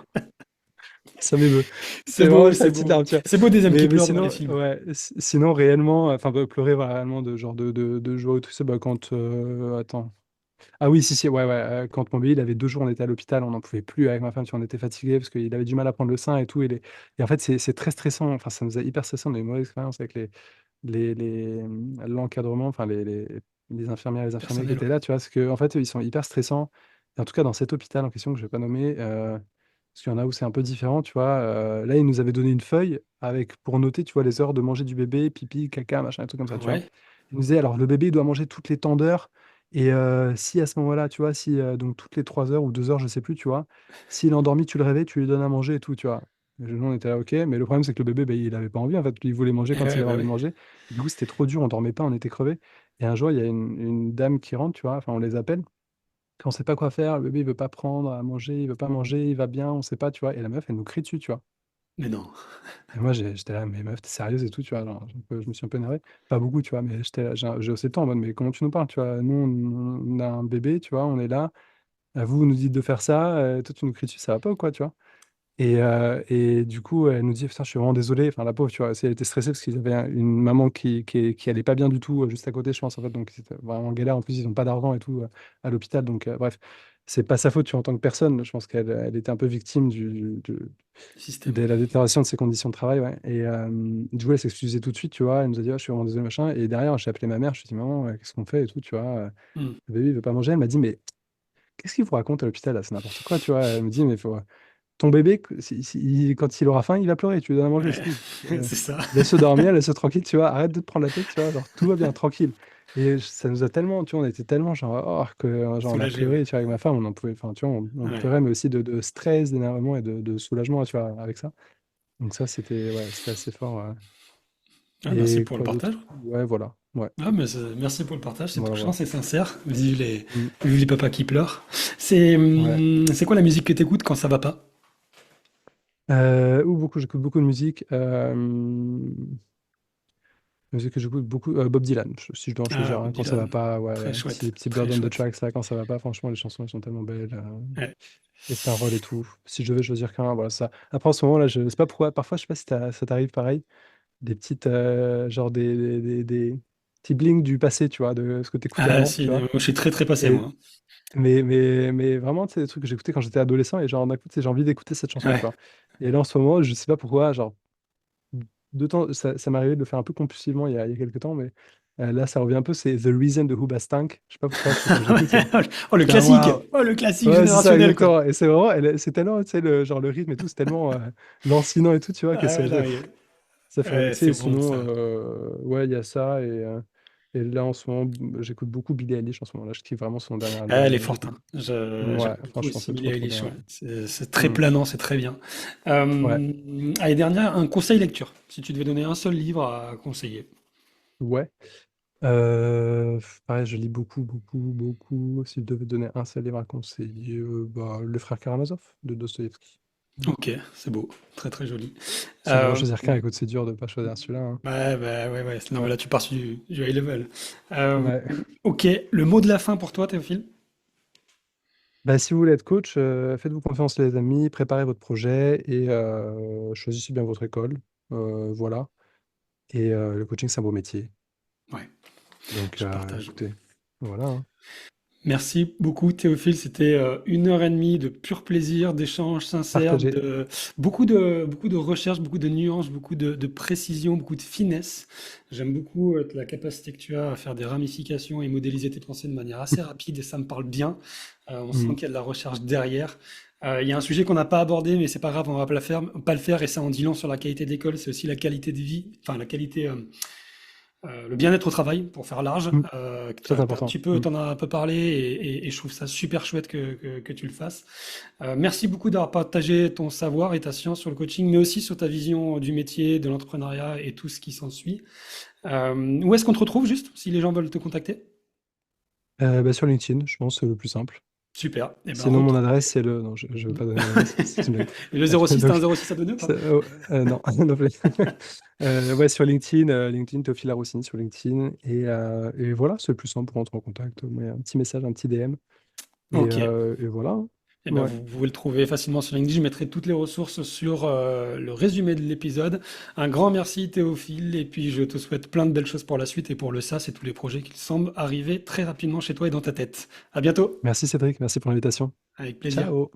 ça m'émeut. C'est C'est vraiment beau, juste la c'est petite beau. larme, tu vois. C'est beau des âmes qui Mais pleurent dans les sinon, films. ouais, sinon, réellement, enfin, pleurer vraiment de genre de joie et tout ça, bah, quand. Attends. Ah oui, si, si, ouais, ouais. Quand mon bébé, il avait 2 jours, on était à l'hôpital, on n'en pouvait plus avec ma femme, tu vois, on était fatigué parce qu'il avait du mal à prendre le sein et tout. Et en fait, c'est très stressant. Enfin, ça nous a hyper stressant. On a eu une mauvaise expérience avec l'encadrement, enfin, les infirmières et les infirmiers qui Personnel, étaient ouais. là, tu vois, parce qu'en fait, eux, ils sont hyper stressants. Et en tout cas, dans cet hôpital en question que je vais pas nommer, parce qu'il y en a où c'est un peu différent, tu vois. Là, ils nous avaient donné une feuille avec pour noter, tu vois, les heures de manger du bébé, pipi, caca, machin, un truc comme ça, tu vois. Ouais. Ils nous disaient, alors, le bébé, il doit manger toutes les temps d'heures. Et si à ce moment-là, tu vois, si donc toutes les 3 heures ou 2 heures, je sais plus, tu vois, s'il est endormi, tu le réveilles, tu lui donnes à manger et tout, tu vois. Et nous, on était là, ok, mais le problème, c'est que le bébé, ben, il avait pas envie, en fait, il voulait manger quand il Ouais, avait bah envie de oui. manger. Du coup, c'était trop dur, on dormait pas, on était crevés. Et un jour, il y a une dame qui rentre, tu vois, enfin, on les appelle, on sait pas quoi faire, le bébé, il veut pas prendre à manger, il veut pas manger, il va bien, on sait pas, tu vois. Et la meuf, elle nous crie dessus, tu vois. Mais non. Et moi, j'étais là, mais meuf, t'es sérieuse et tout, tu vois. Genre, je me suis un peu énervé. Pas beaucoup, tu vois, mais j'étais là, j'ai haussé le temps en mode, mais comment tu nous parles, tu vois? Nous, on a un bébé, tu vois, on est là. Vous nous dites de faire ça, toi, tu nous cries dessus, ça va pas ou quoi, tu vois? Et du coup, elle nous dit, putain, je suis vraiment désolé. Enfin, la pauvre, tu vois, elle était stressée parce qu'ils avaient une maman qui allait pas bien du tout, juste à côté, je pense, en fait. Donc, c'était vraiment galère. En plus, ils n'ont pas d'argent et tout à l'hôpital. Donc, bref, c'est pas sa faute, tu vois, en tant que personne. Je pense qu'elle était un peu victime Système. de la détérioration de ses conditions de travail, ouais. Et du coup, elle s'excusait tout de suite, tu vois. Elle nous a dit, ah, je suis vraiment désolé, machin. Et derrière, j'ai appelé ma mère, je lui ai dit, maman, qu'est-ce qu'on fait et tout, tu vois. Hmm. Le bébé, il veut pas manger. Elle m'a dit, mais qu'est-ce qu'il vous raconte à l'hôpital, là? C'est n'importe quoi, tu vois. Elle me dit, mais faut ton bébé, quand il aura faim, il va pleurer, tu lui donnes à manger, Ouais. c'est tout. C'est ça. Laisse-le dormir, laisse-le tranquille, tu vois, arrête de te prendre la tête, tu vois, genre tout va bien, tranquille. Et ça nous a tellement, tu vois, on était tellement genre, oh, que genre, on a Soulagé, ouais. pleuré, tu vois, avec ma femme, on en pouvait, enfin, tu vois, on Ouais. pleurait, mais aussi de stress, d'énervement et de soulagement, tu vois, avec ça. Donc ça, c'était, ouais, c'était assez fort. Ouais. Ah, merci Et pour le quoi d'autre? partage. Ouais, voilà, ouais, Ah, mais merci pour le partage, c'est voilà, touchant, voilà. c'est sincère. Mm. Vive les papas qui pleurent. Ouais. C'est quoi la musique que t'écoutes quand ça va pas? J'écoute beaucoup de musique. Musique que j'écoute beaucoup, Bob Dylan, si je dois en Ah, choisir un, Bob quand ça va Dylan. pas, Très ouais, chouette. petit Blood Très on the chouette. Tracks, là, quand ça va pas, franchement, les chansons, elles sont tellement belles, Ouais. et paroles et tout. Si je devais choisir qu'un, voilà, ça. Après, en ce moment, là, je sais pas pourquoi, parfois, je sais pas si ça t'arrive pareil, des petites, genre des petits blinks du passé, tu vois, de ce que t'écoutais Ah, avant, si, tu vois. moi, je suis très très passé, Et, moi. mais vraiment, c'est des trucs que j'écoutais quand j'étais adolescent, et genre, d'un coup, tu sais, j'ai envie d'écouter cette chanson, tu Ouais. vois. Et là, en ce moment, je sais pas pourquoi, genre, de temps, ça m'est arrivé de le faire un peu compulsivement il y a quelques temps, mais là, ça revient un peu. C'est The Reason de Hoobastank. Je sais pas pourquoi, parce que quand j'écoute, Oh, le je fais ah, classique! waouh! Oh, le classique Ouais, c'est ça, générationnel, quoi. exactement. Et c'est vraiment, c'est tellement, tu sais, genre le rythme et tout, c'est tellement lancinant et tout, tu vois, que Ah, ouais, non, ça fait rêver. ouais, Tu sais, c'est et bon, sinon, ça. ouais, il y a ça. Et là, en ce moment, j'écoute beaucoup Billie Eilish en ce moment. Là, je kiffe vraiment son dernier Ah, elle album. est forte, hein. Ouais, J'aime beaucoup franchement, aussi c'est Billie trop, trop Eilish, bien. ouais. C'est très Mm. planant, c'est très bien. Ouais, Allez, dernière, un conseil lecture. Si tu devais donner un seul livre à conseiller. ouais. Pareil, je lis beaucoup, beaucoup, beaucoup. Si je devais donner un seul livre à conseiller, bah, Le Frère Karamazov de Dostoïevski. Ok, c'est beau, très très joli. Si on doit en Euh, choisir qu'un, écoute, c'est dur de pas choisir celui-là, hein. ouais, bah, ouais, ouais. Non, mais Ouais. là, tu pars du high level. Euh, Ouais. ok, le mot de la fin pour toi, Théophile? Bah, si vous voulez être coach, faites-vous confiance, les amis, préparez votre projet et choisissez bien votre école. Voilà. Et le coaching, c'est un beau métier. Ouais, Donc, je partage. écoutez, voilà, hein. Merci beaucoup Théophile, c'était 1 heure et demie de pur plaisir, d'échanges sincères, Partagez. beaucoup de recherches, beaucoup de nuances, beaucoup de précision, beaucoup de finesse. J'aime beaucoup la capacité que tu as à faire des ramifications et modéliser tes pensées de manière assez rapide et ça me parle bien. On sent Mm. qu'il y a de la recherche derrière. Il y a un sujet qu'on n'a pas abordé, mais c'est pas grave, on va pas le faire et ça en dit long sur la qualité de l'école, c'est aussi la qualité de vie, enfin la qualité le bien-être au travail, pour faire large. Mm. T'as Très un important. petit peu, Mm. t'en as un peu parlé et je trouve ça super chouette que tu le fasses. Merci beaucoup d'avoir partagé ton savoir et ta science sur le coaching, mais aussi sur ta vision du métier, de l'entrepreneuriat et tout ce qui s'ensuit. Où est-ce qu'on te retrouve juste, si les gens veulent te contacter? Bah, sur LinkedIn, je pense que c'est le plus simple. Super. Eh ben, Sinon, mon adresse, c'est le. Non, je ne veux pas donner l'adresse, c'est une blague. et le 06, t'as Donc, un 06 à donner ou pas? non, non plus. Ouais, sur LinkedIn, LinkedIn, Théophile Laroussini sur LinkedIn. Et voilà, c'est le plus simple pour entrer en contact. Ouais, un petit message, un petit DM. Ok. Et voilà, hein. Eh ben, Ouais. vous pouvez le trouver facilement sur LinkedIn. Je mettrai toutes les ressources sur le résumé de l'épisode. Un grand merci Théophile, et puis je te souhaite plein de belles choses pour la suite et pour le SaaS et tous les projets qui semblent arriver très rapidement chez toi et dans ta tête. À bientôt, Merci Cédric, merci pour l'invitation. avec plaisir. Ciao!